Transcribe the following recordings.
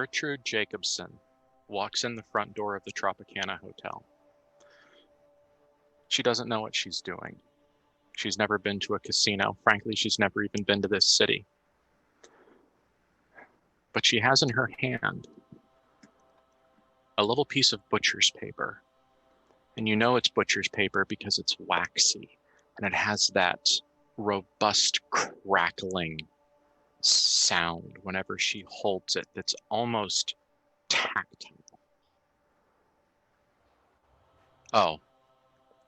Gertrude Jacobson walks in the front door of the Tropicana Hotel. She doesn't know what she's doing. She's never been to a casino. Frankly, she's never even been to this city. But she has in her hand a little piece of butcher's paper. And you know it's butcher's paper because it's waxy and it has that robust crackling sound whenever she holds it that's almost tactile. Oh,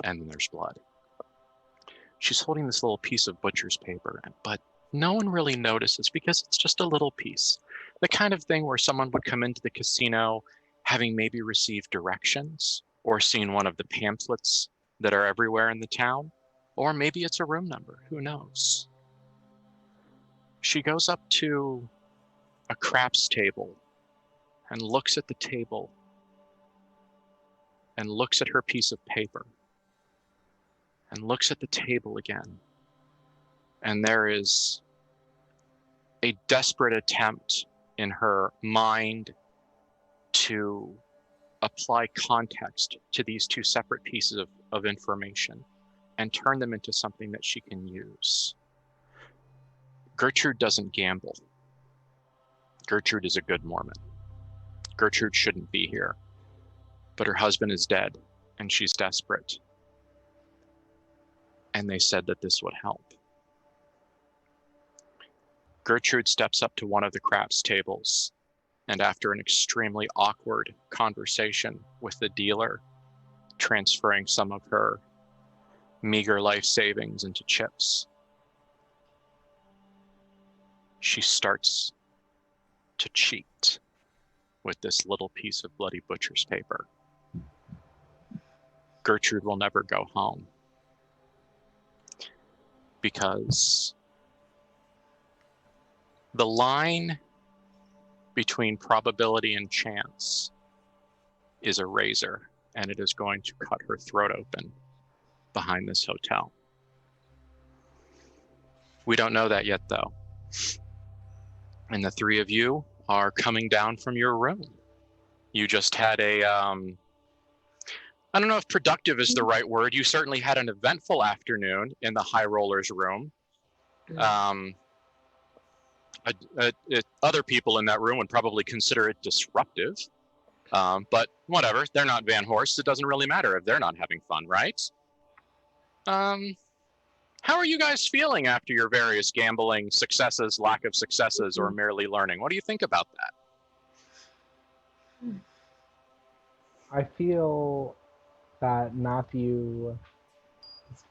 and then there's blood. She's holding this little piece of butcher's paper, but no one really notices because it's just a little piece. The kind of thing where someone would come into the casino having maybe received directions or seen one of the pamphlets that are everywhere in the town, or maybe it's a room number, who knows? She goes up to a craps table and looks at the table and looks at her piece of paper and looks at the table again. And there is a desperate attempt in her mind to apply context to these two separate pieces of information and turn them into something that she can use. Gertrude doesn't gamble. Gertrude is a good Mormon. Gertrude shouldn't be here, but her husband is dead and she's desperate. And they said that this would help. Gertrude steps up to one of the craps tables, and after an extremely awkward conversation with the dealer, transferring some of her meager life savings into chips, she starts to cheat with this little piece of bloody butcher's paper. Gertrude will never go home because the line between probability and chance is a razor, and it is going to cut her throat open behind this hotel. We don't know that yet, though. And the three of you are coming down from your room. You just had a, I don't know if productive is the right word. You certainly had an eventful afternoon in the High Rollers room. Other people in that room would probably consider it disruptive. But whatever, they're not VanHorsts. It doesn't really matter if they're not having fun, right? How are you guys feeling after your various gambling successes, lack of successes, or merely learning? What do you think about that? I feel that Matthew's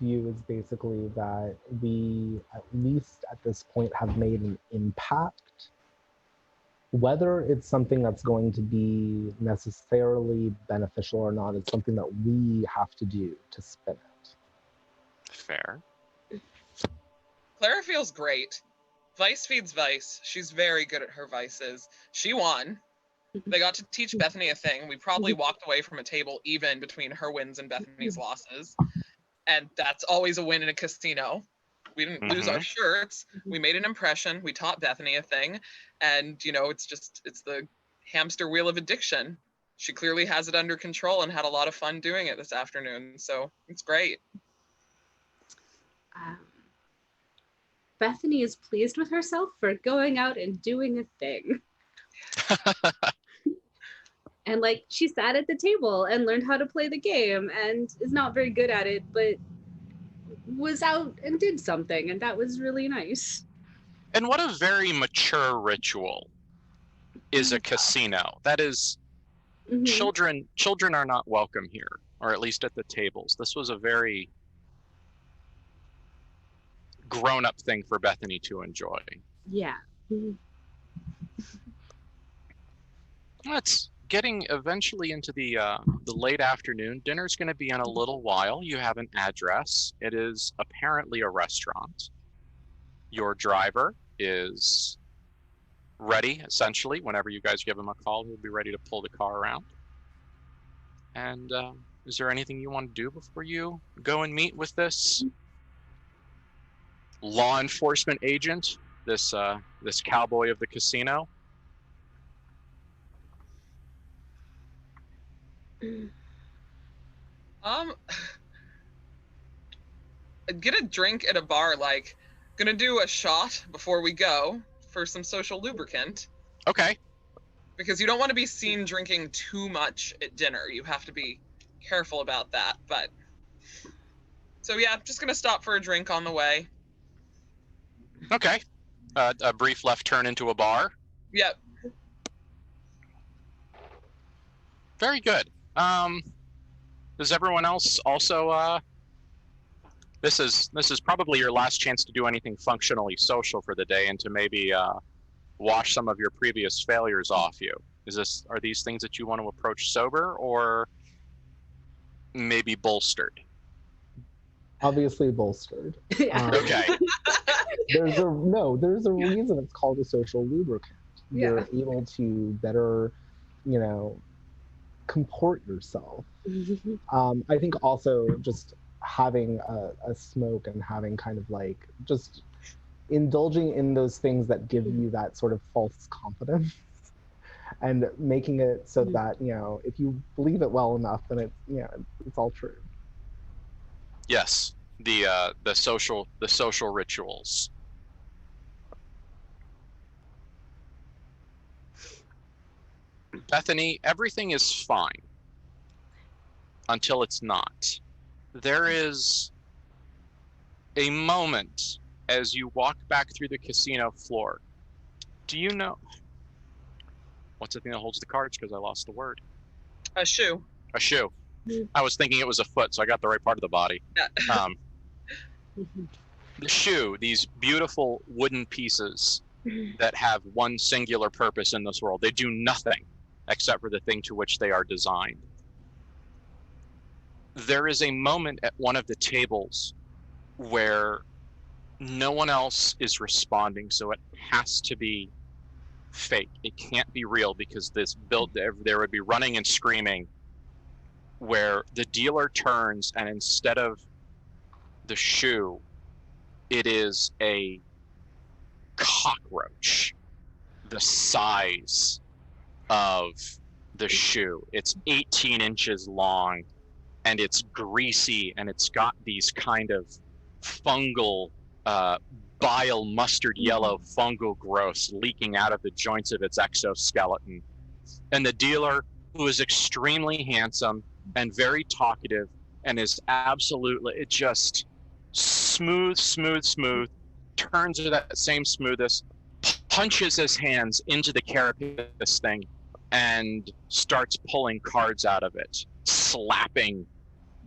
view is basically that we, at least at this point, have made an impact. Whether it's something that's going to be necessarily beneficial or not is something that we have to do to spin it. Fair. Clara feels great. Vice feeds Vice. She's very good at her vices. She won. They got to teach Bethany a thing. We probably walked away from a table even between her wins and Bethany's losses. And that's always a win in a casino. We didn't lose our shirts. We made an impression. We taught Bethany a thing. And, you know, it's the hamster wheel of addiction. She clearly has it under control and had a lot of fun doing it this afternoon. So it's great. Bethany is pleased with herself for going out and doing a thing. And like, she sat at the table and learned how to play the game and is not very good at it, but was out and did something, and that was really nice. And what a very mature ritual is a casino. That is, children are not welcome here, or at least at the tables. This was a very grown-up thing for Bethany to enjoy. Yeah. It's getting eventually into the late afternoon. Dinner's going to be in a little while. You have an address. It is apparently a restaurant. Your driver is ready, essentially. Whenever you guys give him a call, he'll be ready to pull the car around. And is there anything you want to do before you go and meet with this law enforcement agent, this cowboy of the casino? Get a drink at a bar, like, gonna do a shot before we go for some social lubricant. Okay. Because you don't want to be seen drinking too much at dinner. You have to be careful about that. But so yeah, just gonna stop for a drink on the way. Okay. A brief left turn into a bar. Yep. Very good. Does everyone else also? This is probably your last chance to do anything functionally social for the day, and to maybe wash some of your previous failures off you. Are these things that you want to approach sober or maybe bolstered? Obviously bolstered. Okay. There's a reason it's called a social lubricant. You're able to better, comport yourself. I think also just having a smoke and having kind of like just indulging in those things that give you that sort of false confidence and making it so that, if you believe it well enough, then it's all true. Yes, the social rituals. Bethany, everything is fine until it's not. There is a moment as you walk back through the casino floor. Do you know what's the thing that holds the cards? Because I lost the word. A shoe. A shoe. I was thinking it was a foot, so I got the right part of the body. Yeah. The shoe, these beautiful wooden pieces that have one singular purpose in this world. They do nothing except for the thing to which they are designed. There is a moment at one of the tables where no one else is responding, so it has to be fake. It can't be real, because there would be running and screaming, where the dealer turns and instead of the shoe, it is a cockroach the size of the shoe. It's 18 inches long, and it's greasy, and it's got these kind of fungal, bile mustard yellow fungal growths leaking out of the joints of its exoskeleton. And the dealer, who is extremely handsome and very talkative and is absolutely just smooth, turns with that same smoothness, punches his hands into the carapace thing and starts pulling cards out of it, slapping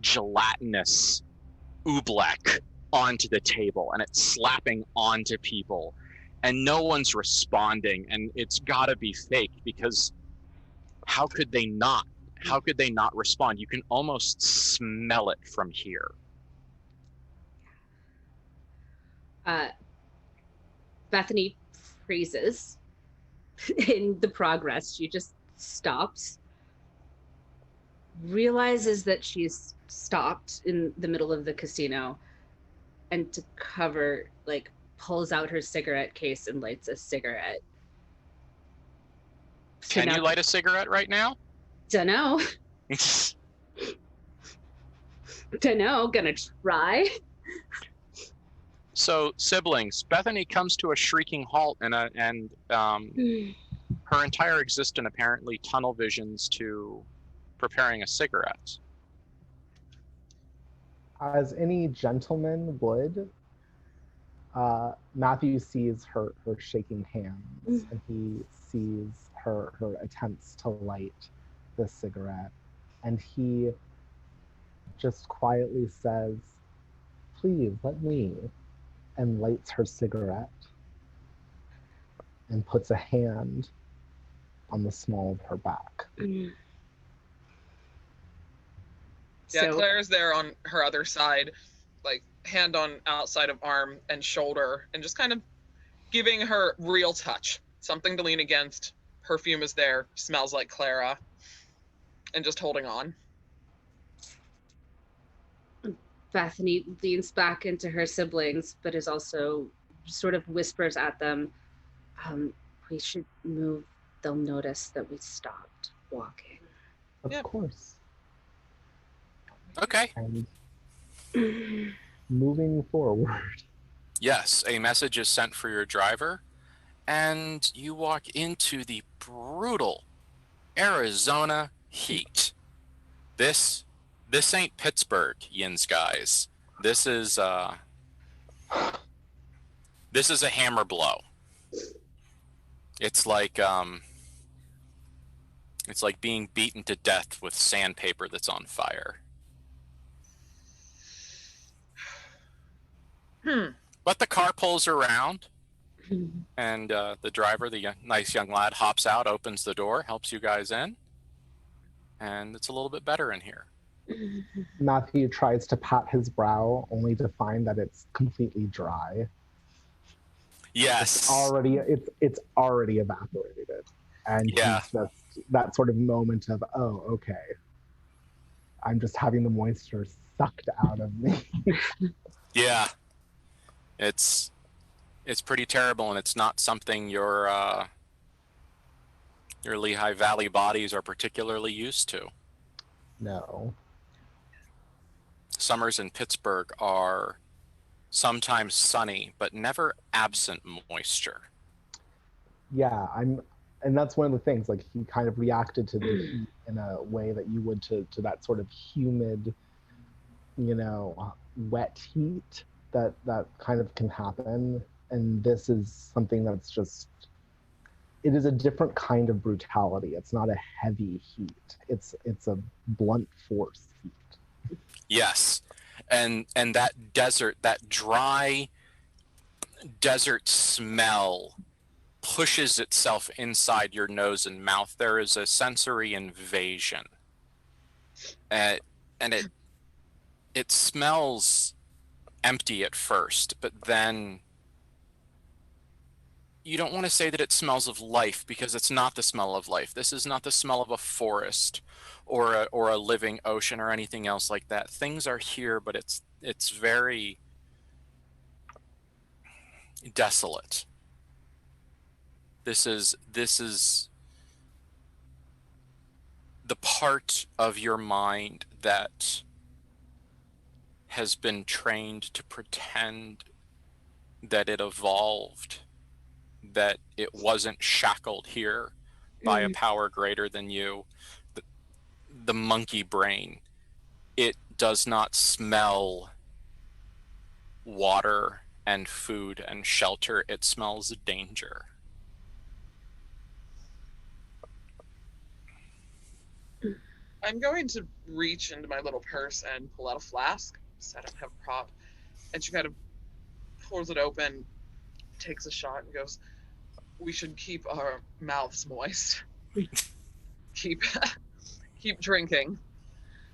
gelatinous oobleck onto the table, and it's slapping onto people, and no one's responding, and it's got to be fake, because how could they not respond? You can almost smell it from here. Bethany freezes in the progress. She just stops, realizes that she's stopped in the middle of the casino, and to cover, like, pulls out her cigarette case and lights a cigarette. Can you light a cigarette right now? Dunno. Gonna try. So, siblings, Bethany comes to a shrieking halt, and her entire existence apparently tunnel visions to preparing a cigarette. As any gentleman would, Matthew sees her shaking hands, and he sees her attempts to light the cigarette, and he just quietly says, "Please let me," and lights her cigarette and puts a hand on the small of her back. Yeah, Claire's there on her other side, like hand on outside of arm and shoulder, and just kind of giving her real touch, something to lean against. Perfume is there, smells like Clara, and just holding on. Bethany leans back into her siblings, but is also sort of whispers at them, "We should move. They'll notice that we stopped walking." Of course. Okay. And moving forward. Yes, a message is sent for your driver, and you walk into the brutal Arizona heat. This ain't Pittsburgh, Yins guys. This is a hammer blow. It's like being beaten to death with sandpaper that's on fire. But the car pulls around, and the driver, nice young lad, hops out, opens the door, helps you guys in, and it's a little bit better in here. Matthew tries to pat his brow, only to find that it's completely dry. Yes. It's already evaporated. And Yeah. he's just that sort of moment of, oh, okay. I'm just having the moisture sucked out of me. Yeah. It's pretty terrible, and it's not something your Lehigh Valley bodies are particularly used to. No. Summers in Pittsburgh are sometimes sunny, but never absent moisture. Yeah, and that's one of the things, like, he kind of reacted to the heat in a way that you would to that sort of humid, wet heat that kind of can happen. And this is something that's just, it is a different kind of brutality. It's not a heavy heat. It's a blunt force heat. Yes. And that desert, that dry desert smell pushes itself inside your nose and mouth. There is a sensory invasion. And it smells empty at first, but then you don't want to say that it smells of life, because it's not the smell of life. This is not the smell of a forest or a living ocean or anything else like that. Things are here, but it's very desolate. This is the part of your mind that has been trained to pretend that it evolved, that it wasn't shackled here by a power greater than you. The monkey brain, it does not smell water and food and shelter. It smells danger. I'm going to reach into my little purse and pull out a flask, so I don't have a prop. And she kind of pours it open, takes a shot, and goes, "We should keep our mouths moist. keep drinking.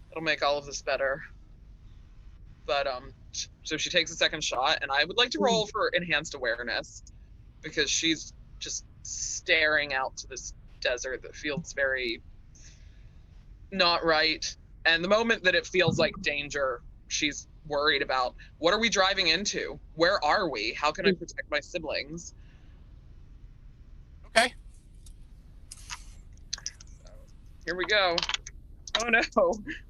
It'll make all of this better." But so she takes a second shot, and I would like to roll for enhanced awareness, because she's just staring out to this desert that feels very not right. And the moment that it feels like danger, she's worried about, what are we driving into? Where are we? How can I protect my siblings? Okay. So, here we go. Oh no.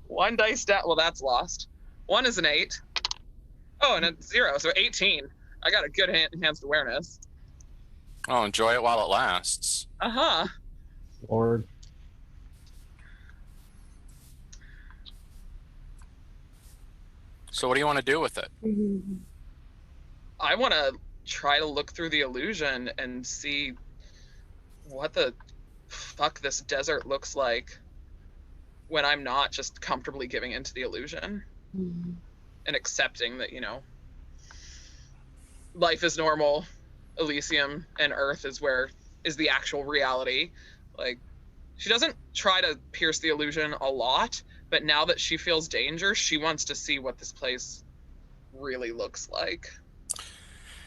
One dice down. Well, that's lost. One is an 8. Oh, and a 0, so 18. I got a good enhanced awareness. Oh, enjoy it while it lasts. Uh-huh. Lord. So what do you want to do with it? I want to try to look through the illusion and see what the fuck this desert looks like when I'm not just comfortably giving into the illusion and accepting that, life is normal, Elysium and Earth is the actual reality. Like, she doesn't try to pierce the illusion a lot, but now that she feels danger, she wants to see what this place really looks like.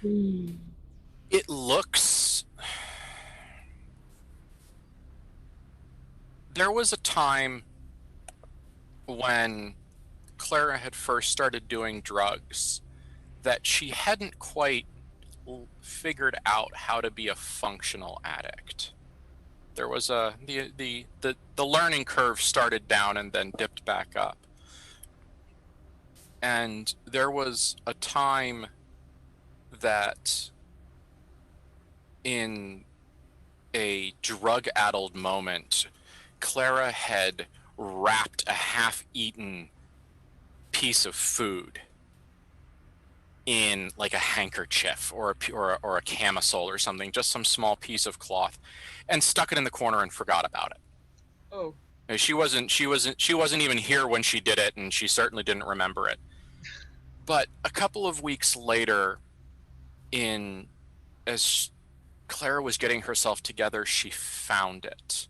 It looks... There was a time when Clara had first started doing drugs that she hadn't quite figured out how to be a functional addict. There was the learning curve started down and then dipped back up. And there was a time that in a drug-addled moment, Clara had wrapped a half-eaten piece of food in like a handkerchief or a camisole or something, just some small piece of cloth, and stuck it in the corner and forgot about it. Oh. She wasn't even here when she did it, and she certainly didn't remember it. But a couple of weeks later, as Clara was getting herself together, she found it.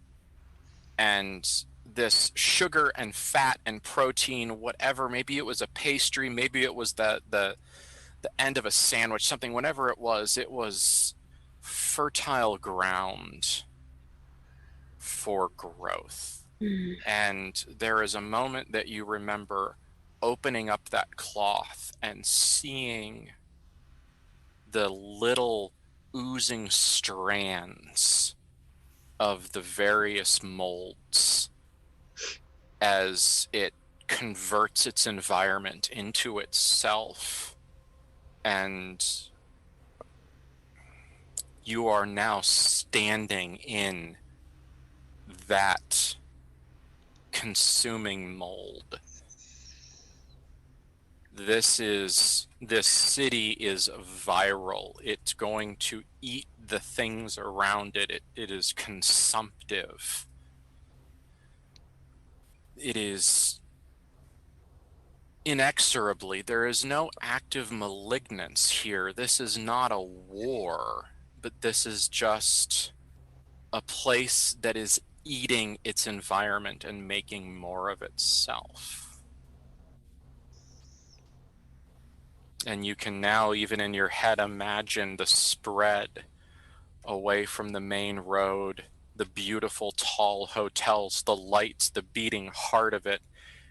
And this sugar and fat and protein, whatever, maybe it was a pastry, maybe it was the end of a sandwich, something, whatever it was fertile ground for growth. And there is a moment that you remember opening up that cloth and seeing the little oozing strands of the various molds as it converts its environment into itself. And you are now standing in that consuming mold. This city is viral. It's going to eat the things around it. It is consumptive. It is inexorably. There is no active malignance here. This is not a war, but this is just a place that is eating its environment and making more of itself. And you can now, even in your head, imagine the spread away from the main road, the beautiful tall hotels, the lights, the beating heart of it,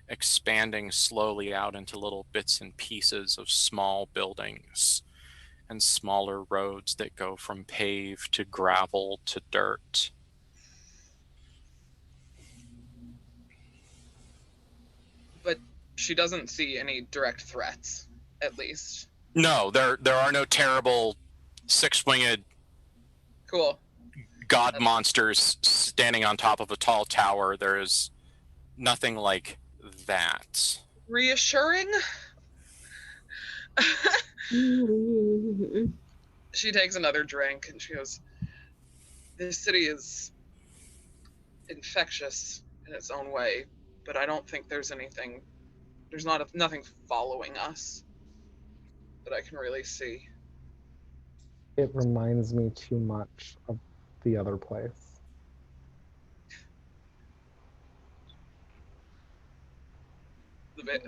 expanding slowly out into little bits and pieces of small buildings and smaller roads that go from paved to gravel to dirt. But she doesn't see any direct threats, at least. No, there are no terrible six-winged Cool. god monsters standing on top of a tall tower. There is nothing like that. Reassuring? She takes another drink and she goes, this city is infectious in its own way, but I don't think there's nothing following us that I can really see. It reminds me too much of the other place.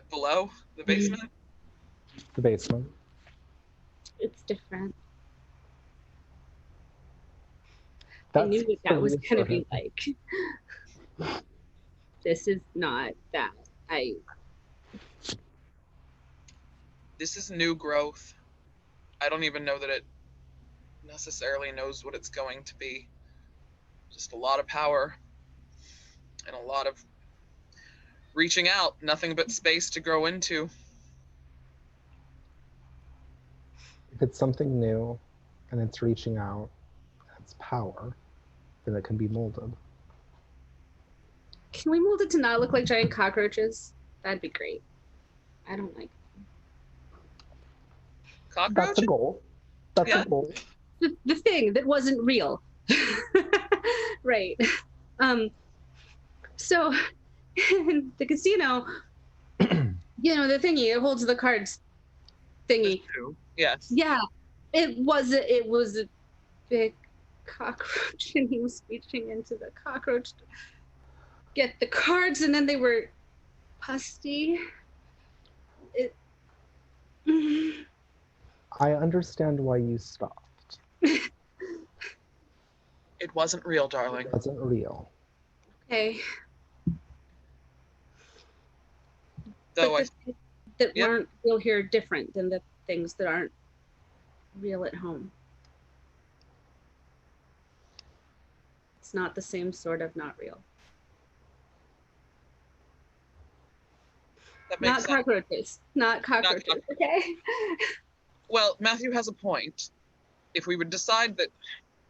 Below the basement? The basement. It's different. I That's knew that was going to be like, this is not that. This is new growth. I don't even know that it necessarily knows what it's going to be. Just a lot of power and a lot of reaching out, nothing but space to grow into. If it's something new and it's reaching out, that's power, then it can be molded. Can we mold it to not look like giant cockroaches? That'd be great. I don't like Cockroach? That's a goal. That's Yeah. a goal. the thing that wasn't real. Right. So in the casino, you know, the thingy, it holds the cards thingy. Yes. Yeah. It was a big cockroach and he was reaching into the cockroach to get the cards and then they were pusty. I understand why you stopped. It wasn't real, darling. It wasn't real. Okay. Though But the things that Yep. aren't real here are different than the things that aren't real at home. It's not the same sort of not real. That makes Not sense. cockroaches. Not cockroaches. Okay. Well, Matthew has a point. If we would decide that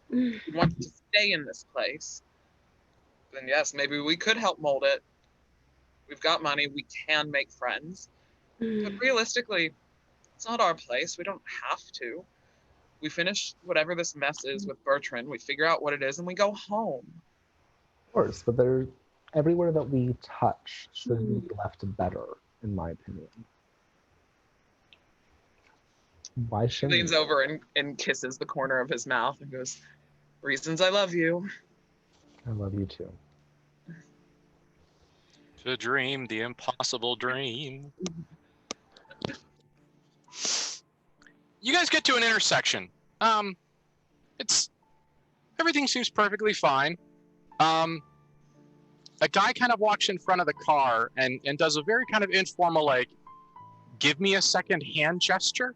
we wanted to stay in this place, then yes, maybe we could help mold it. We've got money. We can make friends. But realistically, it's not our place. We don't have to. We finish whatever this mess is with Bertrand. We figure out what it is, and we go home. Of course, but there, everywhere that we touch should be left better, in my opinion. Why He shouldn't leans we? over and kisses the corner of his mouth and goes, "Reasons I love you." I love you too. To dream the impossible dream. You guys get to an intersection. Everything seems perfectly fine. A guy kind of walks in front of the car and does a very kind of informal, like, give me a second hand gesture.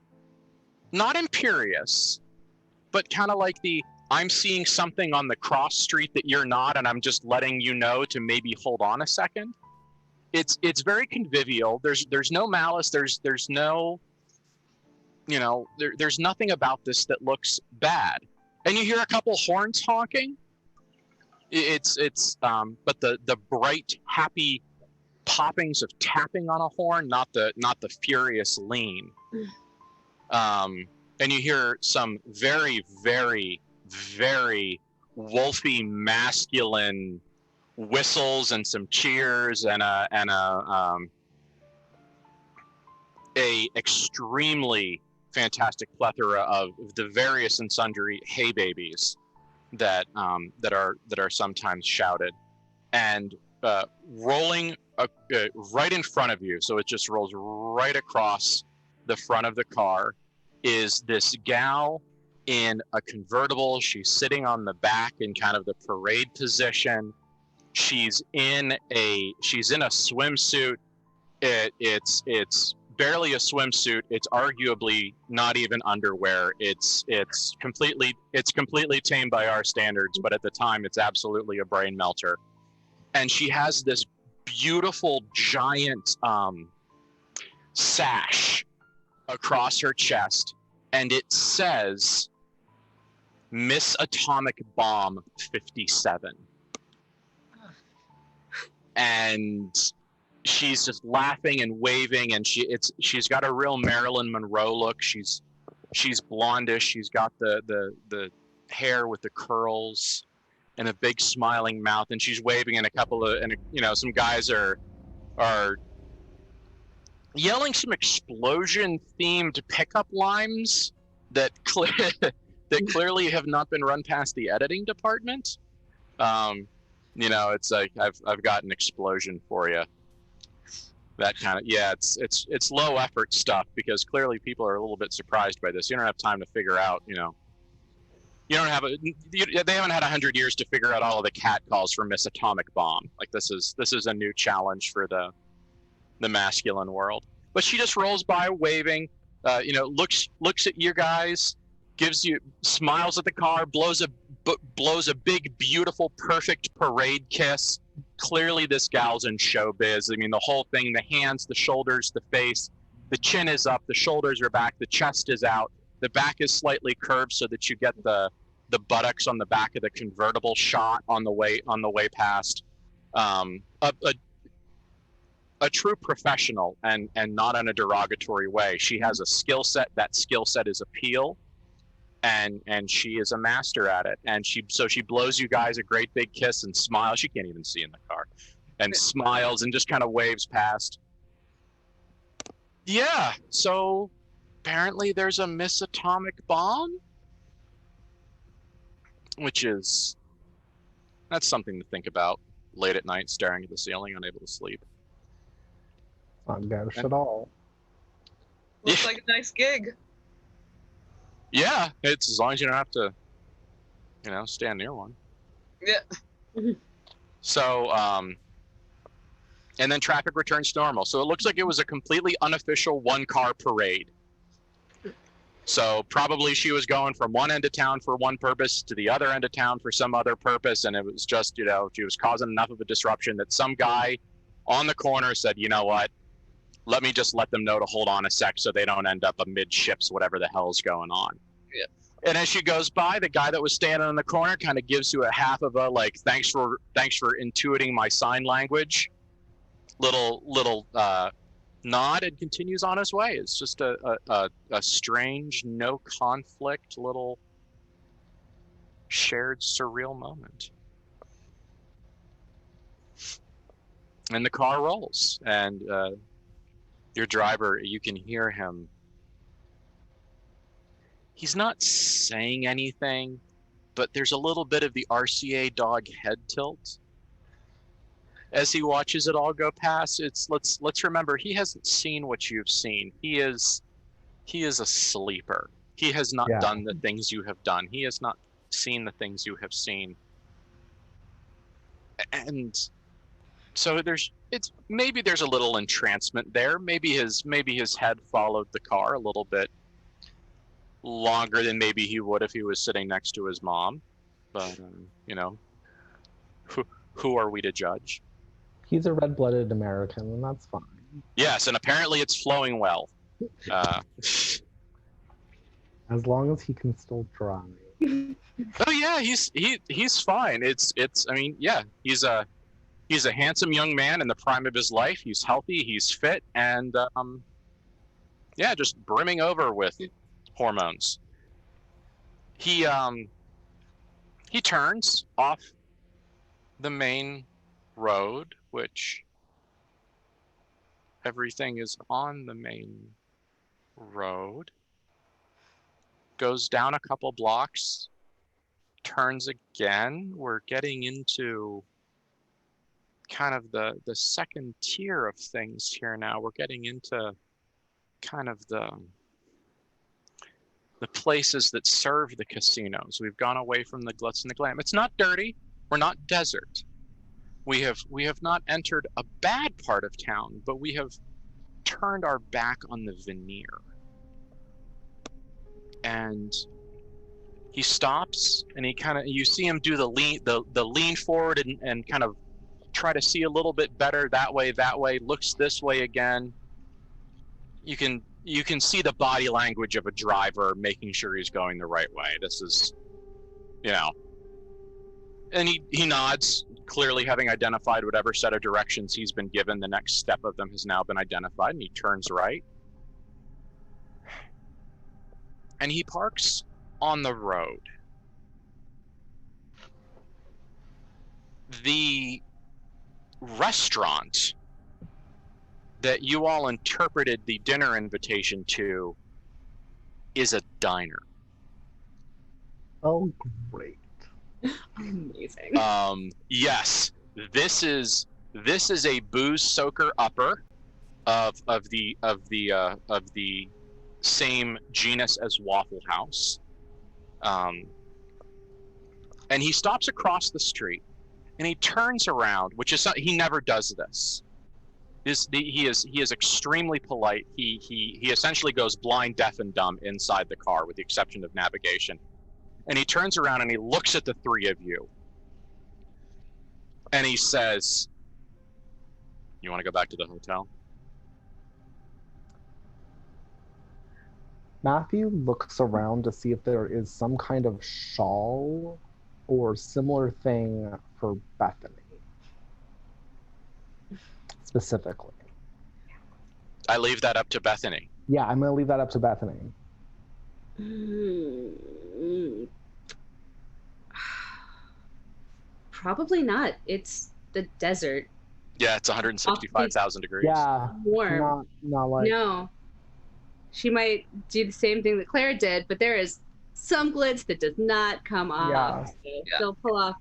Not imperious, but kind of like the, I'm seeing something on the cross street that you're not, and I'm just letting you know to maybe hold on a second. It's very convivial. There's no malice. There's no, there's nothing about this that looks bad. And you hear a couple horns honking. But the bright, happy poppings of tapping on a horn, not the furious lean. And you hear some very, very, very wolfy, masculine whistles and some cheers and a extremely fantastic plethora of the various and sundry hey babies that are sometimes shouted, and rolling right in front of you, so it just rolls right across the front of the car, is this gal in a convertible. She's sitting on the back in kind of the parade position. She's in a swimsuit. It's barely a swimsuit. It's arguably not even underwear. It's completely tame by our standards, but at the time it's absolutely a brain melter. And she has this beautiful giant sash across her chest, and it says Miss Atomic Bomb 57. And she's just laughing and waving, and she's got a real Marilyn Monroe look. She's blondish. She's got the hair with the curls and a big smiling mouth, and she's waving, and some guys are yelling some explosion themed pickup lines that clearly have not been run past the editing department. It's like I've got an explosion for you. That kind of, yeah, it's low effort stuff, because clearly people are a little bit surprised by this. You don't have time to figure out, they haven't had 100 years to figure out all of the cat calls for Miss Atomic Bomb. Like this is a new challenge for the masculine world. But she just rolls by waving, looks at you guys, smiles at the car, blows a big, beautiful, perfect parade kiss. Clearly this gal's in showbiz. I mean, the whole thing, the hands, the shoulders, the face, the chin is up, the shoulders are back, the chest is out, the back is slightly curved so that you get the buttocks on the back of the convertible shot on the way past. A true professional, and not in a derogatory way. She has a skill set. That skill set is appeal, and she is a master at it. And she blows you guys a great big kiss and smiles. She can't even see in the car, and smiles and just kind of waves past. Yeah, so apparently there's a Miss Atomic Bomb, that's something to think about late at night, staring at the ceiling, unable to sleep. Not gauche at all. Looks like a nice gig. Yeah, it's as long as you don't have to, stand near one. Yeah. So, and then traffic returns to normal. So it looks like it was a completely unofficial one-car parade. So probably she was going from one end of town for one purpose to the other end of town for some other purpose, and it was just, she was causing enough of a disruption that some guy on the corner said, you know what, let me just let them know to hold on a sec so they don't end up amidships, whatever the hell's going on. Yeah. And as she goes by, the guy that was standing in the corner kind of gives you a half of a like, thanks for intuiting my sign language, little nod, and continues on his way. It's just a strange, no conflict, little shared surreal moment. And the car rolls, and your driver, you can hear him. He's not saying anything, but there's a little bit of the RCA dog head tilt as he watches it all go past. Let's remember, he hasn't seen what you've seen. He is a sleeper. He has not done the things you have done. He has not seen the things you have seen. And so maybe there's a little entrancement there. Maybe his head followed the car a little bit longer than maybe he would if he was sitting next to his mom. But who are we to judge? He's a red-blooded American, and that's fine. Yes, and apparently it's flowing well. As long as he can still drive. Oh yeah, he's fine. I mean, yeah, he's a handsome young man in the prime of his life. He's healthy, he's fit, and just brimming over with hormones. He turns off the main road, which everything is on the main road, goes down a couple blocks, turns again. We're getting into kind of the second tier of things here now. We're getting into kind of the places that serve the casinos. We've gone away from the glitz and the glam. It's not dirty. We're not desert. We have not entered a bad part of town, but we have turned our back on the veneer. And he stops, and you see him do the lean forward and kind of try to see a little bit better that way, looks this way again. You can see the body language of a driver making sure he's going the right way. This is, and he nods, clearly having identified whatever set of directions he's been given. The next step of them has now been identified, and he turns right. And he parks on the road. The restaurant that you all interpreted the dinner invitation to is a diner. Oh, great. Amazing. Yes, this is a booze soaker upper of the same genus as Waffle House. And he stops across the street, and he turns around, which is he never does this. He is extremely polite. He essentially goes blind, deaf, and dumb inside the car, with the exception of navigation. And he turns around and he looks at the three of you, and he says, "You want to go back to the hotel?" Matthew looks around to see if there is some kind of shawl or similar thing for Bethany. Specifically. I leave that up to Bethany. Yeah, I'm going to leave that up to Bethany. Probably not. It's the desert. Yeah, it's 165,000 degrees. Yeah. Warm. Not like... No. She might do the same thing that Clara did, but there is some glitz that does not come off. So she'll pull off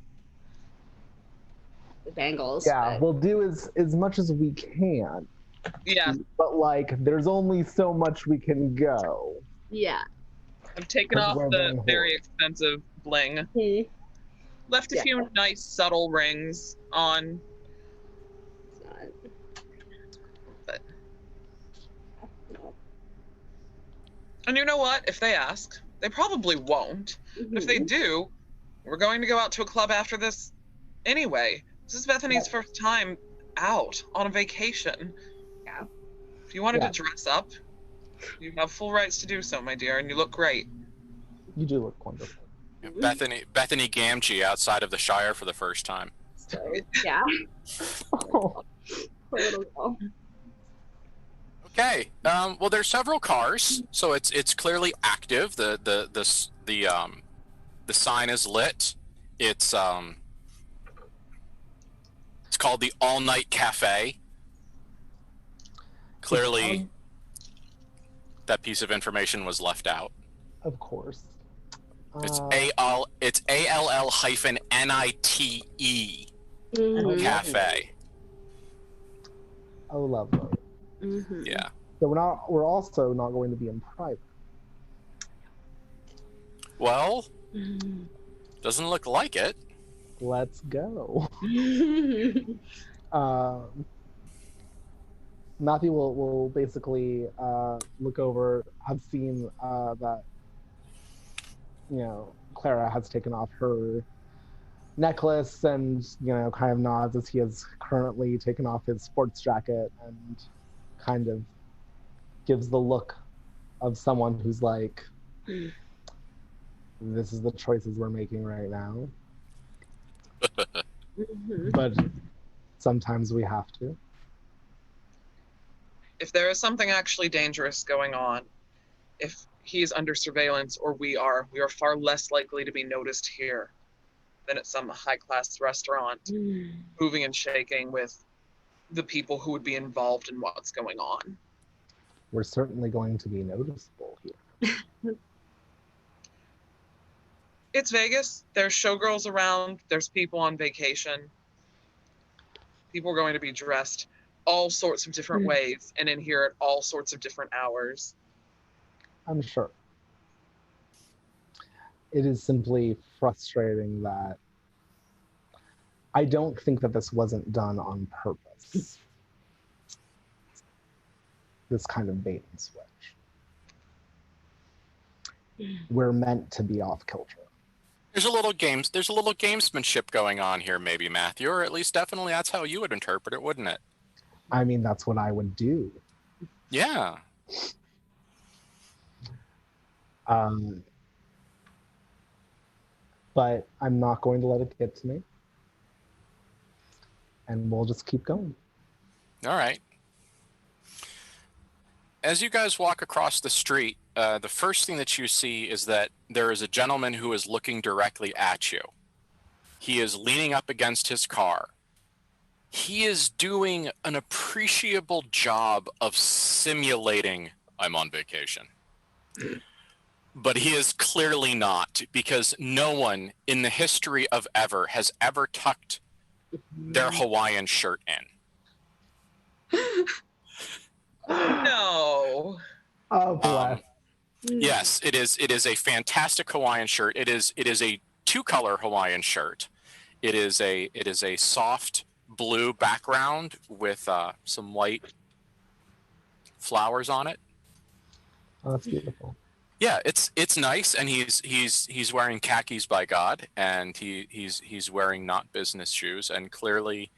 the bangles. Yeah, but... we'll do as much as we can. Yeah. But there's only so much we can go. Yeah. I've taken off the very expensive bling. Mm-hmm. Left a few nice subtle rings on. But... And you know what? If they ask, they probably won't. Mm-hmm. But if they do, we're going to go out to a club after this anyway. This is Bethany's first time out on a vacation. Yeah. If you wanted Yeah. to dress up, you have full rights to do so, my dear, and you look great. You do look wonderful. Bethany Gamgee outside of the Shire for the first time. So yeah, Oh, poor little girl. Okay. Well, there's several cars, so it's clearly active. The sign is lit. It's called the All Night Cafe. Clearly, that piece of information was left out. of course. It's Uh, ALL-NITE Mhm. Cafe. Oh, lovely. Mhm. Yeah. So we're also not going to be in private. Well, Mhm. doesn't look like it. Let's go. Matthew will basically look over, have seen that, Clara has taken off her necklace and, kind of nods as he has currently taken off his sports jacket and kind of gives the look of someone who's like, this is the choices we're making right now. Mhm. But sometimes we have to. If there is something actually dangerous going on, if he's under surveillance or we are far less likely to be noticed here than at some high-class restaurant, Mhm. moving and shaking with the people who would be involved in what's going on. We're certainly going to be noticeable here. It's Vegas. There's showgirls around. There's people on vacation. People are going to be dressed all sorts of different ways and in here at all sorts of different hours. I'm sure. It is simply frustrating that I don't think that this wasn't done on purpose. This kind of bait and switch. We're meant to be off kilter. There's a little gamesmanship going on here, maybe, Matthew, or at least definitely that's how you would interpret it, wouldn't it? I mean, that's what I would do. Yeah. But I'm not going to let it get to me. And we'll just keep going. All right. As you guys walk across the street, the first thing that you see is that there is a gentleman who is looking directly at you. He is leaning up against his car. He is doing an appreciable job of simulating I'm on vacation. But he is clearly not, because no one in the history of ever has ever tucked their Hawaiian shirt in. No. Oh, bless. Yes, it is a fantastic Hawaiian shirt. It is a two-color Hawaiian shirt. It is a soft blue background with some white flowers on it. Oh, that's beautiful. Yeah, it's nice, and he's wearing khakis by God, and he's wearing not business shoes, and clearly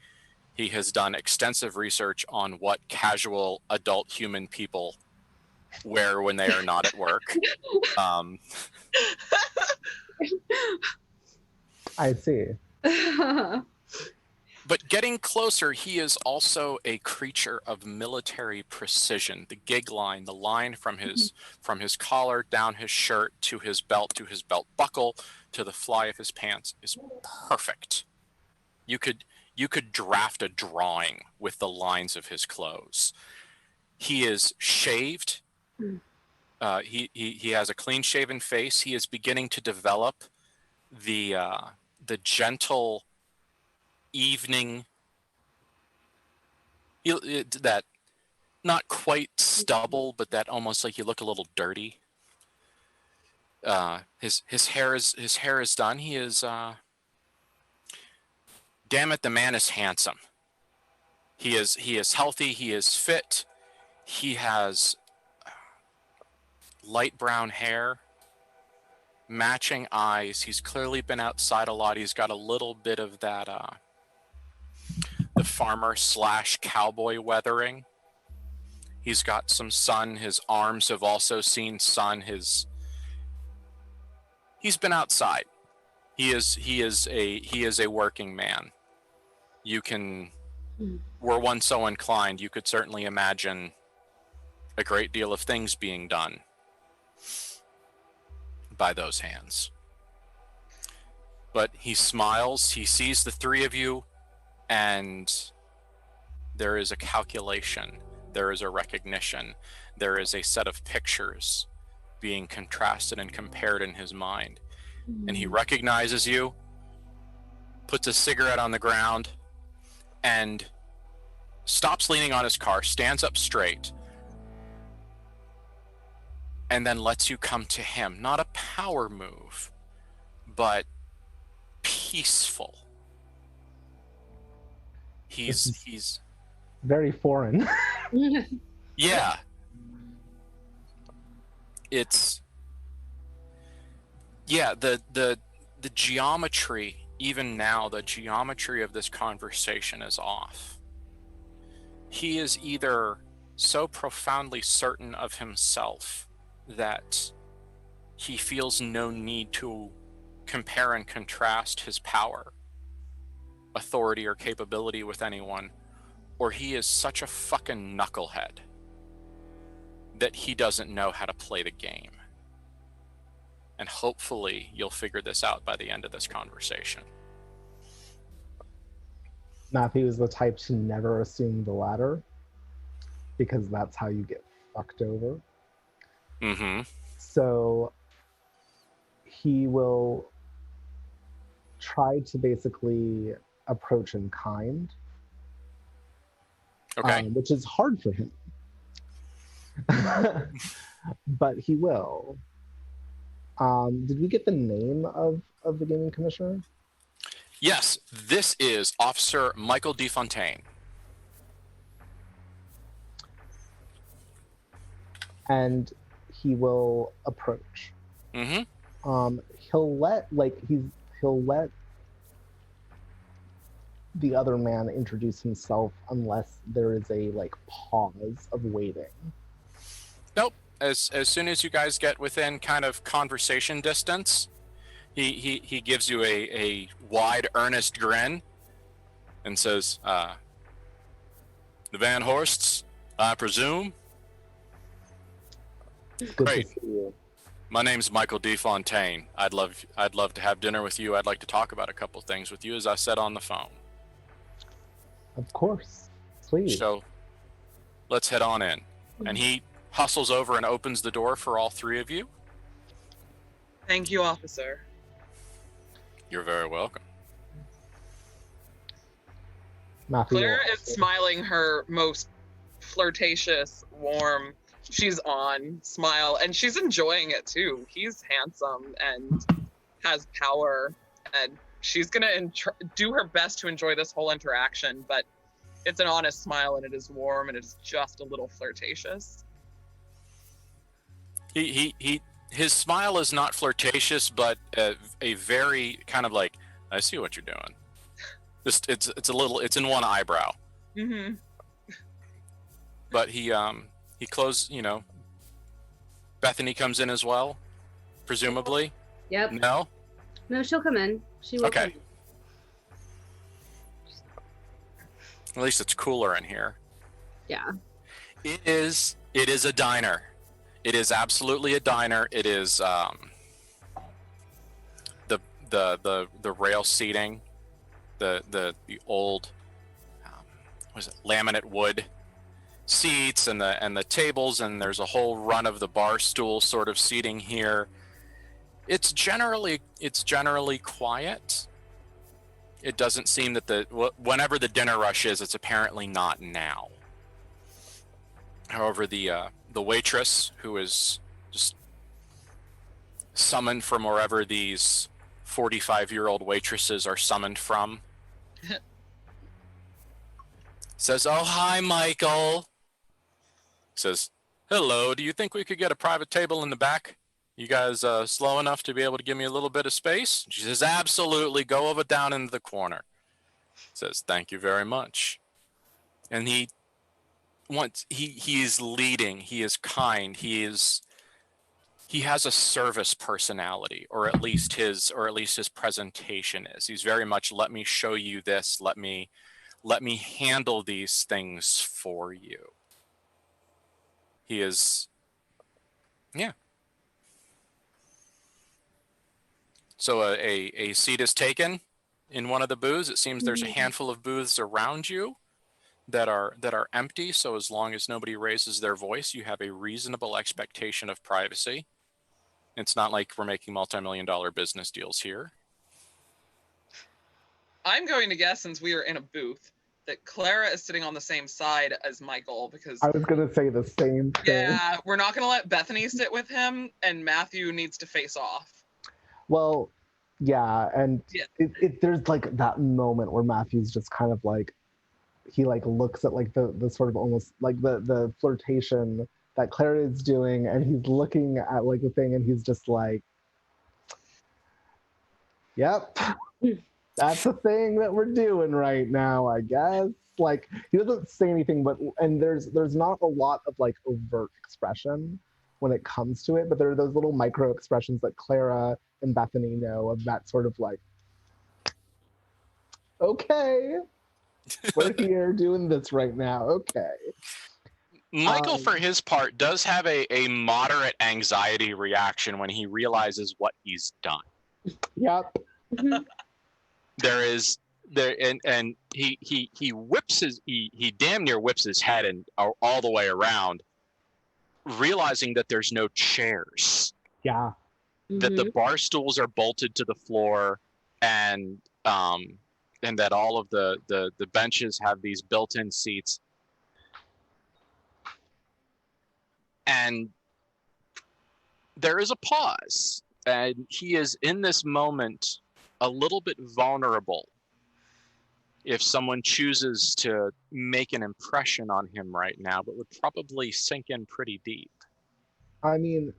he has done extensive research on what casual adult human people wear when they are not at work. I see. But getting closer, he is also a creature of military precision. The gig line, the line from his collar down his shirt to his belt buckle to the fly of his pants is perfect. You could draft a drawing with the lines of his clothes. He is shaved. He has a clean shaven face. He is beginning to develop the gentle evening, that not quite stubble, but that almost like you look a little dirty. His hair is done. He is damn it, the man is handsome. He is healthy. He is fit. He has light brown hair, matching eyes. He's clearly been outside a lot. He's got a little bit of that the farmer / cowboy weathering. He's got some sun. His arms have also seen sun. He's been outside. He is a working man. You can, were one so inclined, you could certainly imagine a great deal of things being done by those hands. But he smiles, he sees the three of you, and there is a calculation, there is a recognition, there is a set of pictures being contrasted and compared in his mind. And he recognizes you, puts a cigarette on the ground, and stops leaning on his car, stands up straight, and then lets you come to him. Not a power move, but peaceful. He's very foreign. Yeah. It's, yeah, the geometry, even now, the geometry of this conversation is off. He is either so profoundly certain of himself that he feels no need to compare and contrast his power, authority, or capability with anyone, or he is such a fucking knucklehead that he doesn't know how to play the game. And hopefully you'll figure this out by the end of this conversation. Matthew is the type to never assume the latter, because that's how you get fucked over. Mm-hmm. So he will try to basically approach in kind, Okay. which is hard for him. But he will. Did we get the name of the gaming commissioner? Yes, this is Officer Michael DeFontaine. And he will approach. Mm-hmm. He'll let the other man introduce himself unless there is a pause of waiting. Nope. As soon as you guys get within kind of conversation distance, he gives you a wide, earnest grin and says, the VanHorsts, I presume? Good Great. to see you. My name's Michael DeFontaine. I'd love to have dinner with you. I'd like to talk about a couple things with you, as I said on the phone. Of course. Please. So let's head on in. And he hustles over and opens the door for all three of you. Thank you, officer. You're very welcome. Matthew Clara will- is smiling her most flirtatious, warm, she's on smile, and she's enjoying it too. He's handsome and has power, and she's gonna do her best to enjoy this whole interaction, but it's an honest smile, and it is warm, and it's just a little flirtatious. His smile is not flirtatious, but a very kind of like, I see what you're doing. Just it's in one eyebrow. Mm-hmm. But he closed, Bethany comes in as well, presumably. Yep. No? No, she'll come in. She will. Okay. Come in. At least it's cooler in here. Yeah. It is a diner. It is absolutely a diner. It is the rail seating, the old what is it, laminate wood seats and the tables, and there's a whole run of the bar stool sort of seating here. It's generally quiet. It doesn't seem that whenever the dinner rush is, it's apparently not now. However, the waitress, who is just summoned from wherever these 45-year-old waitresses are summoned from, says, "Oh, hi, Michael." Says, "Hello, do you think we could get a private table in the back? You guys slow enough to be able to give me a little bit of space?" She says, "Absolutely, go over down into the corner." Says, "Thank you very much." And he once he is leading, he is kind, he has a service personality, or at least his presentation is. He's very much, let me show you this, let me handle these things for you. He is, yeah. So a seat is taken in one of the booths. It seems there's a handful of booths around you that are empty. So as long as nobody raises their voice, you have a reasonable expectation of privacy. It's not like we're making multi-million-dollar business deals here. I'm going to guess, since we are in a booth, that Clara is sitting on the same side as Michael, because I was gonna say the same thing. yeah, we're not gonna let Bethany sit with him, and Matthew needs to face off. Well, yeah, and Yeah. there's like that moment where Matthew's just kind of like, he like looks at like the sort of almost like the flirtation that Clara is doing, and he's looking at like the thing, and he's just like, yep, that's the thing that we're doing right now, I guess. Like, he doesn't say anything, and there's not a lot of like overt expression when it comes to it, but there are those little micro expressions that Clara and Bethany know of, that sort of like, okay, we're here doing this right now, okay. Michael, for his part, does have a moderate anxiety reaction when he realizes what he's done. Yep. And he whips he damn near whips his head and all the way around, realizing that there's no chairs. Yeah. That the bar stools are bolted to the floor, and that all of the benches have these built-in seats. And there is a pause, and he is in this moment a little bit vulnerable if someone chooses to make an impression on him right now, but would probably sink in pretty deep. I mean,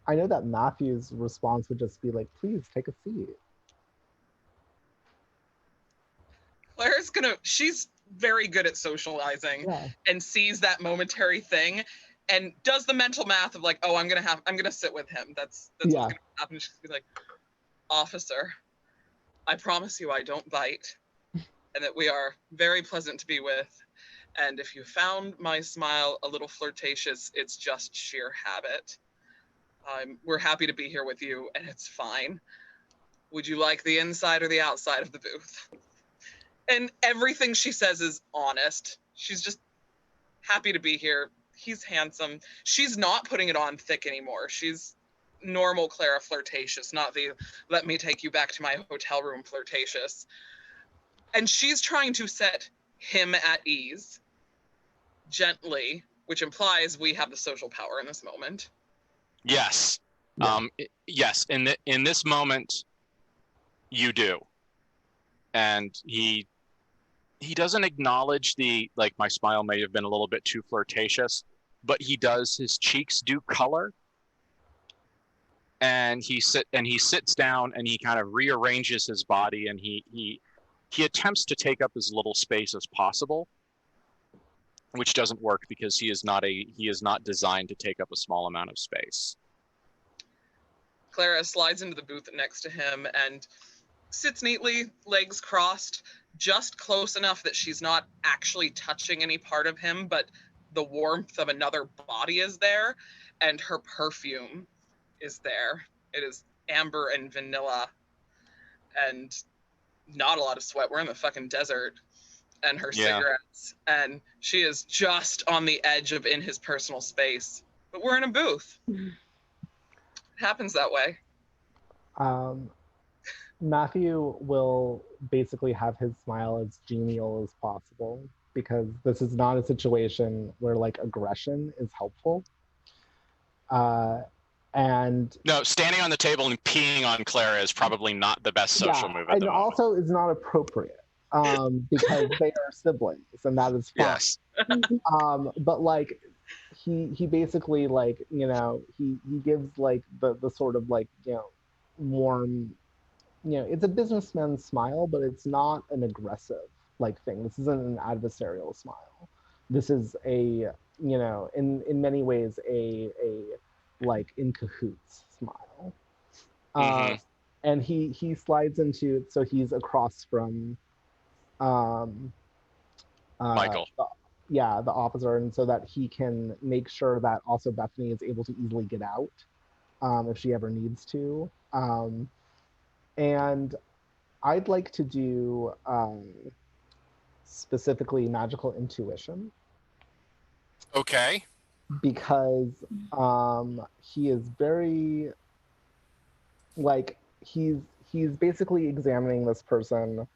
I know that Matthew's response would just be like, please take a seat. Clara's she's very good at socializing, and sees that momentary thing and does the mental math of like, oh, I'm gonna sit with him. That's what's gonna happen. She's gonna be like, officer, I promise you I don't bite, and that we are very pleasant to be with. And if you found my smile a little flirtatious, it's just sheer habit. We're happy to be here with you, and it's fine. Would you like the inside or the outside of the booth? And everything she says is honest. She's just happy to be here. He's handsome. She's not putting it on thick anymore. She's normal Clara flirtatious, not the let me take you back to my hotel room flirtatious. And she's trying to set him at ease gently, which implies we have the social power in this moment. Yes. Yes. In this moment, you do. And he doesn't acknowledge the, like, my smile may have been a little bit too flirtatious, but he does. His cheeks do color. And he sits down, and he kind of rearranges his body, and he attempts to take up as little space as possible, which doesn't work because he is not designed to take up a small amount of space. Clara slides into the booth next to him and sits neatly, legs crossed, just close enough that she's not actually touching any part of him, but the warmth of another body is there, and her perfume is there. It is amber and vanilla, and not a lot of sweat. We're in the fucking desert. And her cigarettes, and she is just on the edge of in his personal space. But we're in a booth. It happens that way. Matthew will basically have his smile as genial as possible, because this is not a situation where like aggression is helpful. And no, standing on the table and peeing on Clara is probably not the best social move at the moment. And also is not appropriate. Because they are siblings, and that is fine. Yes. But like he basically, like, you know, he gives like the sort of like, you know, warm, you know, it's a businessman's smile, but it's not an aggressive like thing. This isn't an adversarial smile. this is a, you know, in many ways a like in cahoots smile. Mhm. And he slides into, so he's across from um Michael. yeah, the officer, and so that he can make sure that also Bethany is able to easily get out if she ever needs to. And I'd like to do specifically magical intuition, Okay. because he is very, like, he's basically examining this person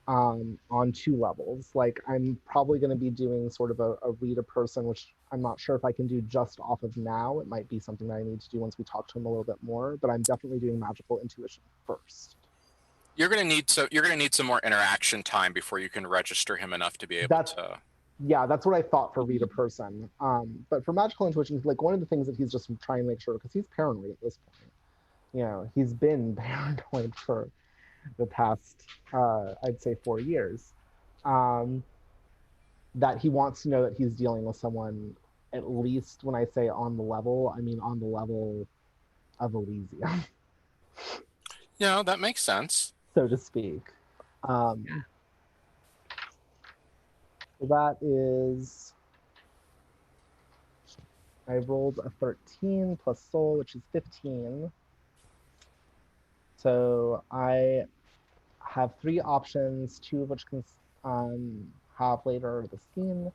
on two levels. Like, I'm probably going to be doing sort of a read a person, which I'm not sure if I can do just off of now. It might be something that I need to do once we talk to him a little bit more, but I'm definitely doing magical intuition first. You're gonna need some more interaction time before you can register him enough to be able to. Yeah, that's what I thought for read a person. But for magical intuition, like, one of the things that he's just trying to make sure, because he's paranoid at this point. You know, he's been paranoid for the past, I'd say, 4 years. That he wants to know that he's dealing with someone, at least when I say on the level, I mean on the level of Elysium, No, that makes sense. so to speak. So that is, I rolled a 13 plus soul, which is 15. So I have 3 options, 2 of which can have later the scene.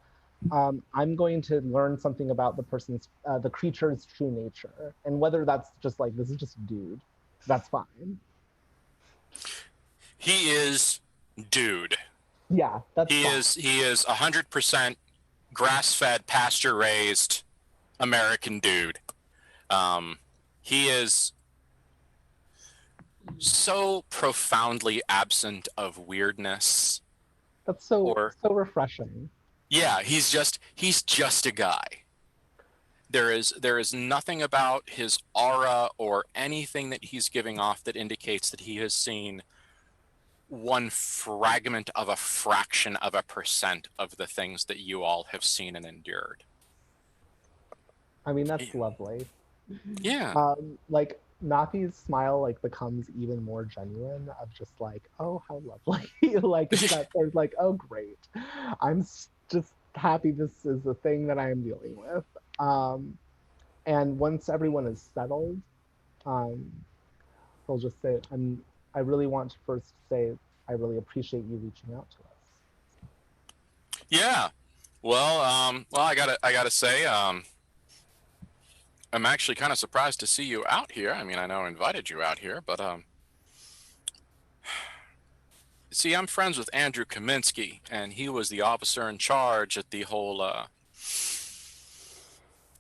I'm going to learn something about the creature's true nature, and whether that's just like, this is just a dude, that's fine. He is dude. Yeah, that's He fine. he is 100% grass-fed, pasture-raised American dude. He is so profoundly absent of weirdness. That's so refreshing. Yeah, he's just a guy. There is nothing about his aura or anything that he's giving off that indicates that he has seen one fragment of a fraction of a percent of the things that you all have seen and endured. I mean, that's lovely. Yeah. Like, Nafi's smile like becomes even more genuine, of just like, oh, how lovely. Like, that there's like, oh, great. I'm just happy this is the thing that I am dealing with. And once everyone is settled, he'll just say, I really want to first say, I really appreciate you reaching out to us. Yeah. Well, I gotta say, I'm actually kind of surprised to see you out here. I mean, I know I invited you out here, but see, I'm friends with Andrew Kaminsky, and he was the officer in charge at the whole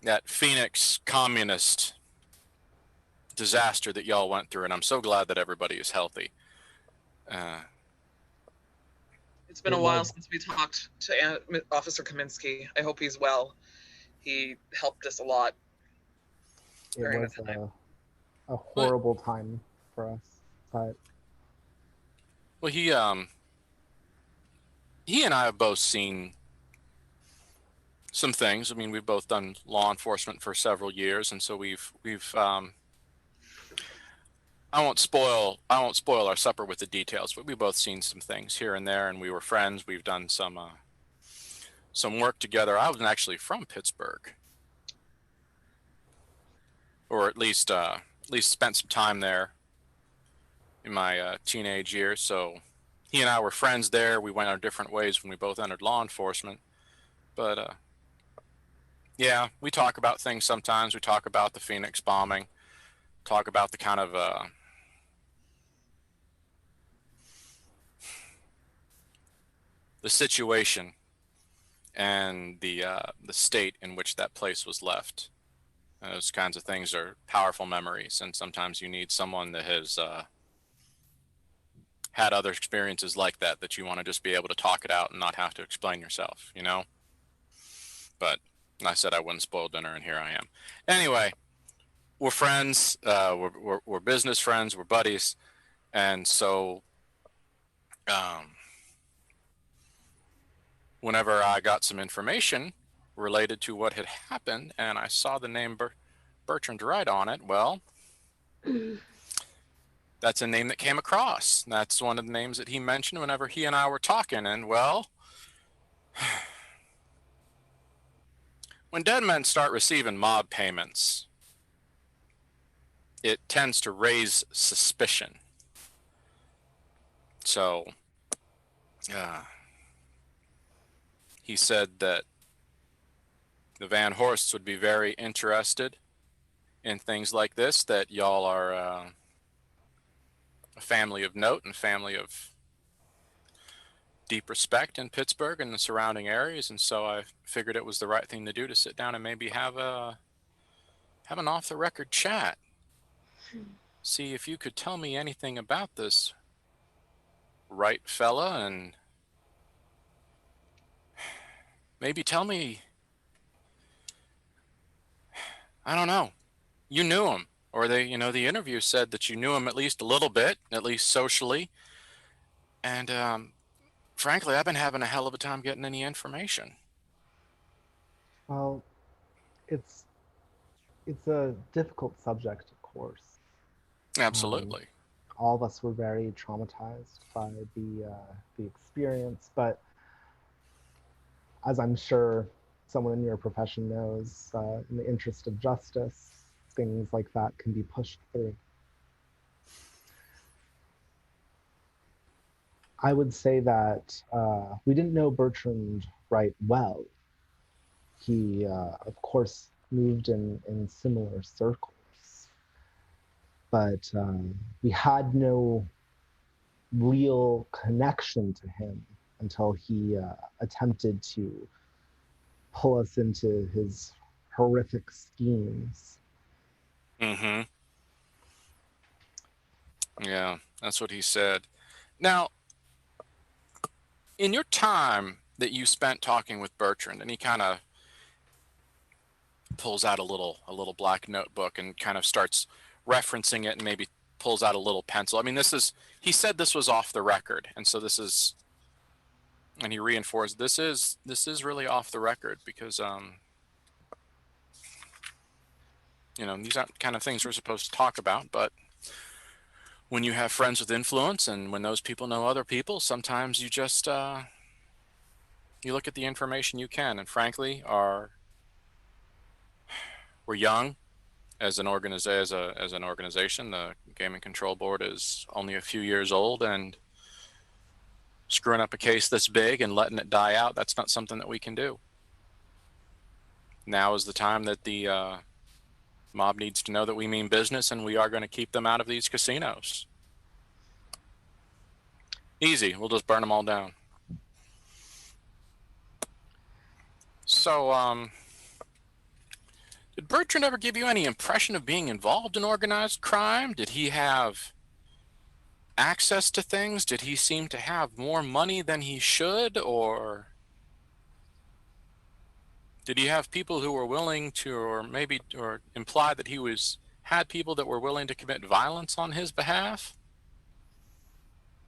that Phoenix communist disaster that y'all went through, and I'm so glad that everybody is healthy. It's been a while since we talked to Officer Kaminsky. I hope he's well. He helped us a lot. It was a horrible time for us, but well, he and I have both seen some things. I mean, we've both done law enforcement for several years, and so we've I won't spoil our supper with the details, but we've both seen some things here and there, and we were friends. We've done some work together. I was actually from Pittsburgh, or at least spent some time there in my teenage years. So he and I were friends there. We went our different ways when we both entered law enforcement. But yeah, we talk about things sometimes. We talk about the Phoenix bombing, talk about the kind of the situation and the state in which that place was left. Those kinds of things are powerful memories, and sometimes you need someone that has had other experiences like that you want to just be able to talk it out and not have to explain yourself, you know? But I said I wouldn't spoil dinner, and here I am. Anyway, we're friends, we're business friends, we're buddies, and so whenever I got some information related to what had happened and I saw the name Bertrand Wright on it, well, that's a name that came across. That's one of the names that he mentioned whenever he and I were talking. And well, when dead men start receiving mob payments, it tends to raise suspicion. So he said that the VanHorsts would be very interested in things like this, that y'all are a family of note and family of deep respect in Pittsburgh and the surrounding areas. And so I figured it was the right thing to do to sit down and maybe have an off-the-record chat. See if you could tell me anything about this Wright fella, and maybe tell me, I don't know, you knew him, or the interview said that you knew him at least a little bit, at least socially. And frankly, I've been having a hell of a time getting any information. Well, it's a difficult subject, of course. Absolutely. All of us were very traumatized by the experience, but as I'm sure someone in your profession knows, in the interest of justice, things like that can be pushed through. I would say that we didn't know Bertrand Wright well. He, of course, moved in similar circles, but we had no real connection to him until he attempted to pull us into his horrific schemes. Mm-hmm. Yeah, that's what he said. Now, in your time that you spent talking with Bertrand, and he kind of pulls out a little black notebook and kind of starts referencing it, and maybe pulls out a little pencil. I mean, he said this was off the record, and so this is, and he reinforced this is really off the record, because these aren't kind of things we're supposed to talk about, but when you have friends with influence and when those people know other people, sometimes you just you look at the information you can. And frankly, we're young as an organization. The Gaming Control Board is only a few years old, and screwing up a case this big and letting it die out, that's not something that we can do. Now is the time that the mob needs to know that we mean business, and we are going to keep them out of these casinos. Easy. We'll just burn them all down. So, did Bertrand ever give you any impression of being involved in organized crime? Did he have access to things? Did he seem to have more money than he should? Or did he have people who were willing to, or imply that he had people that were willing to commit violence on his behalf?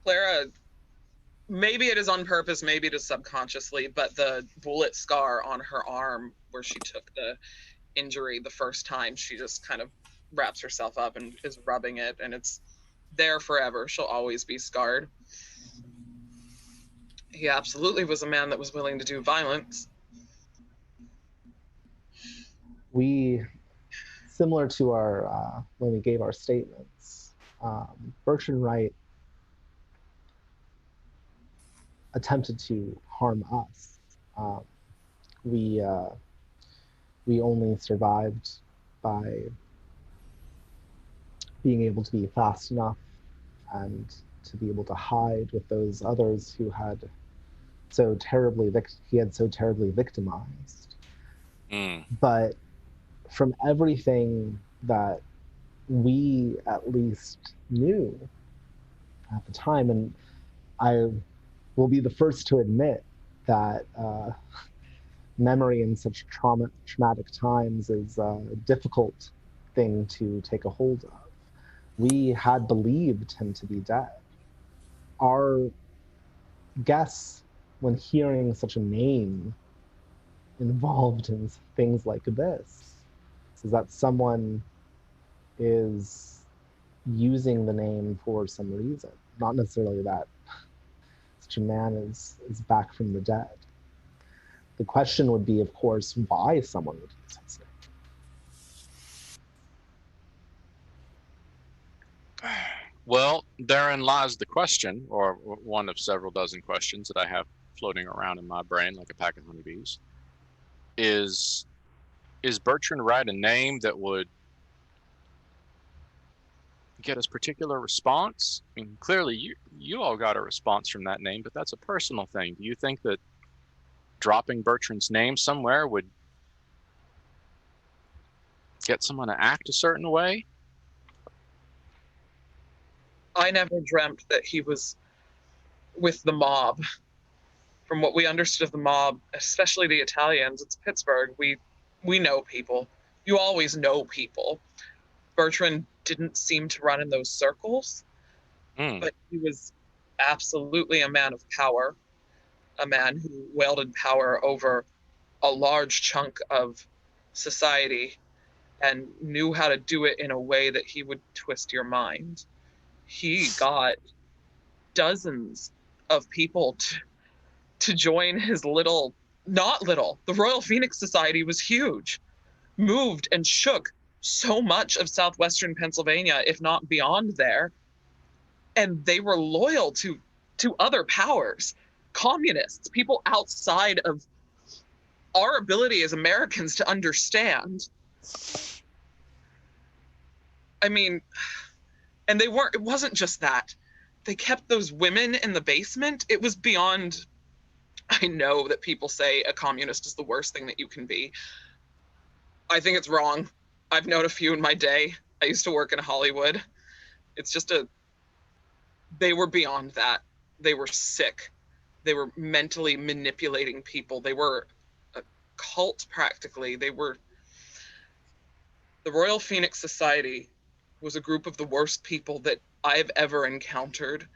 Clara, maybe it is on purpose, maybe it is subconsciously, but the bullet scar on her arm where she took the injury the first time, she just kind of wraps herself up and is rubbing it, and it's there forever. She'll always be scarred. He absolutely was a man that was willing to do violence. We, similar to our when we gave our statements, Bertrand Wright attempted to harm us. We only survived by being able to be fast enough and to be able to hide with those others who had so terribly victimized. But from everything that we at least knew at the time, and I will be the first to admit that memory in such traumatic times is a difficult thing to take a hold of. We had believed him to be dead. Our guess when hearing such a name involved in things like this is that someone is using the name for some reason, not necessarily that such a man is back from the dead. The question would be, of course, why someone would use his name. Well, therein lies the question, or one of several dozen questions that I have floating around in my brain like a pack of honeybees. Is Bertrand Wright a name that would get us particular response? I mean, clearly you all got a response from that name, but that's a personal thing. Do you think that dropping Bertrand's name somewhere would get someone to act a certain way? I never dreamt that he was with the mob. From what we understood of the mob, especially the Italians, it's Pittsburgh. We know people. You always know people. Bertrand didn't seem to run in those circles, but he was absolutely a man of power, a man who wielded power over a large chunk of society and knew how to do it in a way that he would twist your mind. He got dozens of people to join his little, not little, the Royal Phoenix Society was huge, moved and shook so much of southwestern Pennsylvania, if not beyond there. And they were loyal to other powers, communists, people outside of our ability as Americans to understand. I mean, and they weren't, it wasn't just that. They kept those women in the basement. It was beyond, I know that people say a communist is the worst thing that you can be. I think it's wrong. I've known a few in my day. I used to work in Hollywood. It's just they were beyond that. They were sick. They were mentally manipulating people. They were a cult practically. The Royal Phoenix Society was a group of the worst people that I've ever encountered.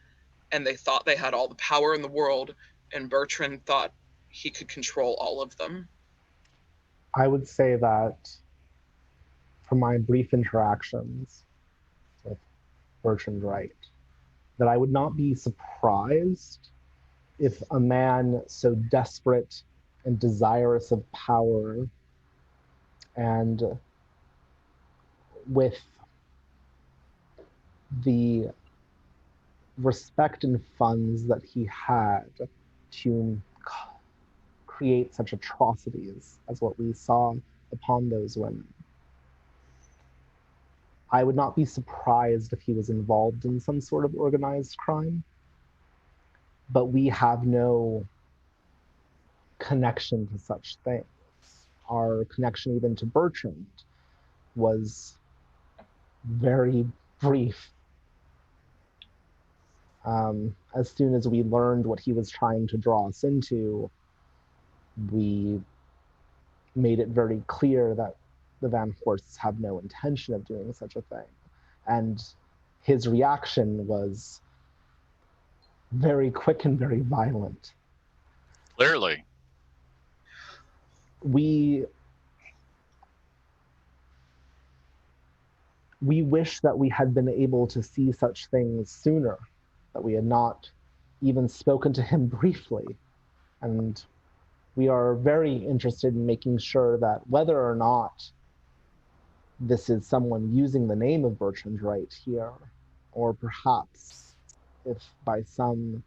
And they thought they had all the power in the world. And Bertrand thought he could control all of them. I would say that from my brief interactions with Bertrand Wright, that I would not be surprised if a man so desperate and desirous of power and with the respect and funds that he had to create such atrocities as what we saw upon those women. I would not be surprised if he was involved in some sort of organized crime, but we have no connection to such things. Our connection even to Bertrand was very brief. As soon as we learned what he was trying to draw us into, we made it very clear that the VanHorsts have no intention of doing such a thing. And his reaction was very quick and very violent. Clearly. We wish that we had been able to see such things sooner, that we had not even spoken to him briefly. And we are very interested in making sure that whether or not this is someone using the name of Bertrand Wright here, or perhaps if by some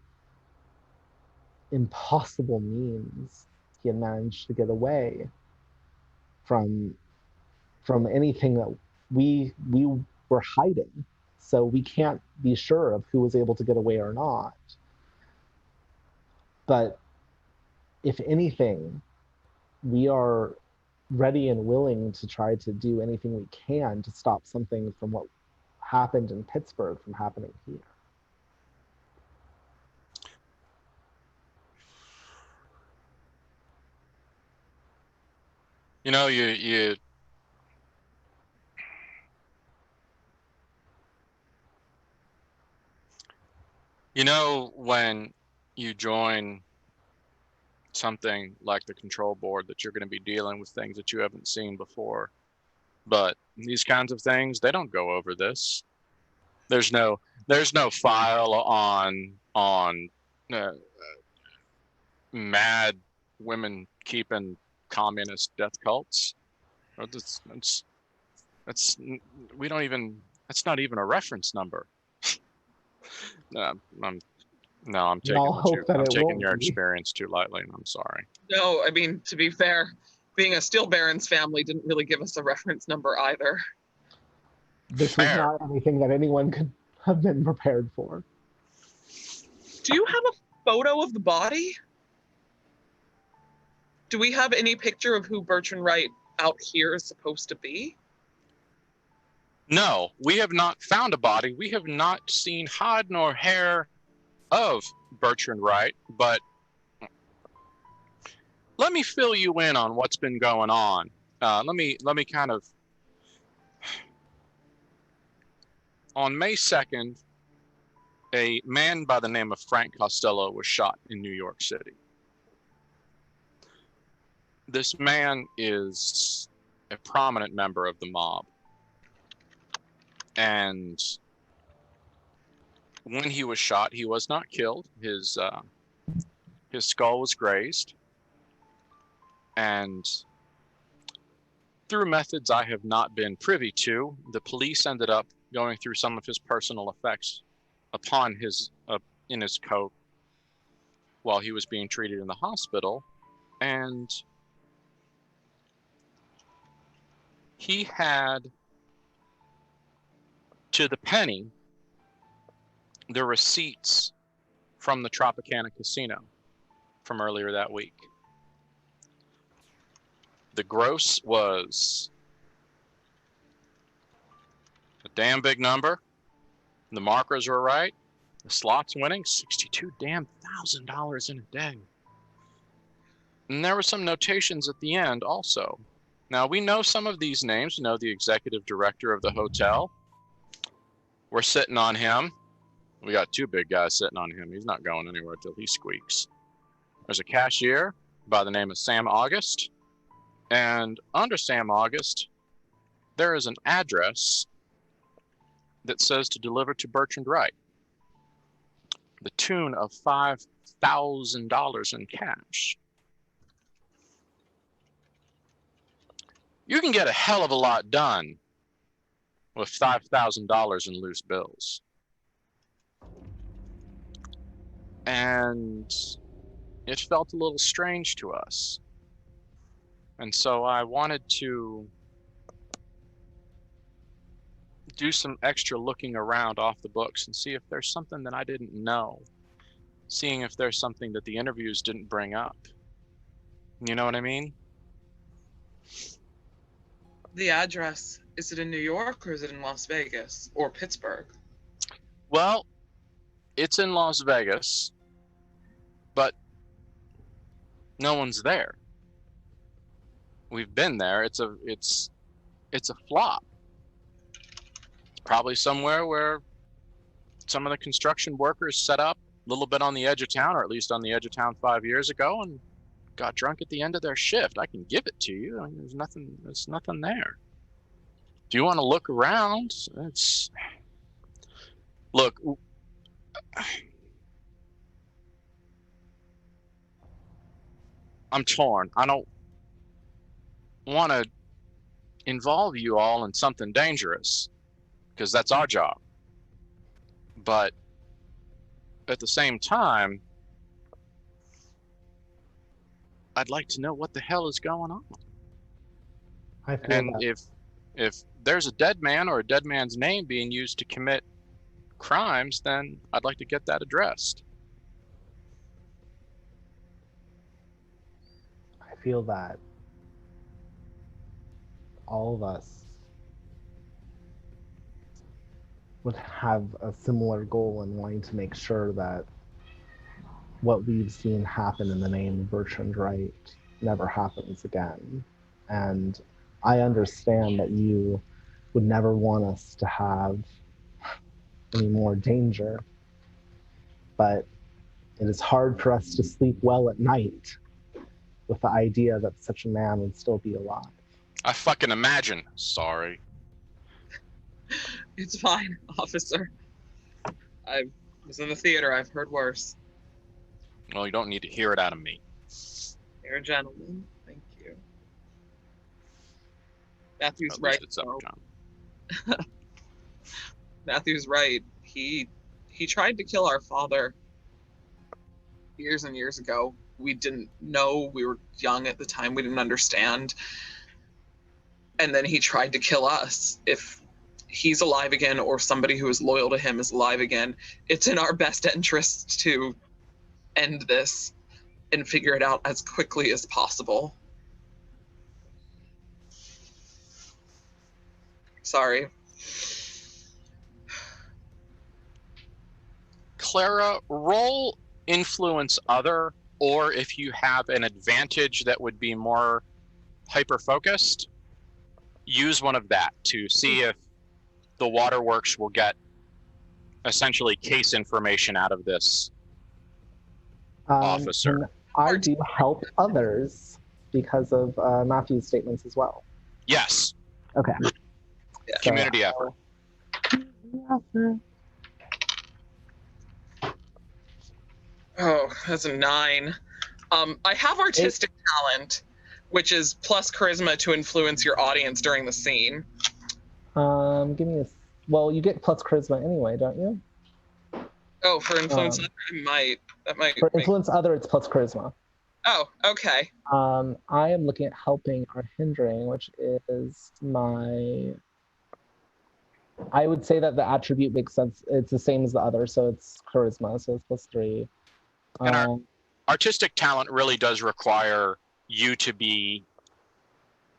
impossible means he had managed to get away from anything that we were hiding. So we can't be sure of who was able to get away or not. But if anything, we are ready and willing to try to do anything we can to stop something from what happened in Pittsburgh from happening here. You know, you know when you join something like the control board that you're going to be dealing with things that you haven't seen before. But these kinds of things, they don't go over this. There's no file on mad women keeping communist death cults. That's we don't even. That's not even a reference number. I'm taking your experience too lightly, and I'm sorry. No, I mean, to be fair, being a Steel Baron's family didn't really give us a reference number either. This was not anything that anyone could have been prepared for. Do you have a photo of the body? Do we have any picture of who Bertrand Wright out here is supposed to be? No, we have not found a body. We have not seen hide nor hair of Bertrand Wright, but let me fill you in on what's been going on. Let me kind of. On May 2nd, a man by the name of Frank Costello was shot in New York City. This man is a prominent member of the mob. And when he was shot, he was not killed. His skull was grazed. And through methods I have not been privy to, the police ended up going through some of his personal effects upon his in his coat while he was being treated in the hospital, and he had to the penny the receipts from the Tropicana casino from earlier that week. The gross was a damn big number. The markers were right. The slots winning $62,000 in a day. And there were some notations at the end also. Now we know some of these names. We know the executive director of the hotel. We're sitting on him. We got two big guys sitting on him. He's not going anywhere till he squeaks. There's a cashier by the name of Sam August. And under Sam August, there is an address that says to deliver to Bertrand Wright, the tune of $5,000 in cash. You can get a hell of a lot done with $5,000 in loose bills. And it felt a little strange to us. And so I wanted to do some extra looking around off the books and see if there's something that I didn't know. Seeing if there's something that the interviews didn't bring up. You know what I mean? The address, is it in New York or is it in Las Vegas or Pittsburgh? Well, it's in Las Vegas, but no one's there. We've been there. It's a flop. Probably somewhere where some of the construction workers set up a little bit on the edge of town, or at least on the edge of town 5 years ago, and got drunk at the end of their shift. I can give it to you. I mean, there's nothing there. Do you want to look around? Look, I'm torn. I don't want to involve you all in something dangerous, because that's our job. But at the same time, I'd like to know what the hell is going on. And if there's a dead man or a dead man's name being used to commit crimes, then I'd like to get that addressed. I feel that all of us would have a similar goal in wanting to make sure that what we've seen happen in the name of Bertrand Wright never happens again. And I understand that you would never want us to have any more danger, but it is hard for us to sleep well at night with the idea that such a man would still be alive. I fucking imagine. Sorry. It's fine, officer. I was in the theater. I've heard worse. Well, you don't need to hear it out of me. You're a gentleman. Thank you. Matthew's At right. least it's up, though. John. Matthew's right. He tried to kill our father years and years ago. We didn't know. We were young at the time. We didn't understand. And then he tried to kill us. If he's alive again, or somebody who is loyal to him is alive again, it's in our best interest to end this and figure it out as quickly as possible. Sorry. Clara, roll influence other, or if you have an advantage that would be more hyper-focused, use one of that to see if the waterworks will get essentially case information out of this officer. And I do help others because of Matthew's statements as well. Yes, Okay. Yeah. community effort. Oh, that's a 9. I have artistic talent, which is plus charisma to influence your audience during the scene. Give me a. Well, you get plus charisma anyway, don't you? Oh, for influence, that might For make... influence other, it's plus charisma. Oh, okay. I am looking at helping or hindering, which is my. I would say that the attribute makes sense. It's the same as the other, so it's charisma, so it's plus 3. And our artistic talent really does require you to be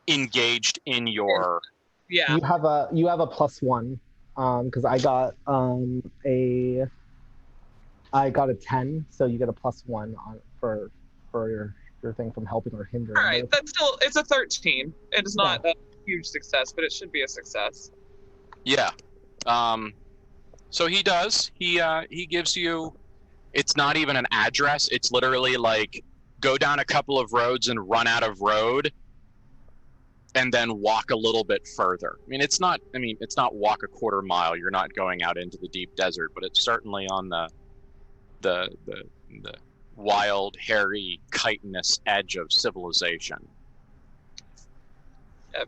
engaged in your. Yeah. You have a plus 1, because I got a 10, so you get a plus 1 on for your thing from helping or hindering. All right, that's still, it's a 13. It is not a huge success, but it should be a success. Yeah. So he does. He gives you. It's not even an address. It's literally like go down a couple of roads and run out of road, and then walk a little bit further. I mean, it's not walk a quarter mile. You're not going out into the deep desert, but it's certainly on the wild, hairy, chitinous edge of civilization.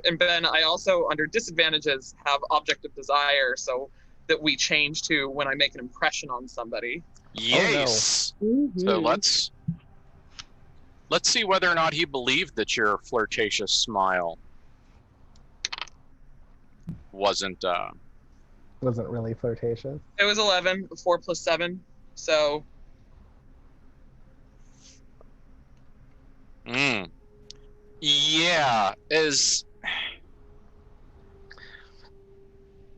And Ben, I also, under disadvantages, have object of desire, so that we change to when I make an impression on somebody. Yes. So let's see whether or not he believed that your flirtatious smile wasn't really flirtatious. It was 11, 4 plus 7, so... Yeah,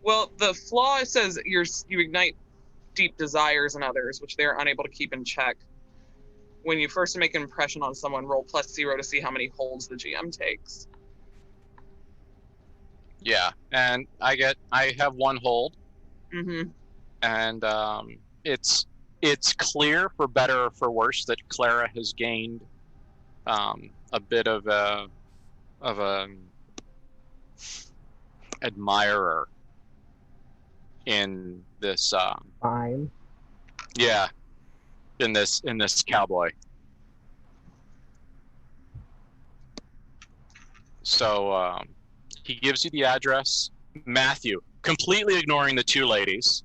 Well, the flaw says you ignite deep desires in others, which they're unable to keep in check. When you first make an impression on someone, roll plus 0 to see how many holds the GM takes. Yeah, and I have 1 hold. Mm-hmm. And it's clear, for better or for worse, that Clara has gained a bit of a admirer in this. Fine. Yeah, in this cowboy. So he gives you the address. Matthew, completely ignoring the 2 ladies,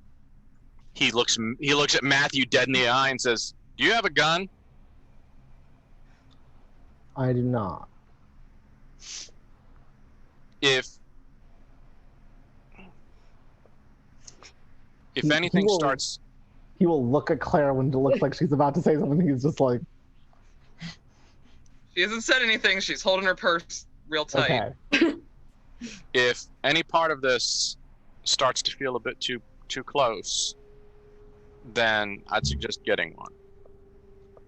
he looks at Matthew dead in the eye and says, "Do you have a gun?" I do not. If He anything will- starts, He will look at Claire when it looks like she's about to say something. He's just like, She hasn't said anything. She's holding her purse real tight. okay. if any part of this starts to feel a bit too close, then I'd suggest getting one.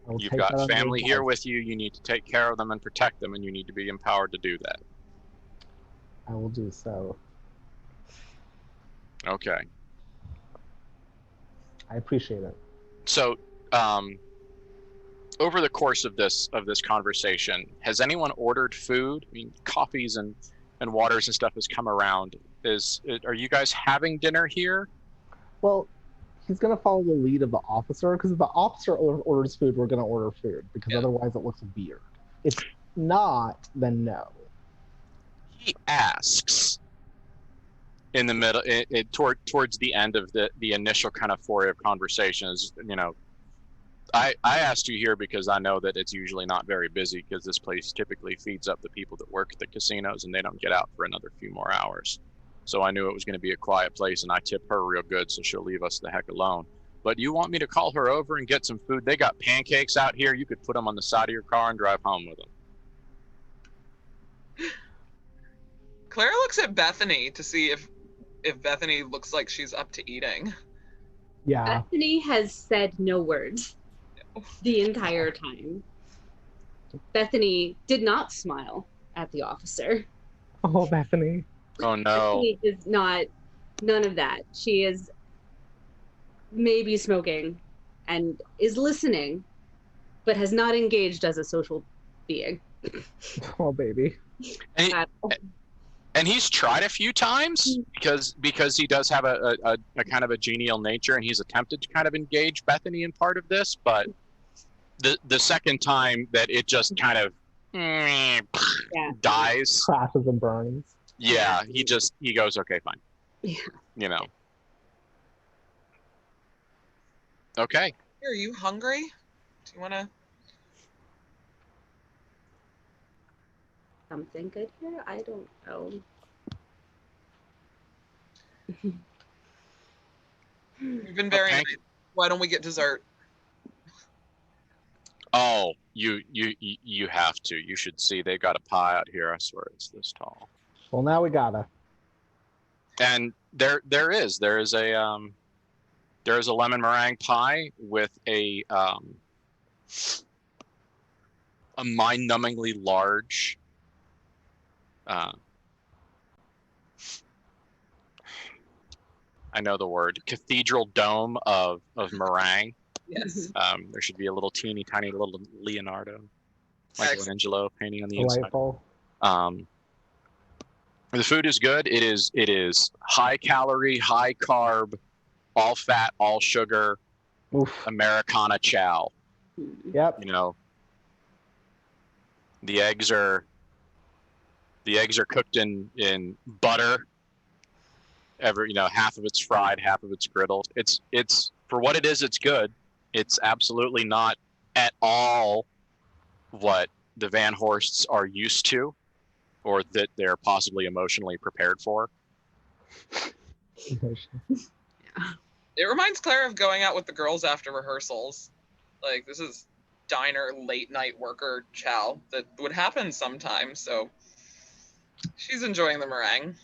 I will You've take got that under family here advisement. with you. You need to take care of them and protect them, and you need to be empowered to do that. I will do so. Okay. I appreciate it. So, over the course of this conversation, has anyone ordered food? I mean, coffees and waters and stuff has come around. Are you guys having dinner here? Well, he's gonna follow the lead of the officer, because if the officer orders food, we're gonna order food, because otherwise it looks weird. If not, then no. He asks in the middle, towards the end of the initial kind of foray of conversations. You know, I asked you here because I know that it's usually not very busy, because this place typically feeds up the people that work at the casinos and they don't get out for another few more hours. So I knew it was going to be a quiet place, and I tip her real good, so she'll leave us the heck alone. But you want me to call her over and get some food? They got pancakes out here. You could put them on the side of your car and drive home with them. Clara looks at Bethany to see if Bethany looks like she's up to eating. Yeah. Bethany has said no words the entire time. Bethany did not smile at the officer. Oh, Bethany. Oh no. Bethany is not, none of that. She is maybe smoking and is listening, but has not engaged as a social being. Oh, baby. And he's tried a few times because he does have a kind of a genial nature, and he's attempted to kind of engage Bethany in part of this, but the second time that it just kind of dies, Crashes and burns. Yeah, he goes, okay, fine. Yeah. You know. Okay. Are you hungry? Do you want to? Something good here? I don't know. You've been very nice. Why don't we get dessert? Oh, you have to. You should see. They got a pie out here. I swear it's this tall. Well, now we gotta. And there is a lemon meringue pie with a mind-numbingly large I know the word, cathedral dome of meringue. Yes. There should be a little teeny tiny little Leonardo, Michelangelo painting on the Delightful. inside. The food is good. It is high calorie, high carb, all fat, all sugar, Americana chow. Yep. You know, the eggs are cooked in butter. Half of it's fried, half of it's griddled. It's for what it is, it's good. It's absolutely not at all what the VanHorsts are used to, or that they're possibly emotionally prepared for. It reminds Clara of going out with the girls after rehearsals. Like, this is diner late night worker chow that would happen sometimes, so she's enjoying the meringue.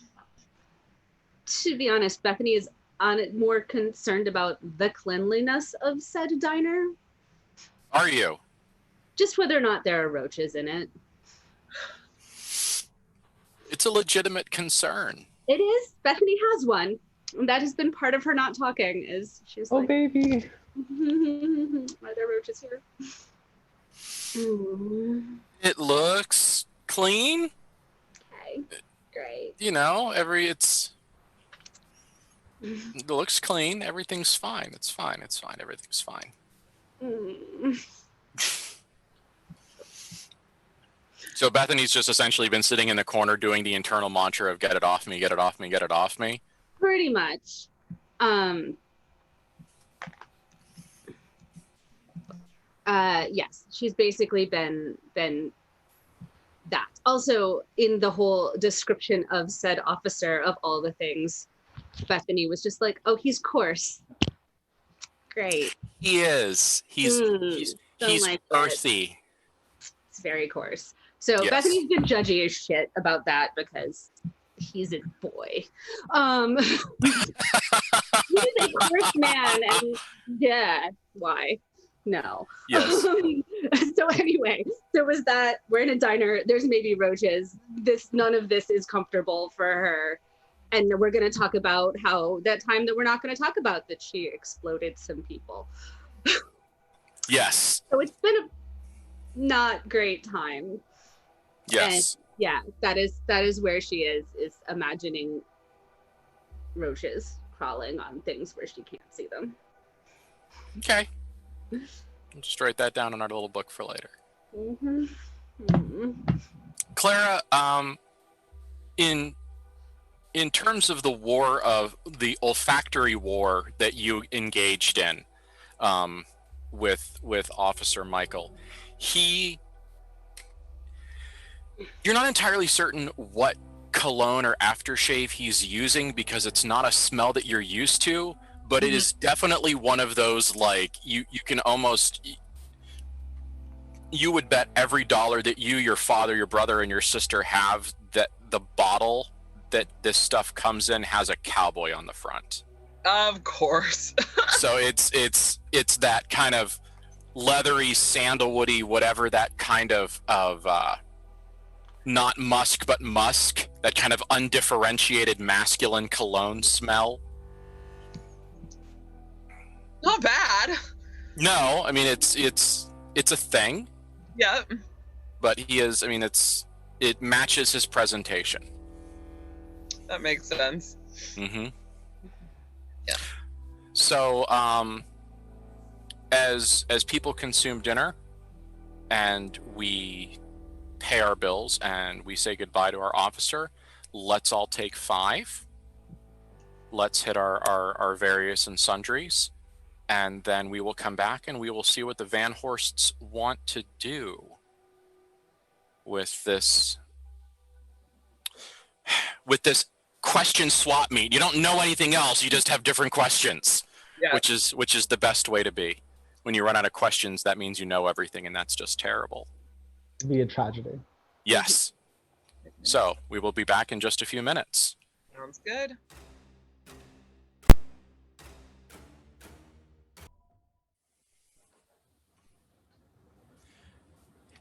To be honest, Bethany is more concerned about the cleanliness of said diner. Are you? Just whether or not there are roaches in it. It's a legitimate concern. It is. Bethany has one. And that has been part of her not talking, is she's like, baby. are there roaches here? It looks clean. Okay, great. It looks clean. Everything's fine. It's fine. It's fine. Everything's fine. So Bethany's just essentially been sitting in the corner doing the internal mantra of "Get it off me, get it off me, get it off me." Pretty much. Yes, she's basically been that. Also, in the whole description of said officer of all the things, Bethany was just like, "Oh, he's coarse." Great. He is. He's like earthy. It's very coarse. So Yes. Bethany's been judgy as shit about that because he's a boy. He's a coarse man, and yeah, why? No. Yes. So anyway, there was that. We're in a diner. There's maybe roaches. None of this is comfortable for her. And we're going to talk about how that time that we're not going to talk about that she exploded some people. Yes. So it's been not great time. Yes. And yeah, that is where she is imagining roaches crawling on things where she can't see them. Okay. I'll just write that down in our little book for later. Mm-hmm. Mm-hmm. Clara, in terms of the war of the olfactory war that you engaged in, with Officer Michael, you're not entirely certain what cologne or aftershave he's using because it's not a smell that you're used to, but it is definitely one of those, like, you can almost, you would bet every dollar that you, your father, your brother, and your sister have that the bottle that this stuff comes in has a cowboy on the front. Of course. So it's that kind of leathery, sandalwoody, whatever, that kind of not musk but musk, that kind of undifferentiated masculine cologne smell. Not bad. No, I mean it's a thing. Yep. But he is, I mean, it matches his presentation. That makes sense. Mm-hmm. Yeah. So, as people consume dinner, and we pay our bills, and we say goodbye to our officer, let's all take 5. Let's hit our various and sundries, and then we will come back and we will see what the VanHorsts want to do with this question swap meet. You don't know anything else, you just have different questions. Yeah. Which is the best way to be. When you run out of questions, that means you know everything, and that's just terrible. It'd be a tragedy. Yes. So we will be back in just a few minutes. Sounds good.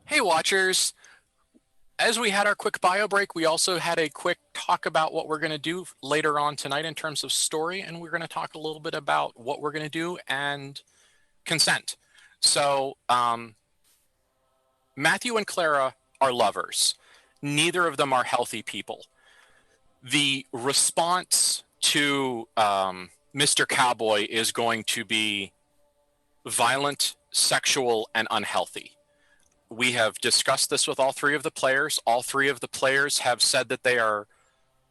Hey Watchers, as we had our quick bio break, we also had a quick talk about what we're going to do later on tonight in terms of story, and we're going to talk a little bit about what we're going to do and consent. So Matthew and Clara are lovers. Neither of them are healthy people. The response to Mr. Cowboy is going to be violent, sexual, and unhealthy. We have discussed this with all 3 of the players. All 3 of the players have said that they are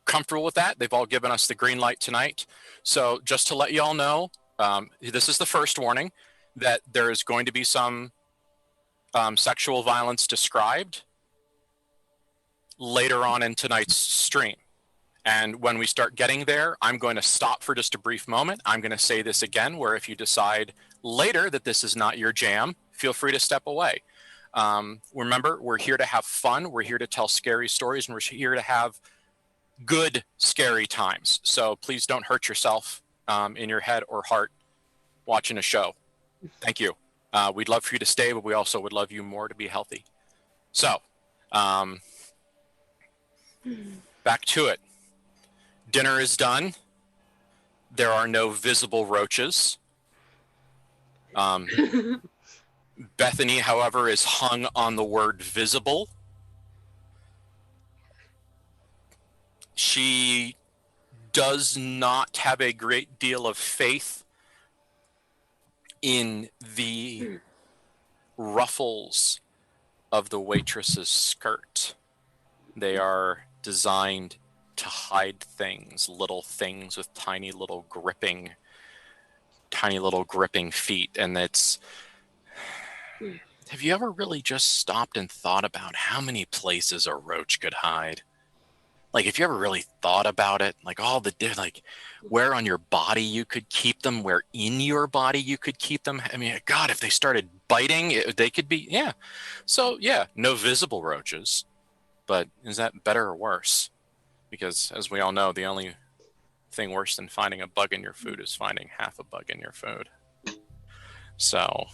comfortable with that. They've all given us the green light tonight. So just to let you all know, this is the first warning, that there is going to be some sexual violence described later on in tonight's stream. And when we start getting there, I'm going to stop for just a brief moment. I'm going to say this again, where if you decide later that this is not your jam, feel free to step away. Remember, we're here to have fun. We're here to tell scary stories, and we're here to have good, scary times. So please don't hurt yourself in your head or heart watching a show. Thank you. We'd love for you to stay, but we also would love you more to be healthy. So, back to it. Dinner is done. There are no visible roaches. Bethany, however, is hung on the word visible. She does not have a great deal of faith in the ruffles of the waitress's skirt. They are designed to hide things, little things with tiny little gripping feet. And it's, have you ever really just stopped and thought about how many places a roach could hide? Like, if you ever really thought about it, like all the, like, where on your body you could keep them, where in your body you could keep them. I mean, God, if they started biting, they could be, yeah. So, yeah, no visible roaches. But is that better or worse? Because, as we all know, the only thing worse than finding a bug in your food is finding half a bug in your food. So,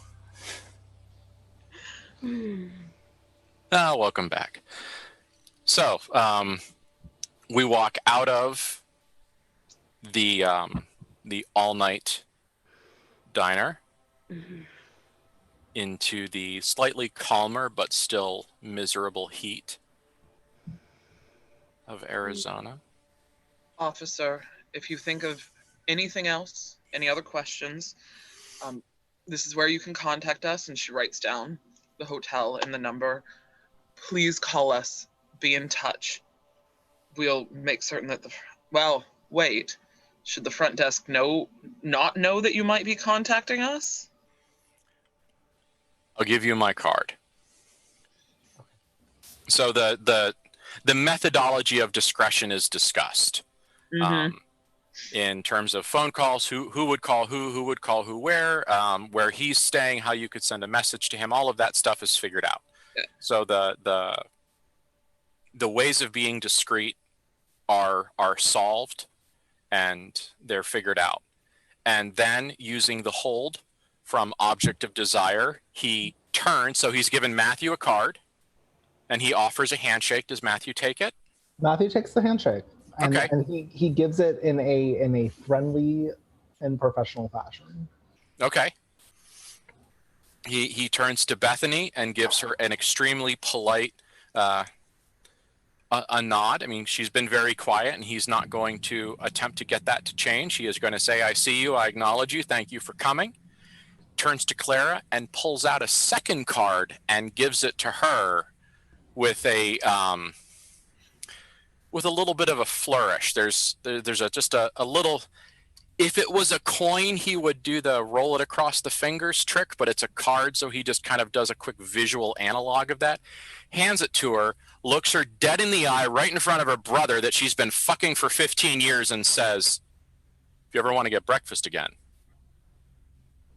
welcome back. So, we walk out of the all-night diner. into the slightly calmer but still miserable heat of Arizona. Officer, if you think of anything else, any other questions, this is where you can contact us. And she writes down the hotel and the number. Please call us. Be in touch. We'll make certain that well, wait. Should the front desk not know that you might be contacting us? I'll give you my card. So the methodology of discretion is discussed. Mm-hmm. In terms of phone calls, who would call who would call who where he's staying, how you could send a message to him, all of that stuff is figured out. Yeah. So the ways of being discreet are solved and they're figured out. And then using the hold from object of desire, he turns, so he's given Matthew a card and he offers a handshake. Does Matthew take it? Matthew takes the handshake. And, Okay. and he gives it in a friendly and professional fashion. Okay. He turns to Bethany and gives her an extremely polite a nod. I mean, she's been very quiet, and he's not going to attempt to get that to change. He is going to say, "I see you. I acknowledge you. Thank you for coming." Turns to Clara and pulls out a second card and gives it to her with a little bit of a flourish. There's just a little. If it was a coin, he would do the roll it across the fingers trick, but it's a card, so he just kind of does a quick visual analog of that. Hands it to her, looks her dead in the eye right in front of her brother that she's been fucking for 15 years and says, "If you ever want to get breakfast again,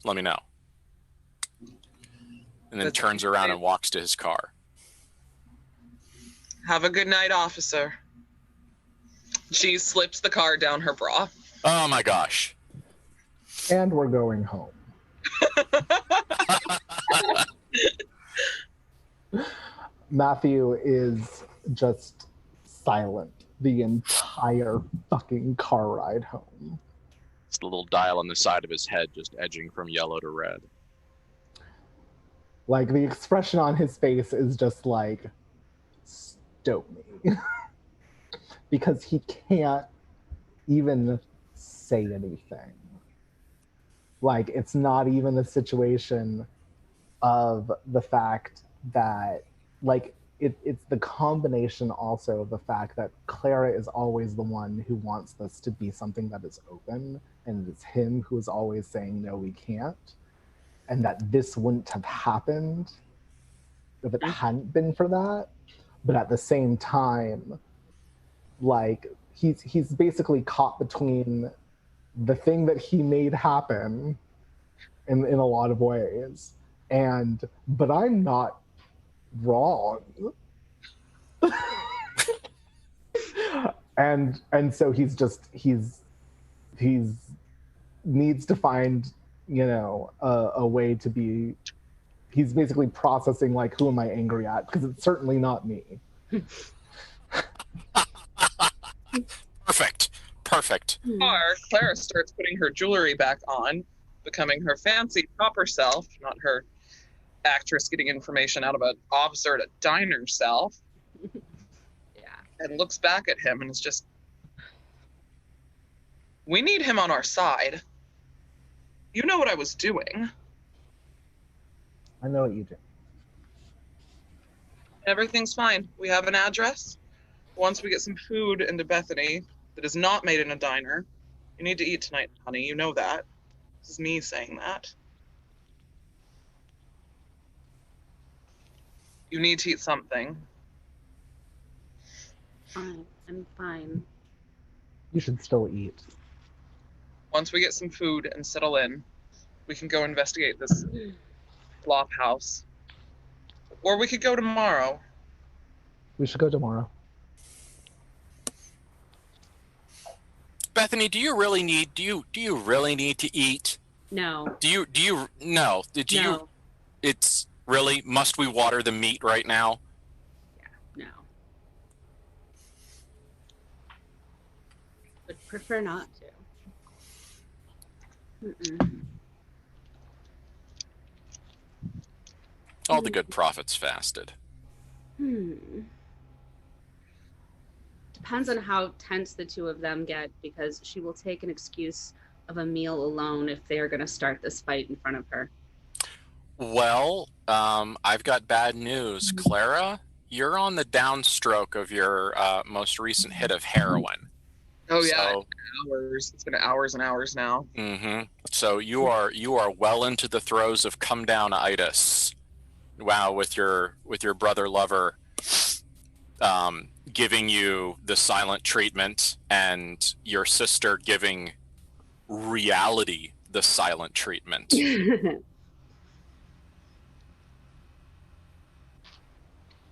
let me know." And then turns around and walks to his car. Have a good night, officer. She slips the card down her bra. Oh my gosh. And we're going home. Matthew is just silent the entire fucking car ride home. It's the little dial on the side of his head just edging from yellow to red. Like, the expression on his face is just like, stoke me. Because he can't even say anything. Like, it's not even a situation of the fact that, like, it's the combination also of the fact that Clara is always the one who wants this to be something that is open, and it's him who is always saying, no, we can't. And that this wouldn't have happened if it hadn't been for that. But at the same time, like, he's basically caught between the thing that he made happen in a lot of ways, but I'm not wrong. and so he's needs to find, a way to be. He's basically processing, like, who am I angry at? Because it's certainly not me. Perfect. Or Clara starts putting her jewelry back on, becoming her fancy proper self, not her actress getting information out of an officer at a diner self. Yeah. And looks back at him and is just, we need him on our side. You know what I was doing. I know what you do. Everything's fine. We have an address. Once we get some food into Bethany that is not made in a diner, you need to eat tonight, honey. You know that. This is me saying that. You need to eat something. Fine. I'm fine. You should still eat. Once we get some food and settle in, we can go investigate this flop house. Or we could go tomorrow. We should go tomorrow. Bethany, do you really need to eat? No. Do you no. Did you No. It's really, must we water the meat right now? No. Would prefer not to. Mm-mm. All the good prophets fasted. Depends on how tense the two of them get, because she will take an excuse of a meal alone if they are going to start this fight in front of her. Well, I've got bad news. Clara, you're on the downstroke of your most recent hit of heroin. Oh yeah, So, hours. It's been hours and hours now. So you are well into the throes of come down-itis. Wow, with your brother lover giving you the silent treatment, and your sister giving reality the silent treatment.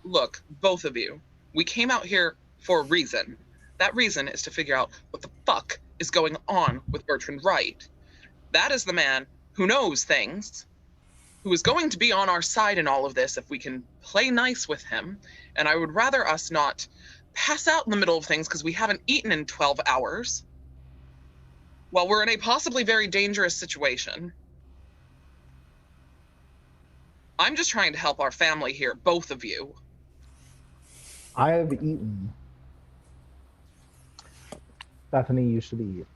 Look, both of you, we came out here for a reason. That reason is to figure out what the fuck is going on with Bertrand Wright. That is the man who knows things, who is going to be on our side in all of this if we can play nice with him. And I would rather us not pass out in the middle of things because we haven't eaten in 12 hours. Well, we're in a possibly very dangerous situation. I'm just trying to help our family here, both of you. I have eaten. Bethany, you should eat.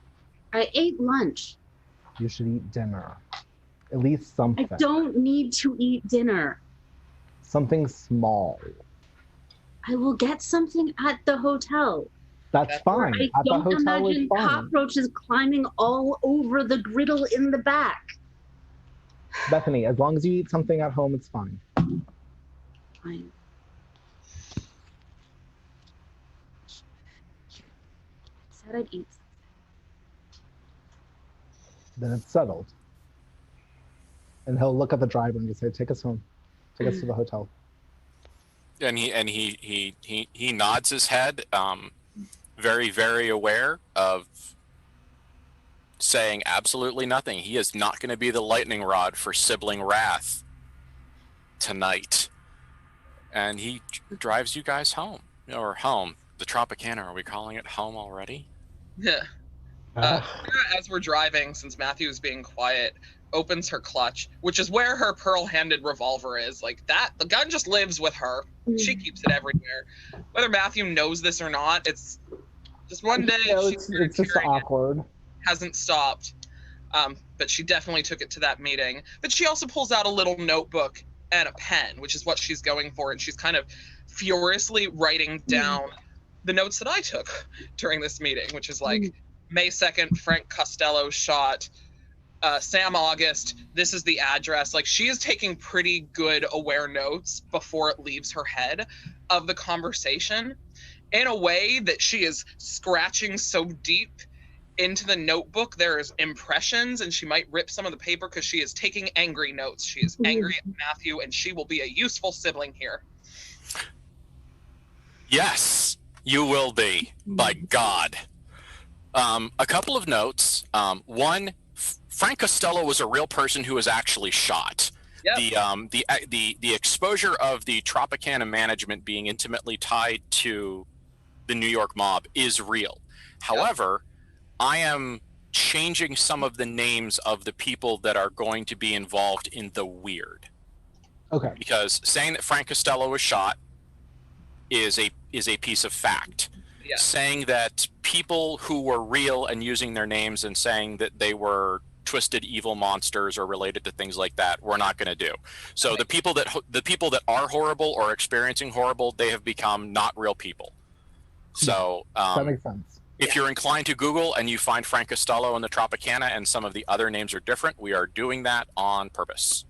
I ate lunch. You should eat dinner. At least something. I don't need to eat dinner. Something small. I will get something at the hotel. That's fine. I At the don't hotel is imagine fine. cockroaches climbing all over the griddle in the back. Bethany, as long as you eat something at home, it's fine. Fine. I said I'd eat something. Then it's settled. And he'll look at the driver and just say, "Take us home. Take us to the hotel." And he nods his head, very, very aware of saying absolutely nothing. He is not going to be the lightning rod for sibling wrath tonight. And he drives you guys home. Or home. The Tropicana, are we calling it home already? Yeah. As we're driving, since Matthew's being quiet, opens her clutch, which is where her pearl-handed revolver is. Like that, the gun just lives with her. She keeps it everywhere. Whether Matthew knows this or not, it's just one day. It's just awkward. Hasn't stopped, but she definitely took it to that meeting. But she also pulls out a little notebook and a pen, which is what she's going for, and she's kind of furiously writing down the notes that I took during this meeting, which is like May 2nd, Frank Costello shot. Sam August, this is the address. Like, she is taking pretty good aware notes before it leaves her head of the conversation in a way that she is scratching so deep into the notebook. There is impressions, and she might rip some of the paper because she is taking angry notes. She is angry at Matthew, and she will be a useful sibling here. Yes, you will be, by God. A couple of notes. One, Frank Costello was a real person who was actually shot. Yep. The exposure of the Tropicana management being intimately tied to the New York mob is real. However, I am changing some of the names of the people that are going to be involved in the weird. Okay. Because saying that Frank Costello was shot is a piece of fact. Yeah. Saying that people who were real and using their names and saying that they were twisted evil monsters or related to things like that, we're not going to do. So the people that are horrible or experiencing horrible, they have become not real people. So that makes sense. If you're inclined to Google and you find Frank Costello in the Tropicana and some of the other names are different, we are doing that on purpose.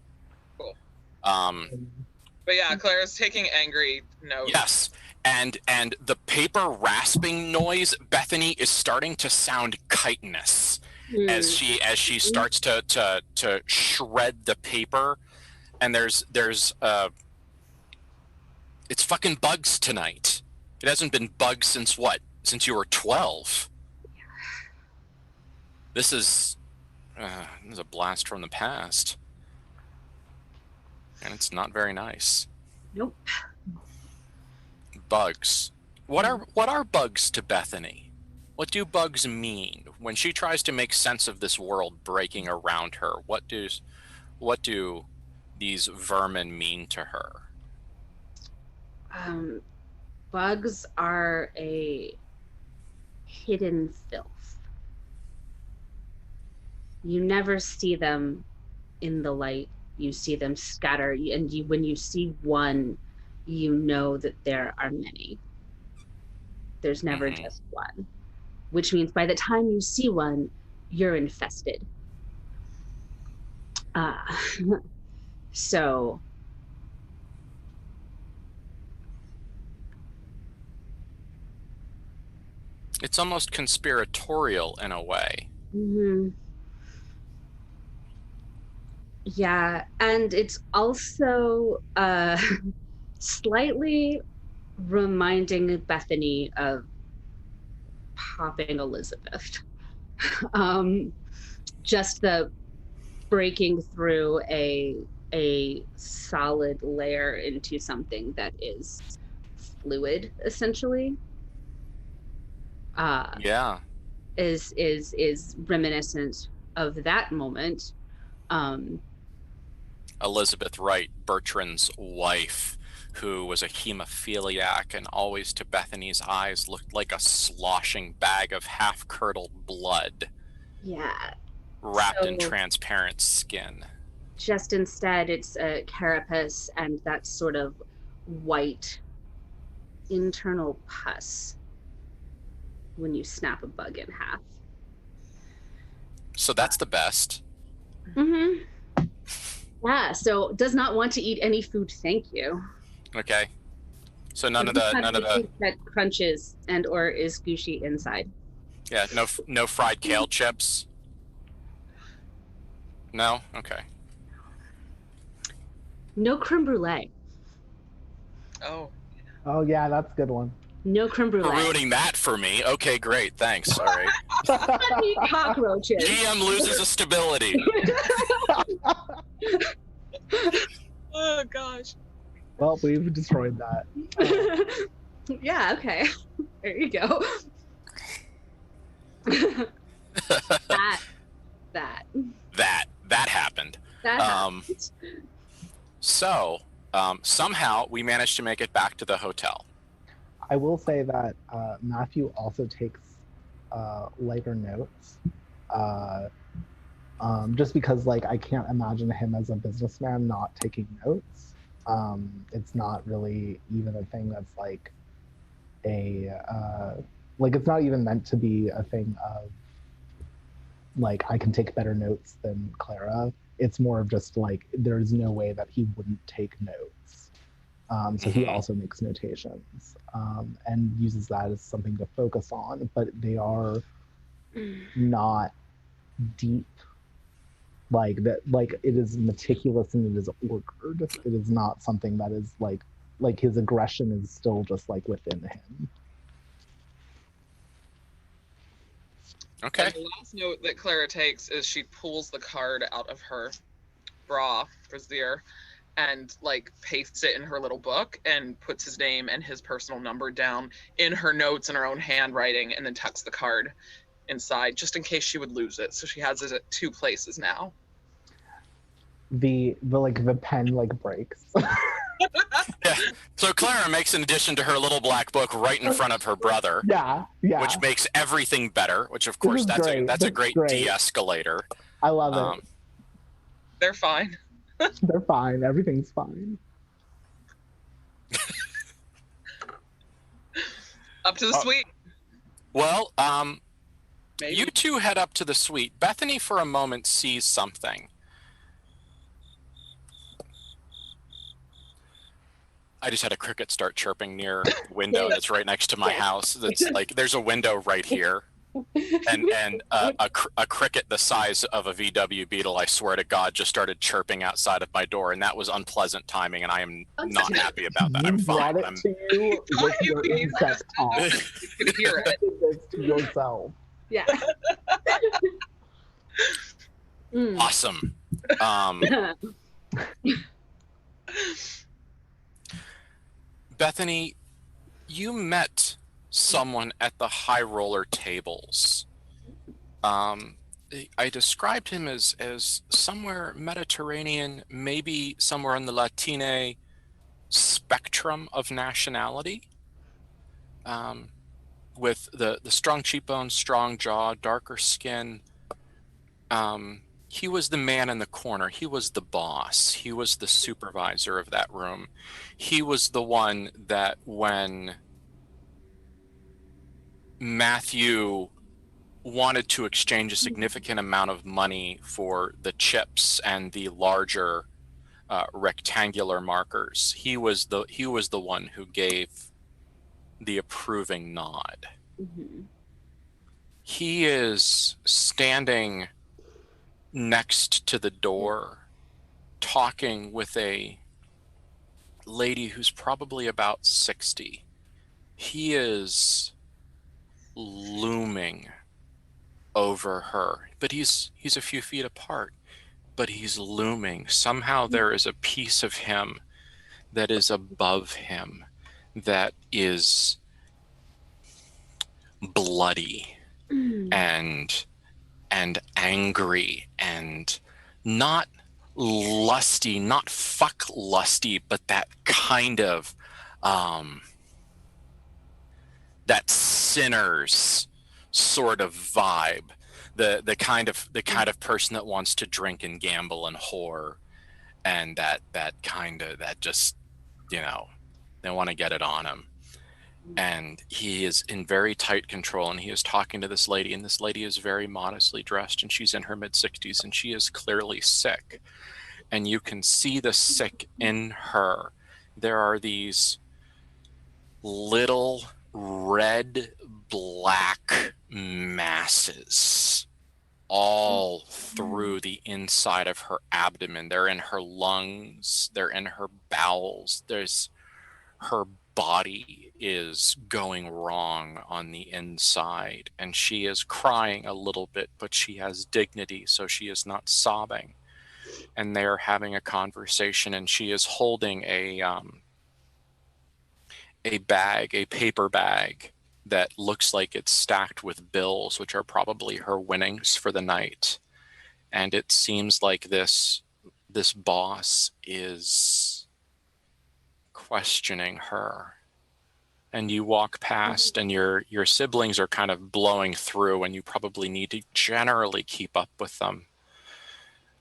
Cool. But yeah, Clara's taking angry notes. Yes. And the paper rasping noise, Bethany, is starting to sound chitinous as she starts to shred the paper. And there's it's fucking bugs tonight. It hasn't been bugs since what? Since you were 12. This is a blast from the past. And it's not very nice. Nope. Bugs. What are bugs to Bethany? What do bugs mean when she tries to make sense of this world breaking around her? What do these vermin mean to her? Bugs are a hidden filth. You never see them in the light. You see them scatter, and when you see one, you know that there are many. There's never just one, which means by the time you see one, you're infested. So It's almost conspiratorial in a way. Yeah, and it's also slightly reminding Bethany of popping Elizabeth. Just the breaking through a solid layer into something that is fluid, essentially. Yeah. Is reminiscent of that moment. Elizabeth Wright, Bertrand's wife, who was a hemophiliac and always to Bethany's eyes looked like a sloshing bag of half-curdled blood. Yeah. Wrapped in transparent skin. Just instead, it's a carapace and that sort of white internal pus when you snap a bug in half. So that's the best. Yeah, so does not want to eat any food, thank you. Okay. So none of the that crunches and or is gushy inside. Yeah, no fried kale chips. No? Okay. No creme brulee. Oh. Oh yeah, that's a good one. No creme brulee. You're ruining that for me. Okay, great. Thanks. All right. I eat cockroaches. GM loses a stability. Oh gosh. Well, we've destroyed that. Yeah, okay. There you go. That happened. So somehow we managed to make it back to the hotel. I will say that Matthew also takes lighter notes, just because like I can't imagine him as a businessman not taking notes. It's not really even a thing that's like it's not even meant to be a thing of like I can take better notes than Clara. It's more of just like there's no way that he wouldn't take notes. So he also makes notations and uses that as something to focus on, but they are not deep. Like that, like it is meticulous and it is ordered. It is not something that is like his aggression is still just like within him. Okay. And the last note that Clara takes is she pulls the card out of her brassiere and like pastes it in her little book and puts his name and his personal number down in her notes in her own handwriting and then tucks the card inside just in case she would lose it. So she has it at 2 places now. The pen like breaks. Yeah. So Clara makes an addition to her little black book right in front of her brother. Yeah. Which makes everything better. Which of course that's a great de-escalator. I love it. They're fine. They're fine. Everything's fine. Up to the suite. Well, Maybe. you two head up to the suite. Bethany for a moment sees something. I just had a cricket start chirping near a window that's right next to my house. That's like there's a window right here, and a cricket the size of a VW Beetle, I swear to God, just started chirping outside of my door, and that was unpleasant timing, and I am not happy about that. I'm fine. Brought it to you with your insect talk. You can hear it. This to yourself. Yeah. Awesome. Bethany, you met someone at the high roller tables. I described him as somewhere Mediterranean, maybe somewhere on the Latine spectrum of nationality, with the strong cheekbones, strong jaw, darker skin. He was the man in the corner. He was the boss. He was the supervisor of that room. He was the one that when Matthew wanted to exchange a significant amount of money for the chips and the larger rectangular markers, he was the one who gave the approving nod. Mm-hmm. He is standing next to the door, talking with a lady who's probably about 60. He is looming over her, but he's a few feet apart, but he's looming. Somehow there is a piece of him that is above him, that is bloody and angry and not lusty, not fuck lusty, but that kind of that sinners sort of vibe, the kind of person that wants to drink and gamble and whore, and that just, you know, they want to get it on him. And he is in very tight control, and he is talking to this lady, and this lady is very modestly dressed, and she's in her mid-60s, and she is clearly sick, and you can see the sick in her. There are these little red black masses all through the inside of her abdomen. They're in her lungs, they're in her bowels. Her body is going wrong on the inside, and she is crying a little bit, but she has dignity, so she is not sobbing. And they're having a conversation, and she is holding a paper bag that looks like it's stacked with bills, which are probably her winnings for the night. And it seems like this boss is questioning her. And you walk past, and your siblings are kind of blowing through, and you probably need to generally keep up with them.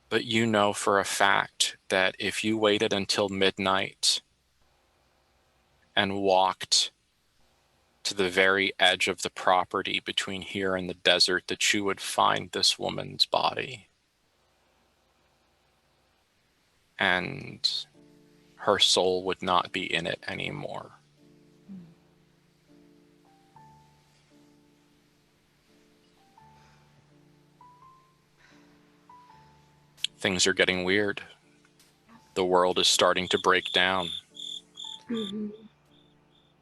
But you know for a fact that if you waited until midnight and walked to the very edge of the property between here and the desert, that you would find this woman's body. And her soul would not be in it anymore. Things are getting weird. The world is starting to break down. Mm-hmm.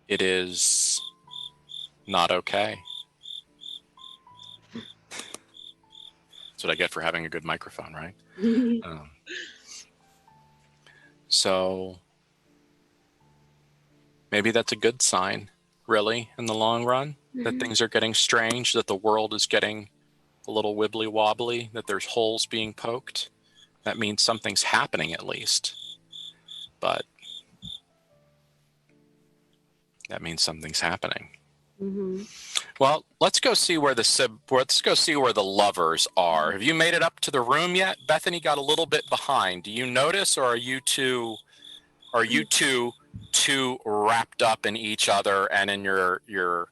It is not okay. That's what I get for having a good microphone, right? So maybe that's a good sign, really, in the long run, that things are getting strange, that the world is getting a little wibbly wobbly, that there's holes being poked. That means something's happening, at least. But that means something's happening. Mm-hmm. Well, let's go see where the lovers are. Have you made it up to the room yet? Bethany got a little bit behind. Do you notice, or are you two too wrapped up in each other and in your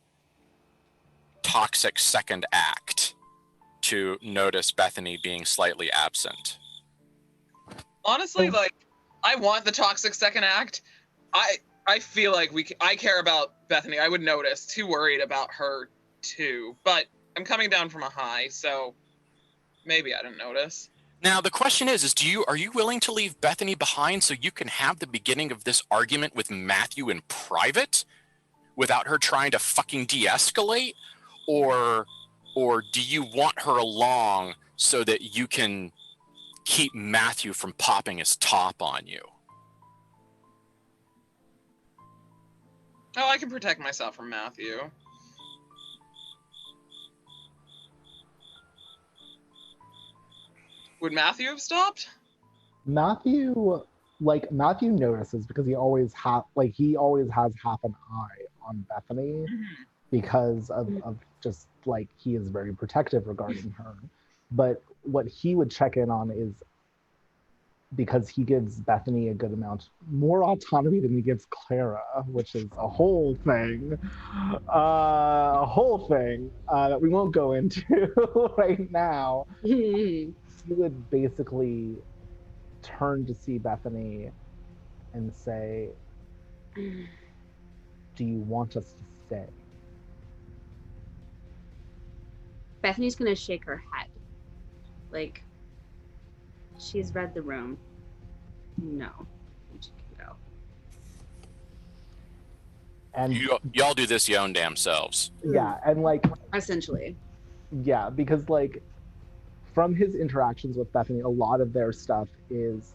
toxic second act to notice Bethany being slightly absent? Honestly, like, I want the toxic second act. I feel like I care about Bethany. I would notice. Too worried about her too. But I'm coming down from a high, so maybe I didn't notice. Now the question is are you willing to leave Bethany behind so you can have the beginning of this argument with Matthew in private without her trying to fucking de-escalate? Or do you want her along so that you can keep Matthew from popping his top on you? Oh, I can protect myself from Matthew. Would Matthew have stopped? Matthew notices because he always has half an eye on Bethany because of just like he is very protective regarding her. But what he would check in on is because he gives Bethany a good amount more autonomy than he gives Clara, which is a whole thing that we won't go into right now. He would basically turn to see Bethany and say, do you want us to stay? Bethany's gonna shake her head. Like, she's read the room. No. She can go. And y'all do this your own damn selves. yeah, and like Essentially. yeah, because like from his interactions with Bethany, a lot of their stuff is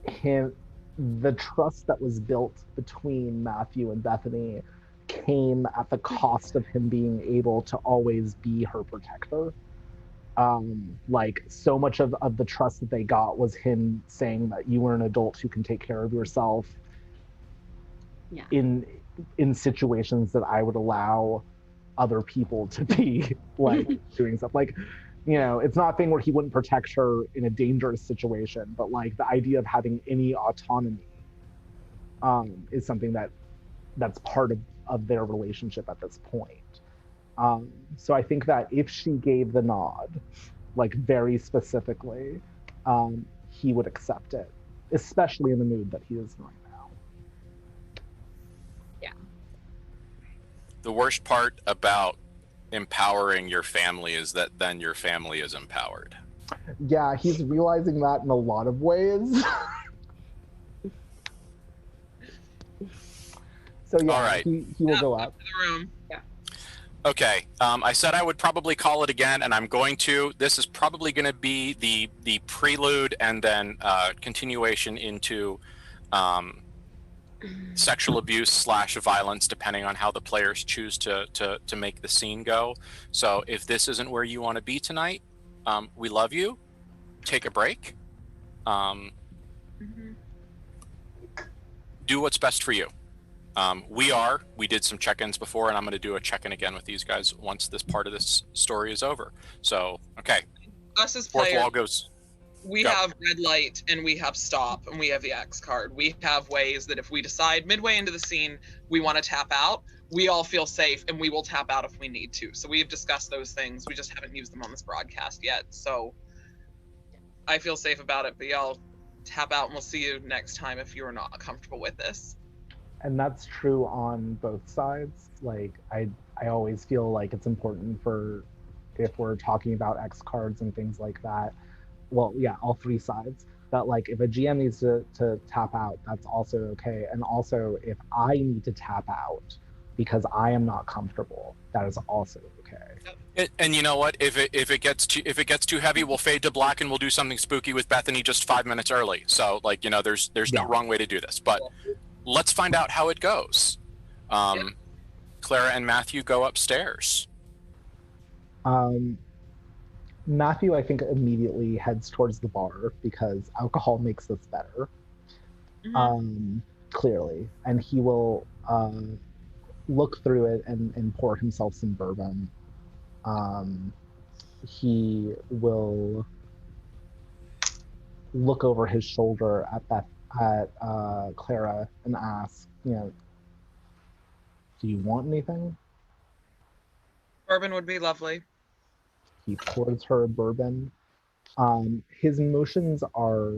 the trust that was built between Matthew and Bethany came at the cost of him being able to always be her protector. Like so much of the trust that they got was him saying that you were an adult who can take care of yourself in situations that I would allow other people to be like doing stuff. Like, you know, it's not a thing where he wouldn't protect her in a dangerous situation, but like the idea of having any autonomy is something that's part of their relationship at this point. So I think that if she gave the nod, like very specifically, he would accept it, especially in the mood that he is right now. Yeah. The worst part about empowering your family is that then your family is empowered. Yeah, he's realizing that in a lot of ways. So yeah, All right. he will go up. To the room. Okay, I said I would probably call it again, and I'm going to. This is probably going to be the prelude and then continuation into sexual abuse / violence, depending on how the players choose to make the scene go. So if this isn't where you want to be tonight, we love you. Take a break. Do what's best for you. We did some check-ins before, and I'm going to do a check-in again with these guys once this part of this story is over. So, okay. Us as Fourth players, wall goes. we Go. have red light and we have stop and we have the X card. We have ways that if we decide midway into the scene we want to tap out, we all feel safe and we will tap out if we need to. So we've discussed those things. We just haven't used them on this broadcast yet. So I feel safe about it, but y'all tap out and we'll see you next time if you are not comfortable with this. And that's true on both sides. Like I always feel like it's important for, if we're talking about X cards and things like that, well, yeah, all three sides, that like if a GM needs to tap out, that's also okay. And also if I need to tap out because I am not comfortable, that is also okay. And you know what? If it gets too heavy, we'll fade to black and we'll do something spooky with Bethany just 5 minutes early. So like, you know, there's no wrong way to do this. But let's find out how it goes. Clara and Matthew go upstairs. Matthew, I think, immediately heads towards the bar because alcohol makes this better. Clearly. And he will look through it and pour himself some bourbon. He will look over his shoulder at Clara and ask, you know, do you want anything? Bourbon would be lovely. He pours her a bourbon. His emotions are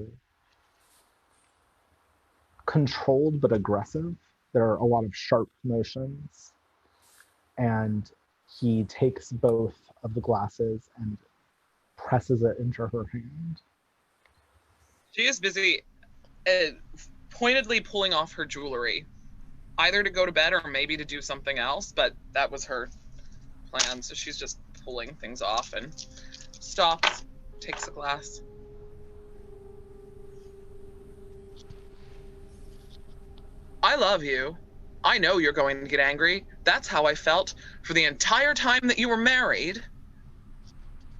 controlled but aggressive. There are a lot of sharp motions. And he takes both of the glasses and presses it into her hand. She is busy pointedly pulling off her jewelry, either to go to bed or maybe to do something else, but that was her plan. So she's just pulling things off and stops, takes a glass. I love you. I know you're going to get angry. That's how I felt for the entire time that you were married.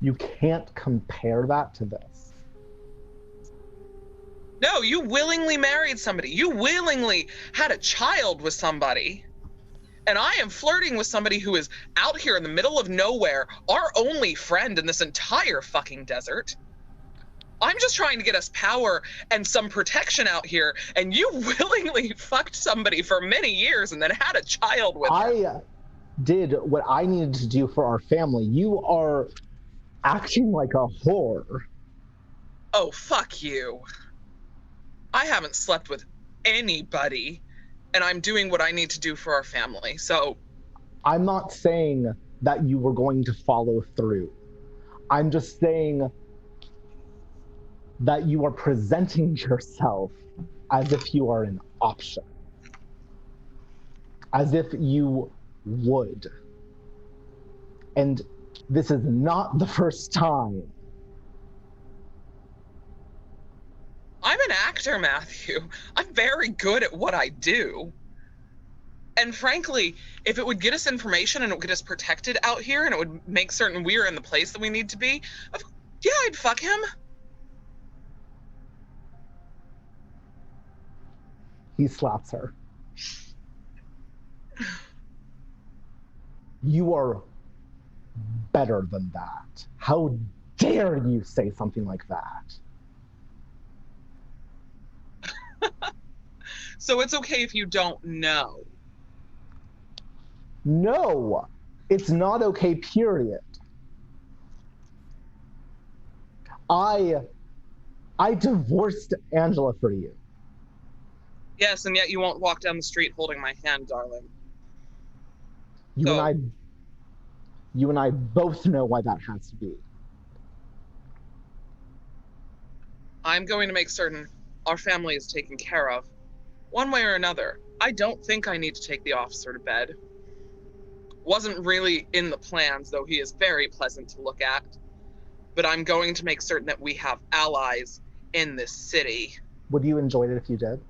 You can't compare that to this. No, you willingly married somebody. You willingly had a child with somebody. And I am flirting with somebody who is out here in the middle of nowhere, our only friend in this entire fucking desert. I'm just trying to get us power and some protection out here, and you willingly fucked somebody for many years and then had a child with her. I did what I needed to do for our family. You are acting like a whore. Oh, fuck you. I haven't slept with anybody, and I'm doing what I need to do for our family, so... I'm not saying that you were going to follow through. I'm just saying that you are presenting yourself as if you are an option. As if you would. And this is not the first time. I'm an actor, Matthew. I'm very good at what I do. And frankly, if it would get us information and it would get us protected out here and it would make certain we're in the place that we need to be, yeah, I'd fuck him. He slaps her. You are better than that. How dare you say something like that? So it's okay if you don't know. No, it's not okay, period. I divorced Angela for you. Yes, and yet you won't walk down the street holding my hand, darling. You and I both know why that has to be. I'm going to make certain our family is taken care of, one way or another. I don't think I need to take the officer to bed. Wasn't really in the plans, though he is very pleasant to look at. But I'm going to make certain that we have allies in this city. Would you enjoy it if you did?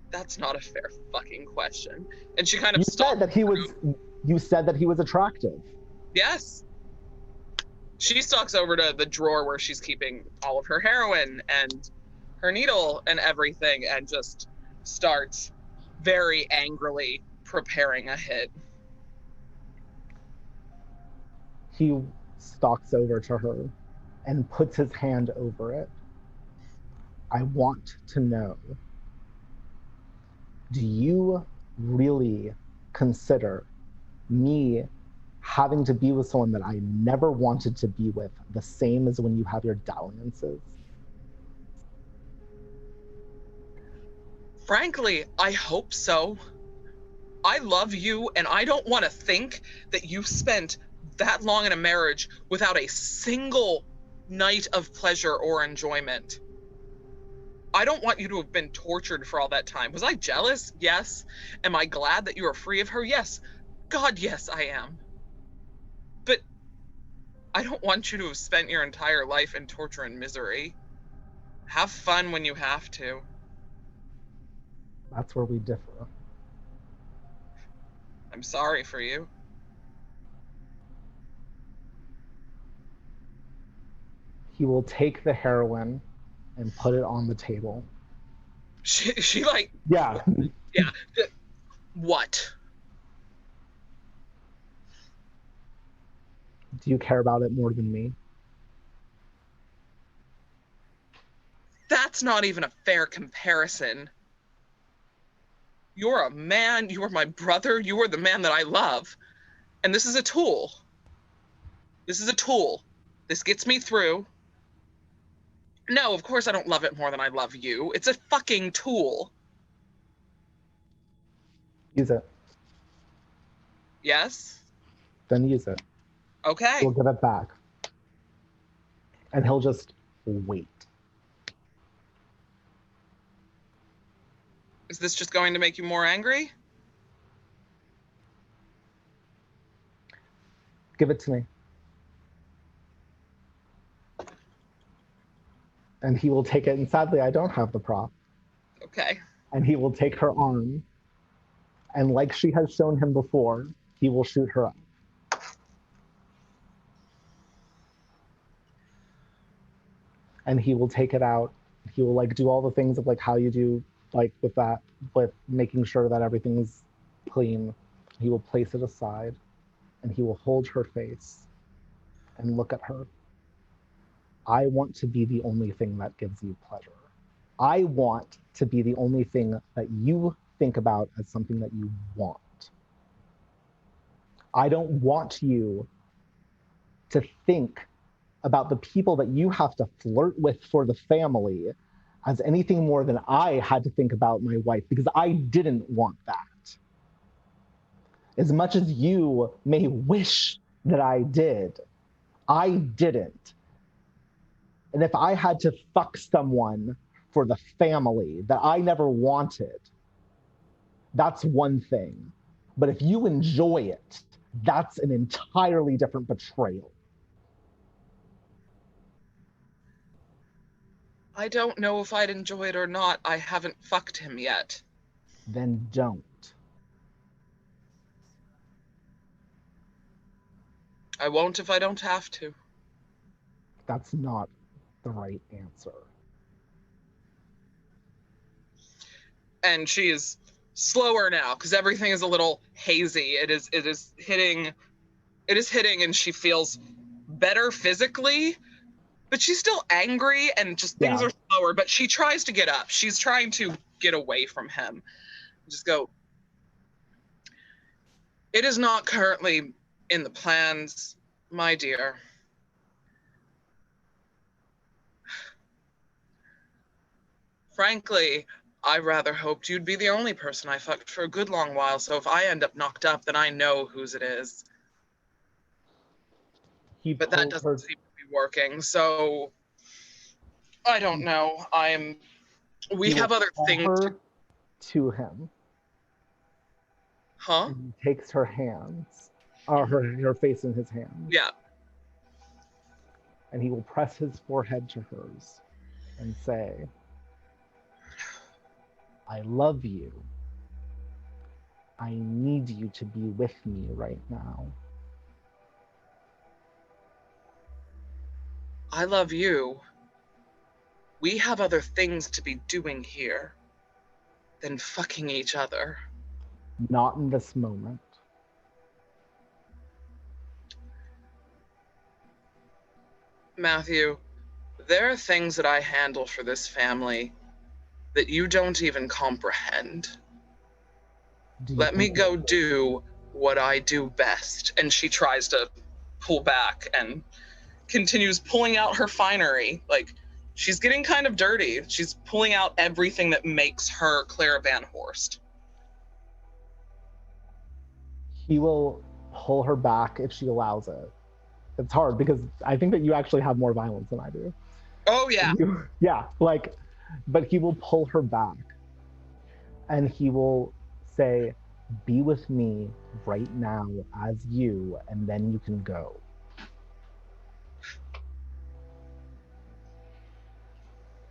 That's not a fair fucking question. And she kind of You said that he was attractive. Yes. She stalks over to the drawer where she's keeping all of her heroin and her needle and everything and just starts very angrily preparing a hit. He stalks over to her and puts his hand over it. I want to know, do you really consider me having to be with someone that I never wanted to be with the same as when you have your dalliances? Frankly, I hope so. I love you, and I don't want to think that you spent that long in a marriage without a single night of pleasure or enjoyment. I don't want you to have been tortured for all that time. Was I jealous? Yes. Am I glad that you are free of her? Yes. God, yes, I am. But I don't want you to have spent your entire life in torture and misery. Have fun when you have to. That's where we differ. I'm sorry for you. He will take the heroin and put it on the table. She like... Yeah. Yeah. What? Do you care about it more than me? That's not even a fair comparison. You're a man, you are my brother, you are the man that I love. And this is a tool. This is a tool. This gets me through. No, of course I don't love it more than I love you. It's a fucking tool. Use it. Yes? Then use it. Okay. We'll give it back. And he'll just wait. Is this just going to make you more angry? Give it to me. And he will take it, and sadly, I don't have the prop. Okay. And he will take her arm, and like she has shown him before, he will shoot her up. and he will take it out. He will like do all the things of like how you do like with that, with making sure that everything's clean. He will place it aside, and he will hold her face and look at her. I want to be the only thing that gives you pleasure. I want to be the only thing that you think about as something that you want. I don't want you to think about the people that you have to flirt with for the family as anything more than I had to think about my wife, because I didn't want that. As much as you may wish that I did, I didn't. And if I had to fuck someone for the family that I never wanted, that's one thing. But if you enjoy it, that's an entirely different betrayal. I don't know if I'd enjoy it or not. I haven't fucked him yet. Then don't. I won't if I don't have to. That's not the right answer. And she is slower now because everything is a little hazy. It is hitting and she feels better physically, but she's still angry and just things are slower, but she tries to get up. She's trying to get away from him. Just go, it is not currently in the plans, my dear. Frankly, I rather hoped you'd be the only person I fucked for a good long while, so if I end up knocked up, then I know whose it is. But that doesn't seem to be working, so I don't know. We have other things to him. Huh? And he takes her hands, or her face in his hands. Yeah. And he will press his forehead to hers and say, I love you. I need you to be with me right now. I love you. We have other things to be doing here than fucking each other. Not in this moment. Matthew, there are things that I handle for this family that you don't even comprehend. Let me go do what I do best. And she tries to pull back and continues pulling out her finery. Like, she's getting kind of dirty. She's pulling out everything that makes her Clara VanHorsts. He will pull her back if she allows it. It's hard because I think that you actually have more violence than I do. Oh, yeah. But he will pull her back and he will say, be with me right now as you, and then you can go.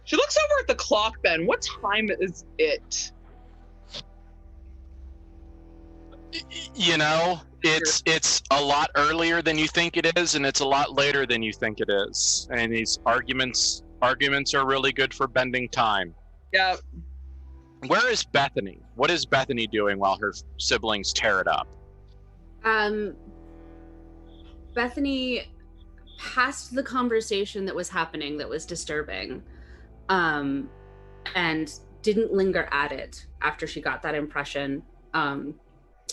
She looks over at the clock, Ben. What time is it? You know, it's a lot earlier than you think it is, and it's a lot later than you think it is. And these arguments are really good for bending time. Yeah. Where is Bethany? What is Bethany doing while her siblings tear it up? Bethany passed the conversation that was happening that was disturbing, and didn't linger at it after she got that impression.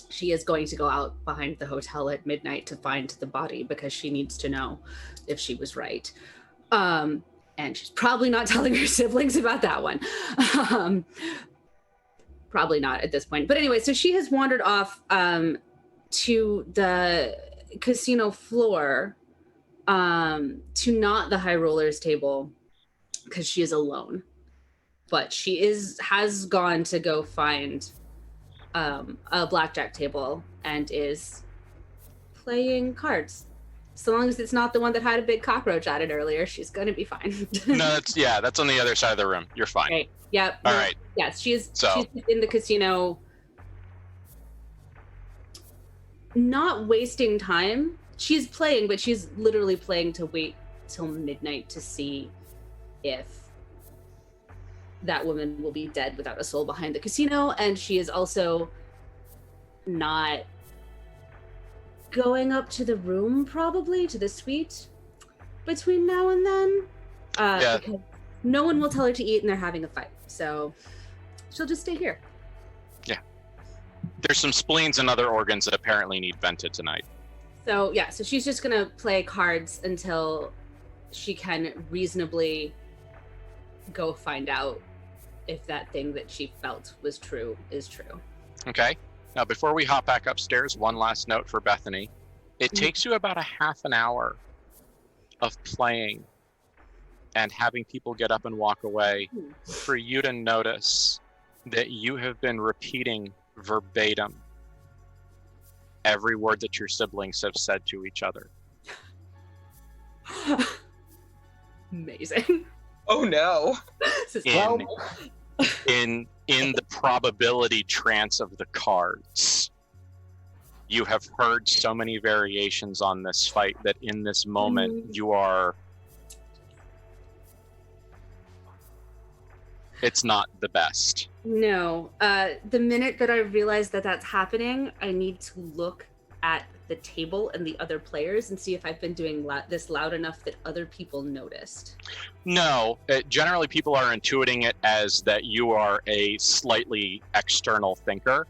She is going to go out behind the hotel at midnight to find the body because she needs to know if she was right. And she's probably not telling her siblings about that one. Probably not at this point. But anyway, so she has wandered off to the casino floor, to not the high rollers table, because she is alone. But she has gone to go find a blackjack table and is playing cards. So long as it's not the one that had a big cockroach at it earlier, she's gonna be fine. No, that's on the other side of the room. You're fine. Right. Yep. All right. Yes, she's in the casino, not wasting time. She's playing, but she's literally playing to wait till midnight to see if that woman will be dead without a soul behind the casino, and she is also not going up to the room, probably to the suite between now and then, because no one will tell her to eat and they're having a fight, so she'll just stay here. There's some spleens and other organs that apparently need vented tonight. So she's just gonna play cards until she can reasonably go find out if that thing that she felt was true is true. Okay. Now, before we hop back upstairs, one last note for Bethany. It takes you about a half an hour of playing and having people get up and walk away for you to notice that you have been repeating verbatim every word that your siblings have said to each other. Amazing. Oh no. In the probability trance of the cards, you have heard so many variations on this fight that in this moment you are... It's not the best. No. The minute that I realize that that's happening, I need to look at the table and the other players and see if I've been doing this loud enough that other people noticed. No. Generally, people are intuiting it as that you are a slightly external thinker.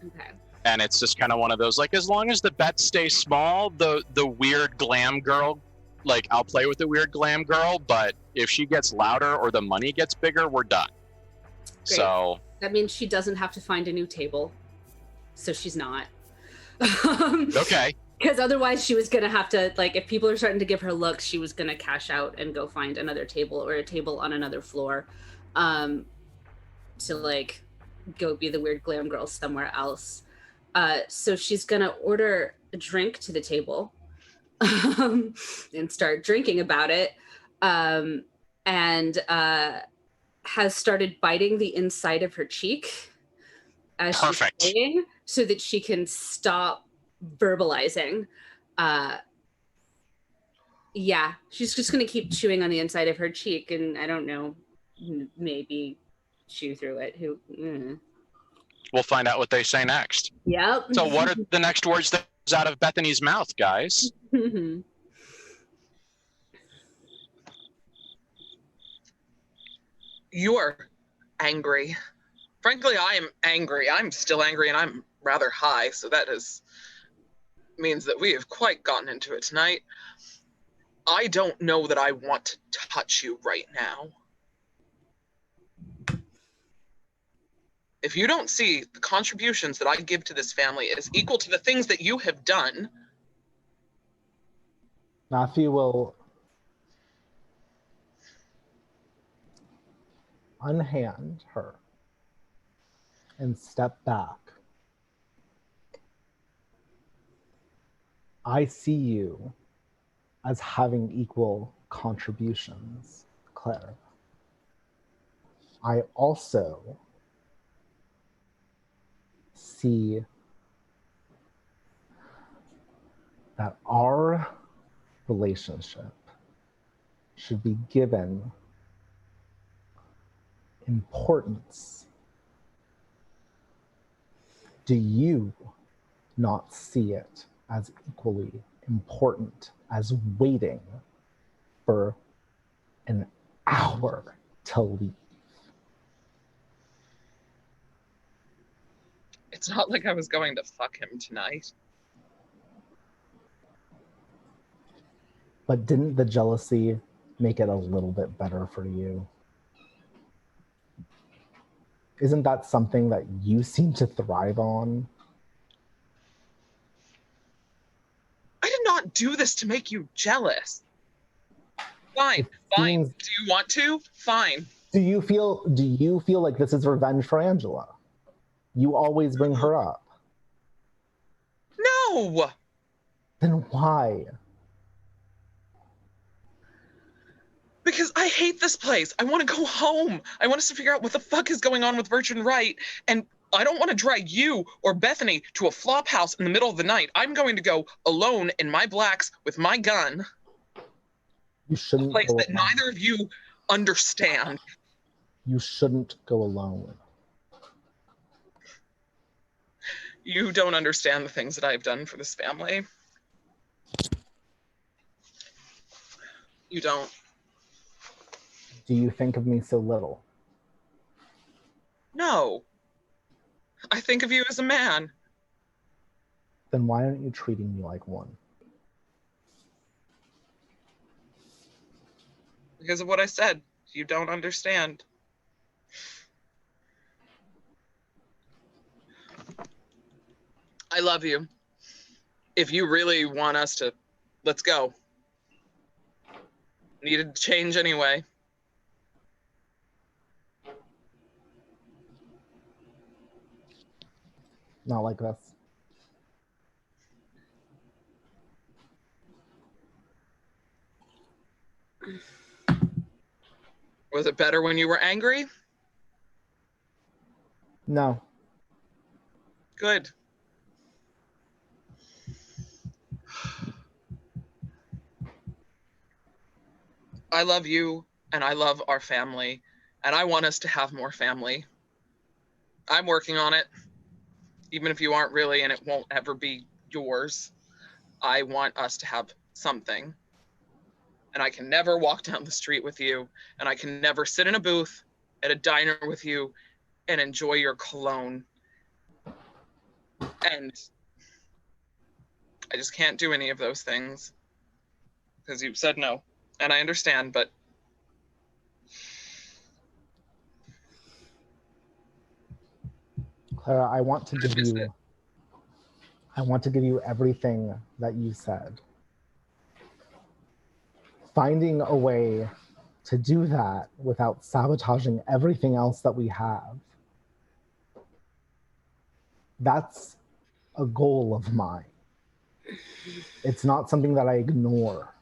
Okay. And it's just kind of one of those, like, as long as the bets stay small, the weird glam girl, like, I'll play with the weird glam girl, but if she gets louder or the money gets bigger, we're done. Great. So that means she doesn't have to find a new table. So she's not. Okay. Because otherwise she was going to have to, like, if people are starting to give her looks, she was going to cash out and go find another table or a table on another floor to, like, go be the weird glam girl somewhere else. So she's going to order a drink to the table and start drinking about it, and has started biting the inside of her cheek as Perfect. she's playing so that she can stop verbalizing. She's just going to keep chewing on the inside of her cheek, and I don't know, maybe chew through it. We'll find out what they say next. Yep. So what are the next words that comes out of Bethany's mouth, guys? You are angry. Frankly, I am angry. I'm still angry, and I'm rather high, so that means that we have quite gotten into it tonight. I don't know that I want to touch you right now. If you don't see the contributions that I give to this family as equal to the things that you have done... Matthew will unhand her and step back. I see you as having equal contributions, Clara. I also see that our relationship should be given importance. Do you not see it as equally important as waiting for an hour to leave? It's not like I was going to fuck him tonight. But didn't the jealousy make it a little bit better for you? Isn't that something that you seem to thrive on? I did not do this to make you jealous. Fine. Do you want to? Fine. Do you feel like this is revenge for Angela? You always bring her up. No! Then why? Because I hate this place. I want to go home. I want us to figure out what the fuck is going on with Virgin Wright. And I don't want to drag you or Bethany to a flop house in the middle of the night. I'm going to go alone in my blacks with my gun. You shouldn't. A place that neither of you understand. You shouldn't go alone. You don't understand the things that I've done for this family. You don't. Do you think of me so little? No. I think of you as a man. Then why aren't you treating me like one? Because of what I said. You don't understand. I love you. If you really want us to, let's go. Needed to change anyway. Not like this. Was it better when you were angry? No. Good. I love you, and I love our family, and I want us to have more family. I'm working on it, even if you aren't really, and it won't ever be yours. I want us to have something. And I can never walk down the street with you, and I can never sit in a booth at a diner with you and enjoy your cologne. And I just can't do any of those things because you've said no. And I understand, but Clara, I want to give you everything that you said. Finding a way to do that without sabotaging everything else that we have, that's a goal of mine. It's not something that I ignore.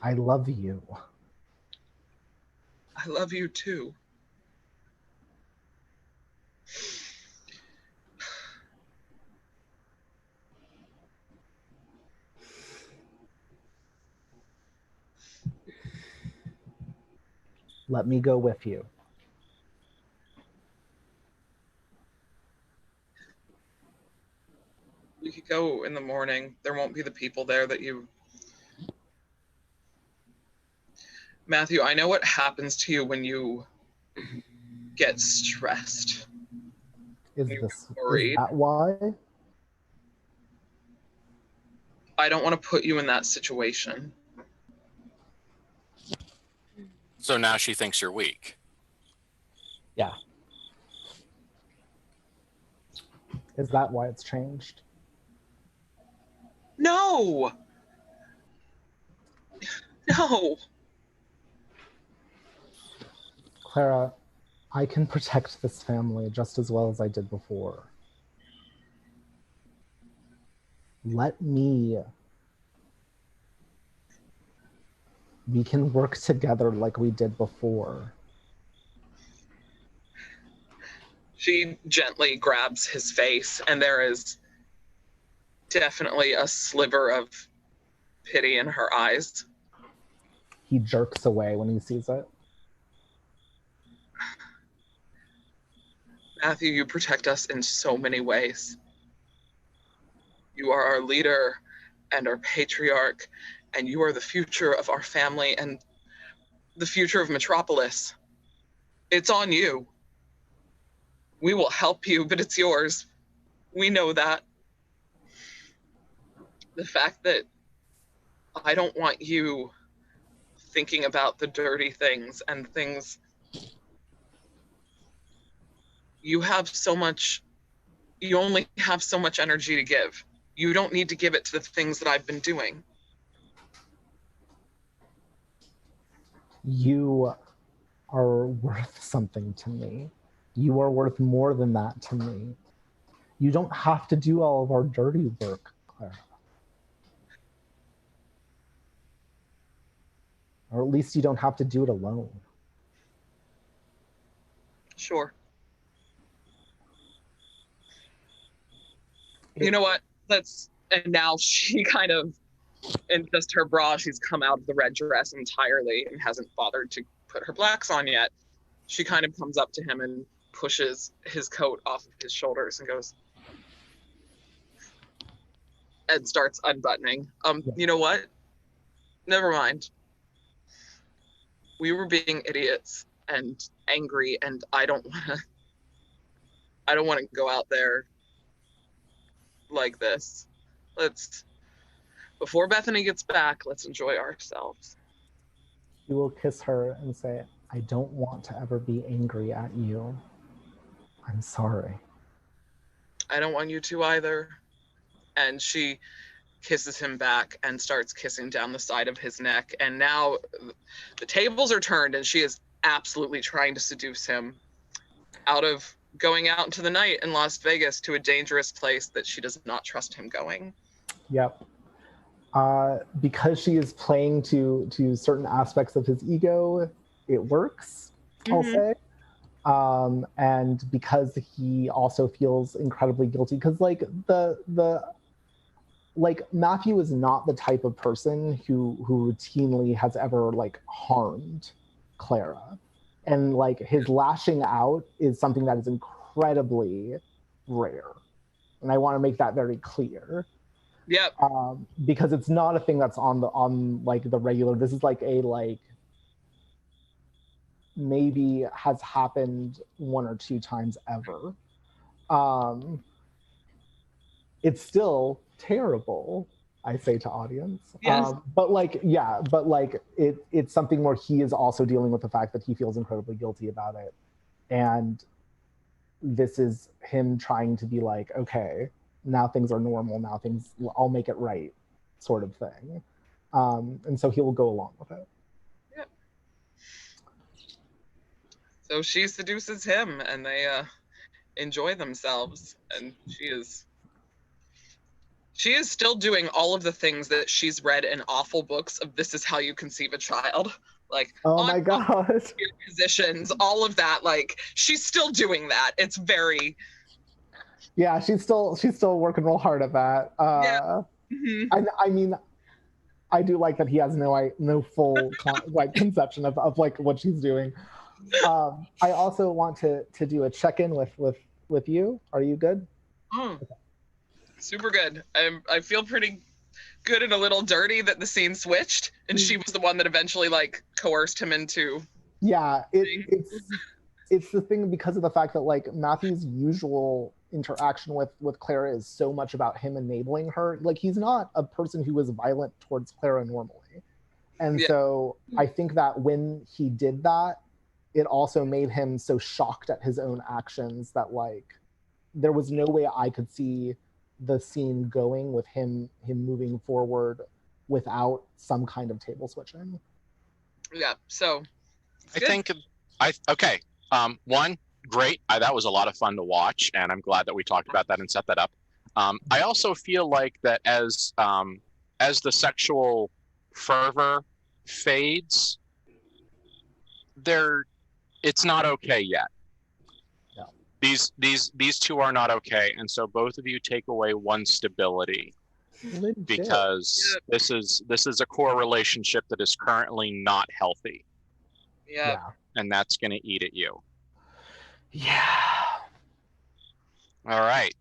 I love you. I love you too. Let me go with you. We could go in the morning. There won't be the people there that you... Matthew, I know what happens to you when you get stressed. Is You're is that why? I don't want to put you in that situation. So now she thinks you're weak. Yeah. Is that why it's changed? No! No! Clara, I can protect this family just as well as I did before. Let me. We can work together like we did before. She gently grabs his face, and there is definitely a sliver of pity in her eyes. He jerks away when he sees it. Matthew, you protect us in so many ways. You are our leader and our patriarch, and you are the future of our family and the future of Metropolis. It's on you. We will help you, but it's yours. We know that. The fact that I don't want you thinking about the dirty things and things. You have so much, you only have so much energy to give. You don't need to give it to the things that I've been doing. You are worth something to me. You are worth more than that to me. You don't have to do all of our dirty work, Clara. Or at least you don't have to do it alone. Sure. You know what? And now she kind of in just her bra. She's come out of the red dress entirely and hasn't bothered to put her blacks on yet. She kind of comes up to him and pushes his coat off of his shoulders and goes, and starts unbuttoning. You know what? Never mind. We were being idiots and angry, and I don't want to go out there like this. Before Bethany gets back, let's enjoy ourselves. He will kiss her and say, I don't want to ever be angry at you. I'm sorry. I don't want you to either. And she kisses him back and starts kissing down the side of his neck. And now the tables are turned, and she is absolutely trying to seduce him out of going out into the night in Las Vegas to a dangerous place that she does not trust him going. Yep. Because she is playing to certain aspects of his ego, it works, I'll say. And because he also feels incredibly guilty, because like Matthew is not the type of person who routinely has ever like harmed Clara, and like his lashing out is something that is incredibly rare, and I want to make that very clear. Yep. Because it's not a thing that's on like the regular. This is like a like maybe has happened 1 or 2 times ever. It's still terrible, I say to audience. Yes. But it's something where he is also dealing with the fact that he feels incredibly guilty about it. And this is him trying to be like, okay, now things are normal, I'll make it right, sort of thing. And so he will go along with it. Yep. So she seduces him, and they enjoy themselves, and she is still doing all of the things that she's read in awful books of this is how you conceive a child. Like, oh my god, positions, all of that. Like, she's still doing that. It's very. Yeah, she's still working real hard at that. Yeah. I mean, I do like that he has no full conception of like what she's doing. I also want to do a check-in with you. Are you good? Okay. Super good. I feel pretty good and a little dirty that the scene switched, and she was the one that eventually like coerced him into. Yeah, it's the thing because of the fact that like Matthew's usual interaction with Clara is so much about him enabling her. Like he's not a person who is violent towards Clara normally. And so I think that when he did that, it also made him so shocked at his own actions that like there was no way I could see the scene going with him moving forward without some kind of table switching. Yeah, so one, great. That was a lot of fun to watch, and I'm glad that we talked about that and set that up. I also feel like that as the sexual fervor fades, it's not okay yet. No. These two are not okay, and so both of you take away one stability. Legit. Because this is a core relationship that is currently not healthy. Yeah. And that's going to eat at you. Yeah. All right.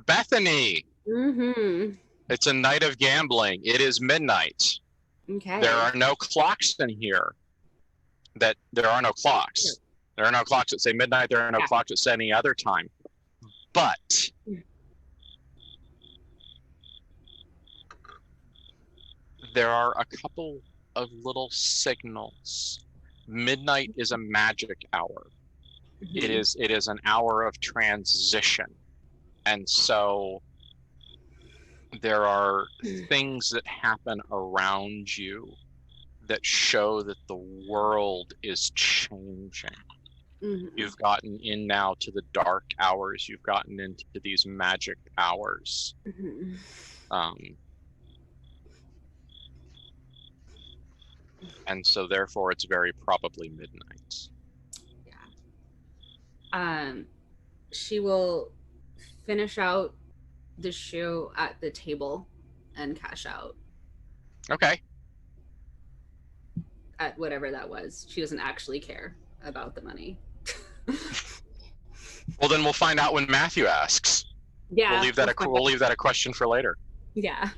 Bethany. Mm-hmm. It's a night of gambling. It is midnight. Okay. There are no clocks in here. There are no clocks. Sure. There are no clocks that say midnight. There are no clocks that say any other time. But there are a couple of little signals. Midnight is a magic hour. Mm-hmm. It is an hour of transition. And so there are things that happen around you that show that the world is changing. Mm-hmm. You've gotten in now to the dark hours. You've gotten into these magic hours. Mm-hmm. And so therefore it's very probably midnight. Yeah. She will finish out the show at the table and cash out Okay. at whatever that was. She doesn't actually care about the money. Well, then we'll find out when Matthew asks. Yeah. We'll leave that a question for later. Yeah.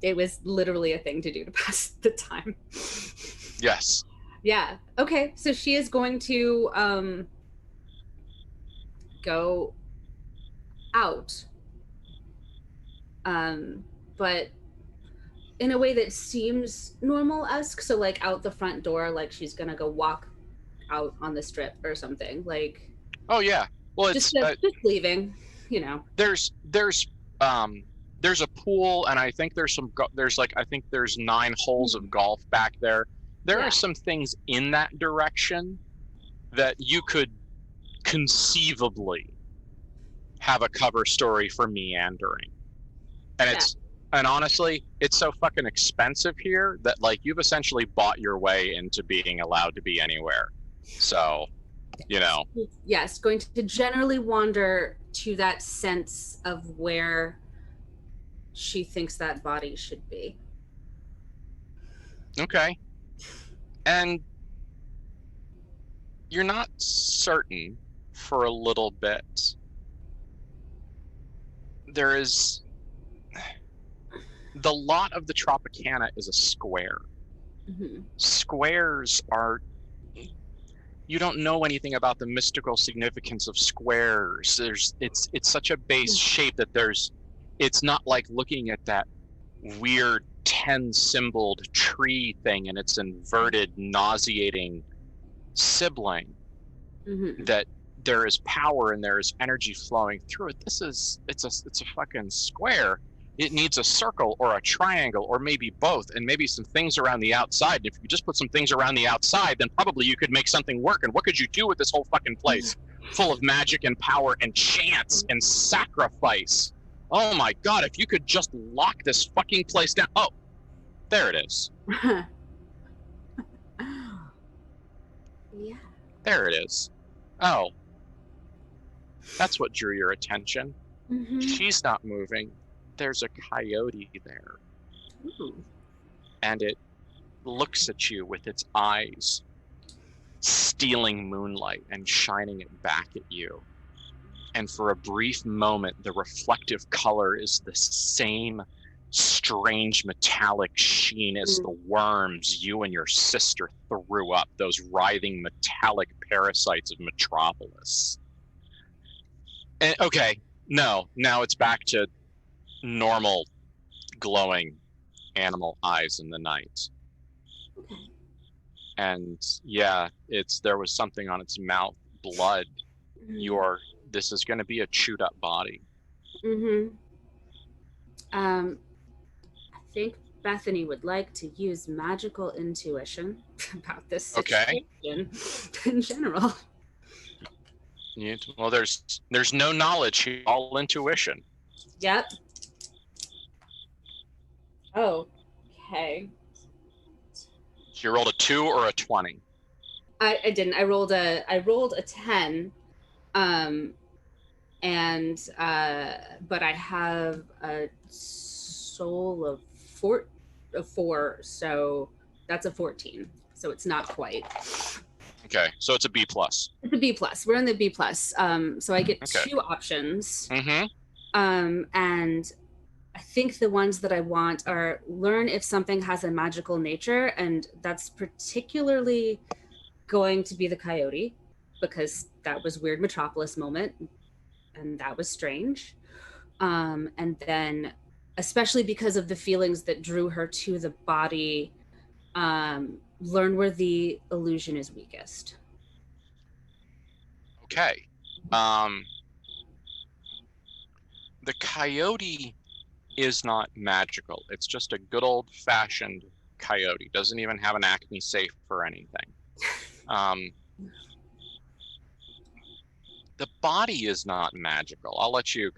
It was literally a thing to do to pass the time. Yes. Yeah. Okay. So she is going to go out. But in a way that seems normal-esque. So like out the front door, like she's gonna go walk out on the strip or something. Like, oh yeah. Well, it's just leaving, you know. There's a pool, and I think there's there's 9 holes of golf back there. There Yeah. are some things in that direction that you could conceivably have a cover story for meandering. And and honestly, it's so fucking expensive here that like you've essentially bought your way into being allowed to be anywhere. So, you know. Yes, going to generally wander to that sense of where she thinks that body should be. Okay. And you're not certain for a little bit. There is the lot of the Tropicana is a square. Mm-hmm. Squares are, you don't know anything about the mystical significance of squares. It's such a base shape that it's not like looking at that weird 10-symboled tree thing and its inverted, nauseating sibling. Mm-hmm. That there is power and there is energy flowing through it. It's a fucking square. It needs a circle or a triangle or maybe both, and maybe some things around the outside. And if you just put some things around the outside, then probably you could make something work. And what could you do with this whole fucking place full of magic and power and chance and sacrifice? Oh my God, if you could just lock this fucking place down. Oh, there it is. Yeah. There it is. Oh, that's what drew your attention. Mm-hmm. She's not moving. There's a coyote there. Ooh. And it looks at you with its eyes, stealing moonlight and shining it back at you. And for a brief moment, the reflective color is the same strange metallic sheen as the worms you and your sister threw up, those writhing metallic parasites of Metropolis. And, okay, no, now it's back to normal glowing animal eyes in the night. Okay. And yeah, there was something on its mouth, blood. This is going to be a chewed up body. Mm-hmm. I think Bethany would like to use magical intuition about this situation in general. Well, there's no knowledge here, all intuition. Yep. Oh, okay. So you rolled a 2 or a 20? I didn't. I rolled a 10. But I have a soul of 4, so that's a 14. So it's not quite. Okay, so it's a B+. It's a B+. We're in the B+. So I get Okay. 2 options. Mm-hmm. And I think the ones that I want are learn if something has a magical nature, and that's particularly going to be the coyote, because that was weird Metropolis moment, and that was strange. And then, especially because of the feelings that drew her to the body, learn where the illusion is weakest. Okay. The coyote is not magical. It's just a good old-fashioned coyote. Doesn't even have an Acme safe or anything. The body is not magical. I'll let you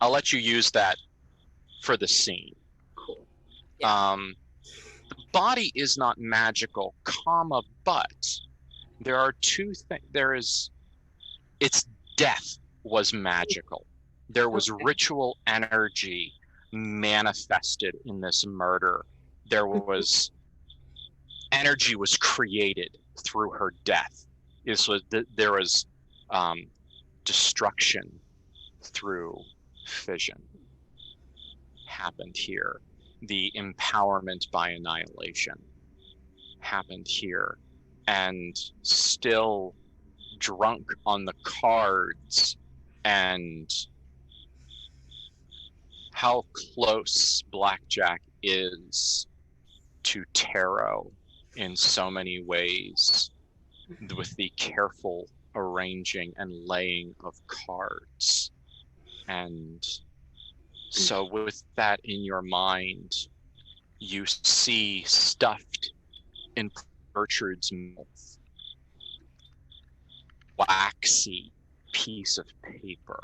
I'll let you use that for the scene. Cool. Yeah. The body is not magical, but there are 2 things. Its death was magical. There was ritual energy manifested in this murder. There was energy was created through her death. There was destruction through fission happened here. The empowerment by annihilation happened here. And still drunk on the cards and how close blackjack is to tarot in so many ways, with the careful arranging and laying of cards. And so with that in your mind, you see stuffed in Gertrude's mouth waxy piece of paper.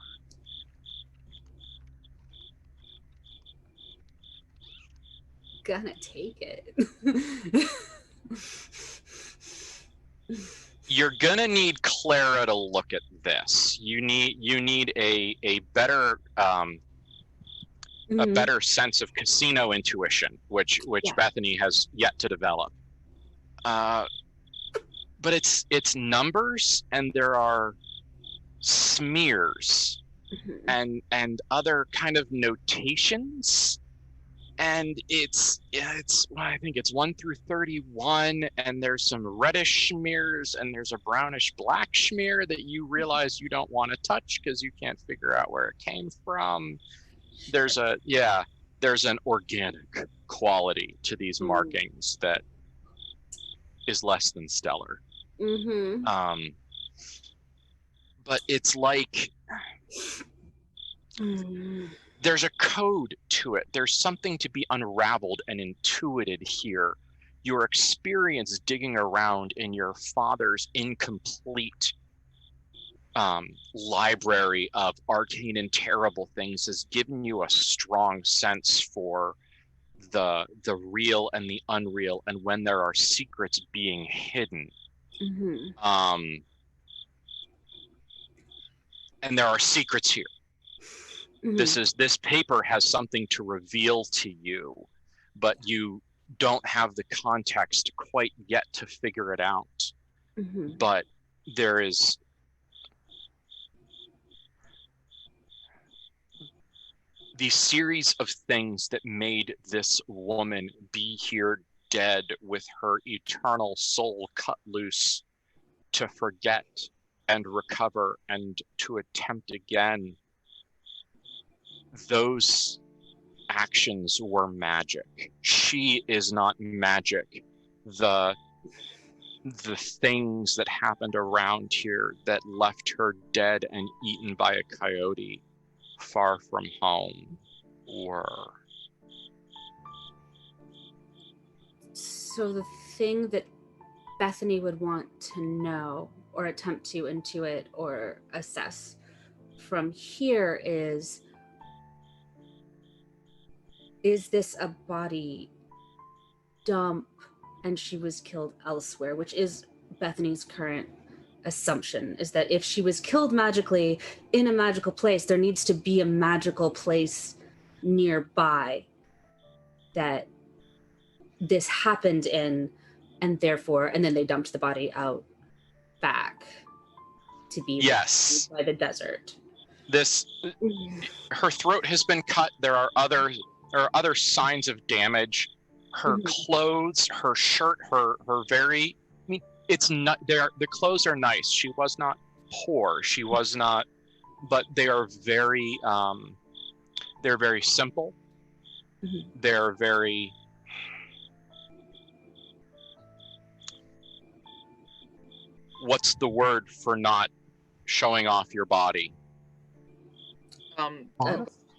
Gonna take it. You're gonna need Clara to look at this. You need a better a better sense of casino intuition, which Bethany has yet to develop. But it's numbers, and there are smears and other kind of notations, and I think it's 1 through 31, and there's some reddish smears and there's a brownish black smear that you realize you don't want to touch because you can't figure out where it came from. There's an organic quality to these markings that is less than stellar. But it's like there's a code to it. There's something to be unraveled and intuited here. Your experience digging around in your father's incomplete library of arcane and terrible things has given you a strong sense for the real and the unreal, and when there are secrets being hidden. And there are secrets here. This paper has something to reveal to you, but you don't have the context quite yet to figure it out. But there is the series of things that made this woman be here dead with her eternal soul cut loose to forget and recover and to attempt again. Those actions were magic. She is not magic. The things that happened around here that left her dead and eaten by a coyote far from home were. So the thing that Bethany would want to know or attempt to intuit or assess from here is this a body dump and she was killed elsewhere, which is Bethany's current assumption, is that if she was killed magically in a magical place, there needs to be a magical place nearby that this happened in, and therefore, and then they dumped the body out back to be by the desert. Her throat has been cut. There are other signs of damage. Her clothes, her shirt, her very, I mean, it's not there. The clothes are nice. She was not poor. She was not, but they are very, they're very simple. They're very, what's the word for not showing off your body?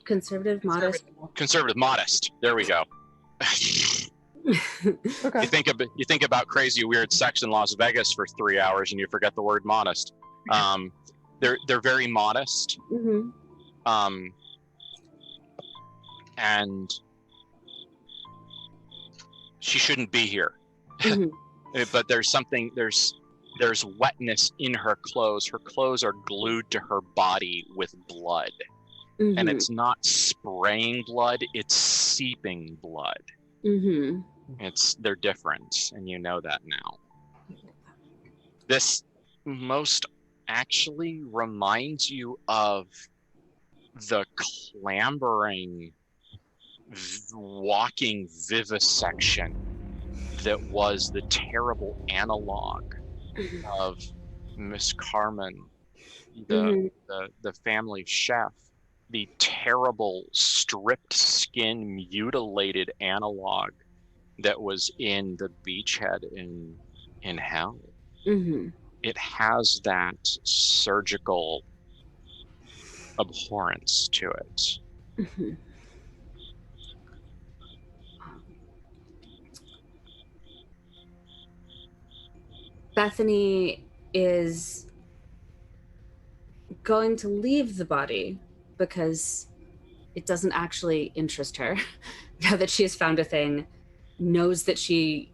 Conservative, modest. Conservative, modest. There we go. Okay. You think about crazy, weird sex in Las Vegas for 3 hours, and you forget the word modest. They're very modest. And she shouldn't be here. But there's something. There's wetness in her clothes. Her clothes are glued to her body with blood. And it's not spraying blood, it's seeping blood. They're different, and you know that now. This most actually reminds you of the clambering, walking vivisection that was the terrible analog of Miss Carmen, the family chef, the terrible stripped skin mutilated analog that was in the beachhead in hell. It has that surgical abhorrence to it. Bethany is going to leave the body because it doesn't actually interest her. Now that she has found a thing, knows that a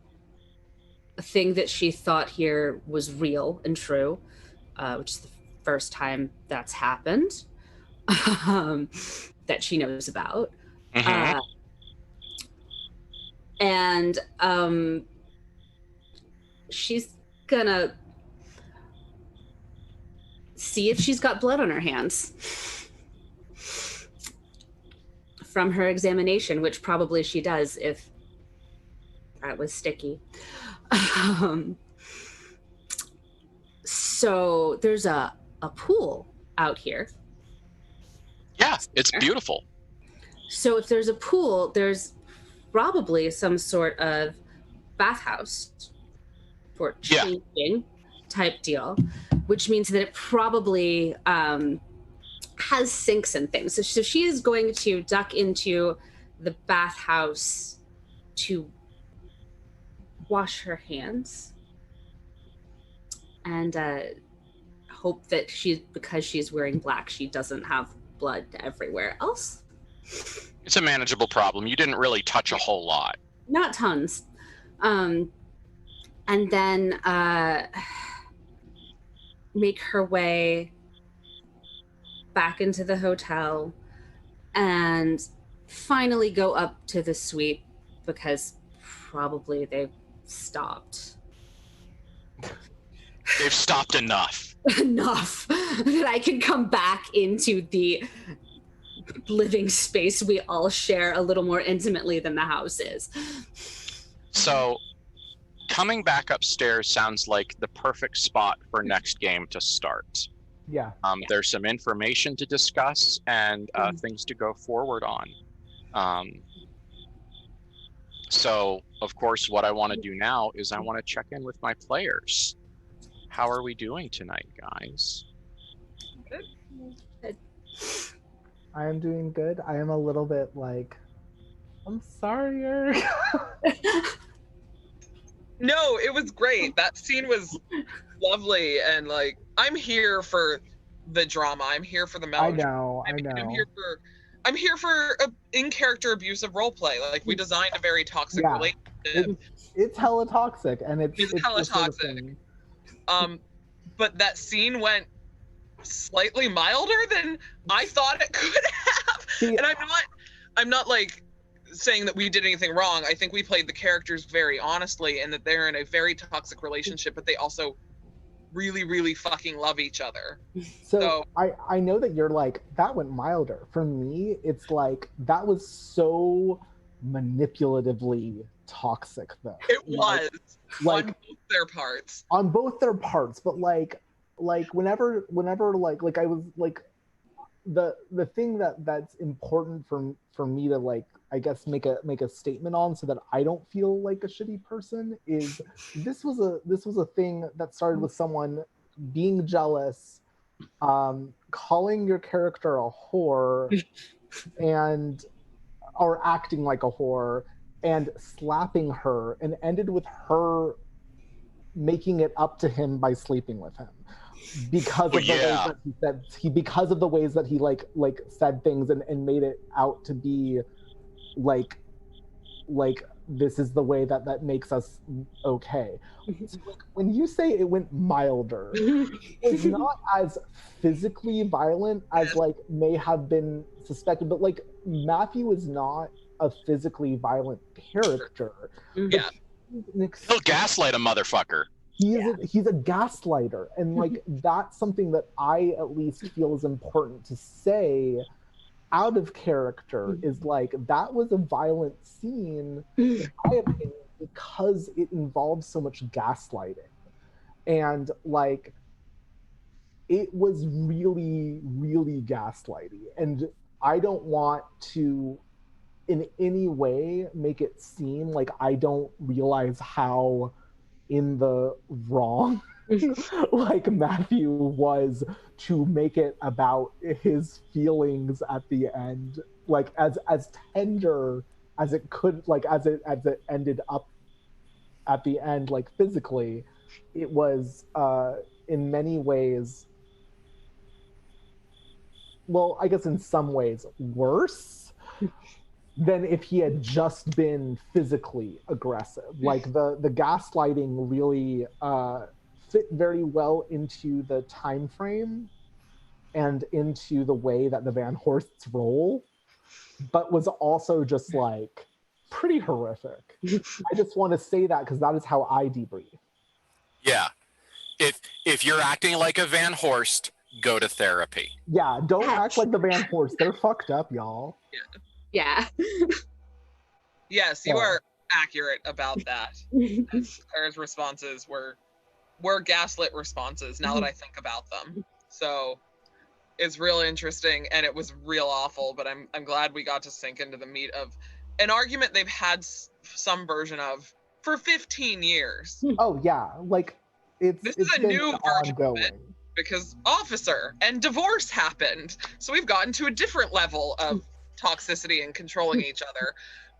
thing that she thought here was real and true, which is the first time that's happened, that she knows about. And she's gonna see if she's got blood on her hands from her examination, which probably she does if that was sticky. So there's a pool out here. Yeah, it's beautiful. So if there's a pool, there's probably some sort of bathhouse for changing type deal, which means that it probably has sinks and things. So she is going to duck into the bathhouse to wash her hands and hope that because she's wearing black, she doesn't have blood everywhere else. It's a manageable problem. You didn't really touch a whole lot. Not tons. And then make her way back into the hotel and finally go up to the suite because probably they've stopped. They've stopped enough. Enough that I can come back into the living space we all share a little more intimately than the house is. So coming back upstairs sounds like the perfect spot for next game to start. Yeah. There's some information to discuss and things to go forward on. So, of course, what I want to do now is I want to check in with my players. How are we doing tonight, guys? Good. I am doing good. I am a little bit like, I'm sorry, Eric. No, it was great. That scene was lovely, and like, I'm here for the drama. I'm here for the melodrama. I know. I'm here for in-character abusive roleplay. Like, we designed a very toxic relationship. It's hella toxic, and it's hella toxic. But that scene went slightly milder than I thought it could have. And I'm not like saying that we did anything wrong. I think we played the characters very honestly, and that they're in a very toxic relationship, but they also really, really fucking love each other. So I know that you're like, that went milder. For me, it's like, that was so manipulatively toxic, though. It was. Like, on both their parts. On both their parts, but like whenever like I was like, the thing that's important for me to like, I guess make a statement on so that I don't feel like a shitty person is this was a thing that started with someone being jealous, calling your character a whore or acting like a whore and slapping her, and ended with her making it up to him by sleeping with him because of the ways that he said because of the ways that he like said things and made it out to be like this is the way that makes us okay. So, like, when you say it went milder, it's not as physically violent as like may have been suspected, but like Matthew is not a physically violent character. Yeah. He'll gaslight a motherfucker. He's a gaslighter, and like that's something that I at least feel is important to say out of character, is like that was a violent scene in my opinion because it involves so much gaslighting, and like it was really, really gaslighty, and I don't want to in any way make it seem like I don't realize how in the wrong like Matthew was to make it about his feelings at the end, like as tender as it could, like as it ended up at the end, like physically it was in many ways, well, I guess in some ways worse than if he had just been physically aggressive. Like the gaslighting really fit very well into the time frame and into the way that the VanHorsts roll, but was also just like pretty horrific. I just want to say that because that is how I debrief. Yeah. If you're acting like a VanHorst, go to therapy. Yeah, don't act like the VanHorsts. They're fucked up, y'all. Yeah. Yes, you are accurate about that. Claire's responses were gaslit responses, now that I think about them. So it's real interesting, and it was real awful, but I'm glad we got to sink into the meat of an argument they've had some version of for 15 years. Oh yeah, like This is a new version ongoing. of it because officer and divorce happened. So we've gotten to a different level of toxicity and controlling each other.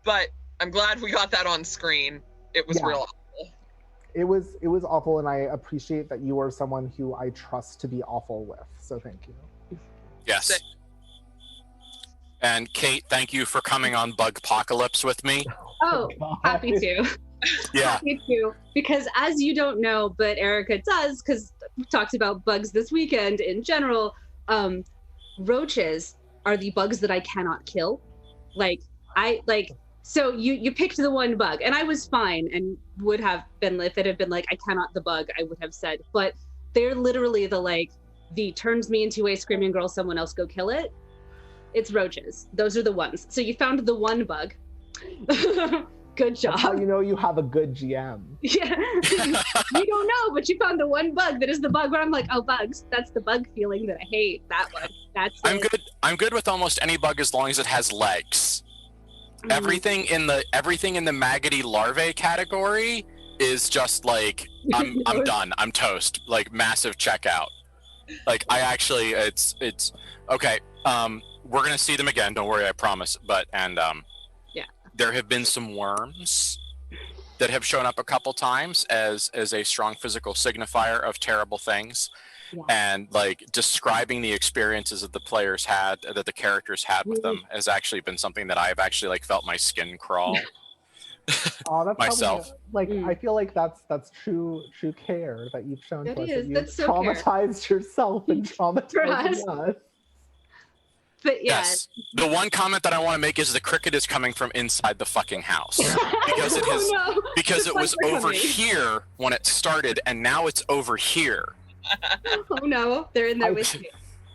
But I'm glad we got that on screen. It was real awful. It was awful, and I appreciate that you are someone who I trust to be awful with. So thank you. Yes. And Kate, thank you for coming on Bugpocalypse with me. Oh, happy to. Yeah. Happy to. Because as you don't know, but Erica does, because we talked about bugs this weekend in general, roaches are the bugs that I cannot kill. So you picked the one bug, and I was fine and would have been, if it had been like, I cannot the bug, I would have said, but they're literally the turns me into a screaming girl, someone else go kill it. It's roaches. Those are the ones. So you found the one bug. Good job. That's how you know you have a good GM. Yeah. You don't know, but you found the one bug that is the bug where I'm like, oh, bugs. That's the bug feeling that I hate. That one. That's it. I'm good with almost any bug as long as it has legs. Everything in the maggoty larvae category is just like I'm done. I'm toast. Like massive checkout. Like I actually it's okay. We're gonna see them again. Don't worry, I promise. But there have been some worms that have shown up a couple times as a strong physical signifier of terrible things. Yeah. And like describing the experiences that the players had, that the characters had with them, has actually been something that I've actually like felt my skin crawl. Oh, that's myself. Probably, I feel like that's true care that you've shown that to us. Is. You've that's so traumatized yourself and traumatized us. But yeah. Yes. The one comment that I want to make is the cricket is coming from inside the fucking house because it has because it was over here when it started, and now it's over here. Oh no, they're in there with you.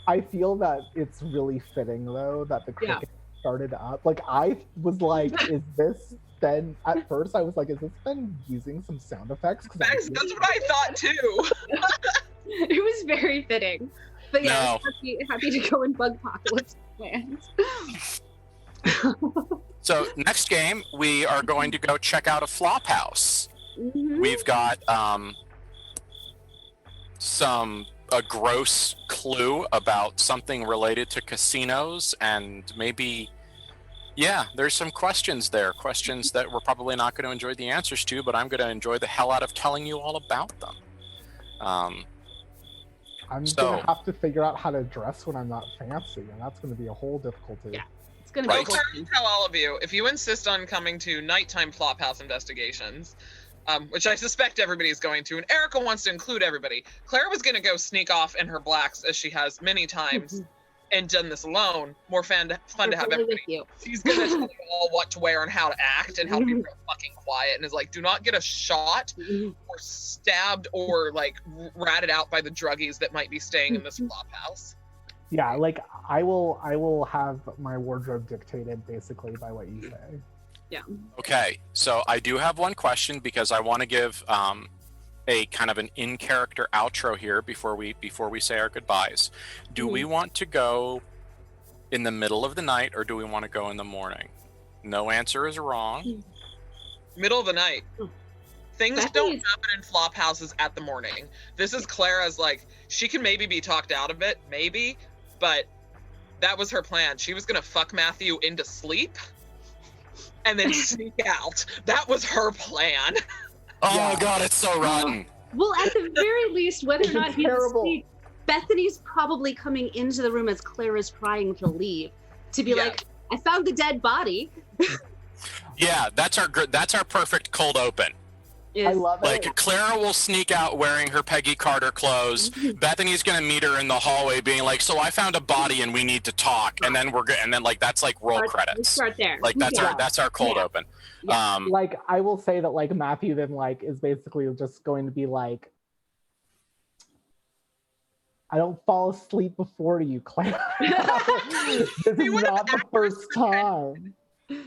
I feel that it's really fitting though that the cricket started up. Like I was like, is this Ben? At first I was like, is this Ben using some sound effects? That's what I thought too. It was very fitting. But yeah, happy to go in Bugpocalypse lands. So next game, we are going to go check out a flop house. Mm-hmm. We've got a gross clue about something related to casinos, and maybe, there's some questions there. Questions that we're probably not going to enjoy the answers to, but I'm going to enjoy the hell out of telling you all about them. I'm gonna have to figure out how to dress when I'm not fancy, and that's gonna be a whole difficulty. Yeah. It's gonna Right. be Clara fun. will tell all of you, if you insist on coming to nighttime flophouse investigations, which I suspect everybody's going to, and Erica wants to include everybody. Clara was going to go sneak off in her blacks, as she has many times, and done this alone. More fun to have Totally everybody. with you. She's going to tell you all what to wear and how to act and how to be real fucking quiet, and is like, do not get a shot or stabbed or like ratted out by the druggies that might be staying in this flophouse. Yeah, like I will have my wardrobe dictated basically by what you say. Okay, so I do have one question because I want to give a kind of an in-character outro here before we say our goodbyes. Do we want to go in the middle of the night or do we want to go in the morning? No answer is wrong. Middle of the night. Things Bethany's- don't happen in flop houses at the morning. This is Clara's, like, she can maybe be talked out of it, maybe, but that was her plan. She was gonna fuck Matthew into sleep and then sneak out. That was her plan. Oh Yeah. God, it's so rotten. Well, at the very least, whether or not he's Terrible. asleep, Bethany's probably coming into the room as Clara's trying to leave to be Yeah. like, I found the dead body. Yeah, that's our perfect cold open. I love it. Like Clara will sneak out wearing her Peggy Carter clothes. Bethany's gonna meet her in the hallway, being like, "So I found a body and we need to talk." And then like that's like roll We credits. start there. Like that's Yeah. our cold Yeah. open. Yeah. Like I will say that like Matthew then like is basically just going to be like, I don't fall asleep before you, Claire. This is would have not the acted first time.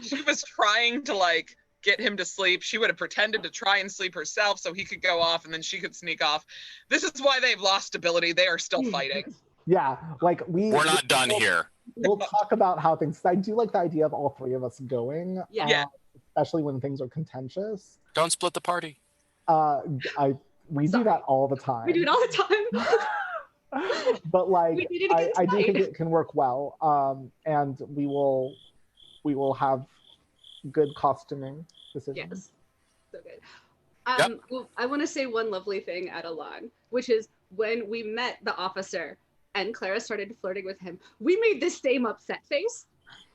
She was trying to, like, get him to sleep. She would have pretended to try and sleep herself so he could go off and then she could sneak off. This is why they've lost stability. They are still fighting. Yeah, like We're not done here. We'll talk about how things. I do like the idea of all three of us going. Yeah. Yeah. Especially when things are contentious. Don't split the party. We do that all the time. We do it all the time. But like We did it again I do think tonight. it can work well. And we will have good costuming decisions. Yes. So good. Well, I want to say one lovely thing at Alon, which is when we met the officer and Clara started flirting with him, we made this same upset face.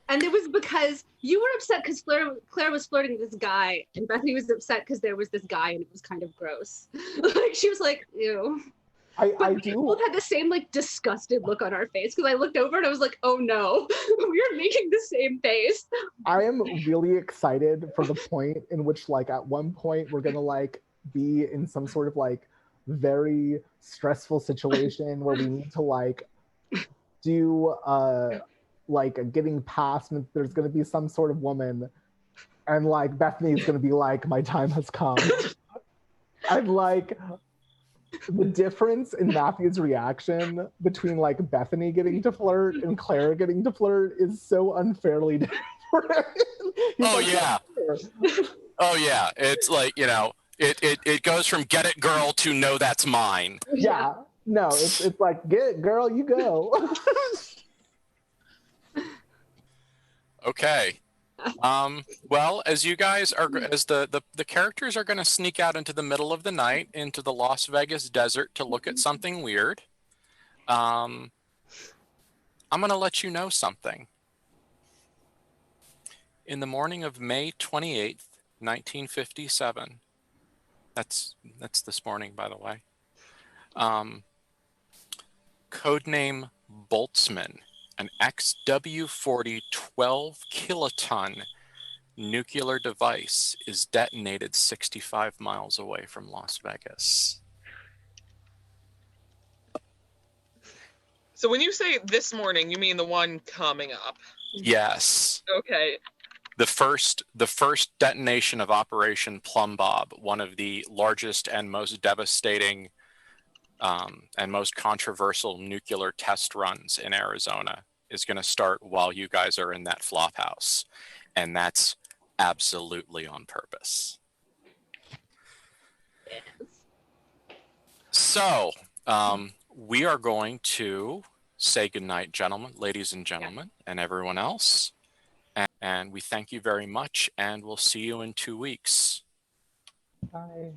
And it was because you were upset because Claire was flirting with this guy, and Bethany was upset because there was this guy and it was kind of gross. Like she was like, ew. I But we do. both had the same like disgusted look on our face because I looked over and I was like, oh no, we're making the same face. I am really excited for the point in which like at one point we're gonna like be in some sort of like very stressful situation where we need to like do like a getting past, and there's gonna be some sort of woman and like Bethany's gonna be like, my time has come. And like the difference in Matthew's reaction between like Bethany getting to flirt and Clara getting to flirt is so unfairly different. He's Oh like, yeah. Oh yeah. It's like, you know, it goes from get it girl to no that's mine. yeah. No, it's like, get it, girl, you go. Okay. Well, as you guys are, as the characters are going to sneak out into the middle of the night into the Las Vegas desert to look at something weird, I'm going to let you know something. In the morning of May 28th, 1957, that's this morning, by the way, codename Boltzmann, an XW-40 12 kiloton nuclear device is detonated 65 miles away from Las Vegas. So when you say this morning, you mean the one coming up? Yes. Okay. The first detonation of Operation Plum Bob, one of the largest and most devastating and most controversial nuclear test runs in Arizona, is going to start while you guys are in that flop house. And that's absolutely on purpose. So we are going to say goodnight, gentlemen, ladies and gentlemen, and everyone else. And we thank you very much, and we'll see you in 2 weeks. Bye.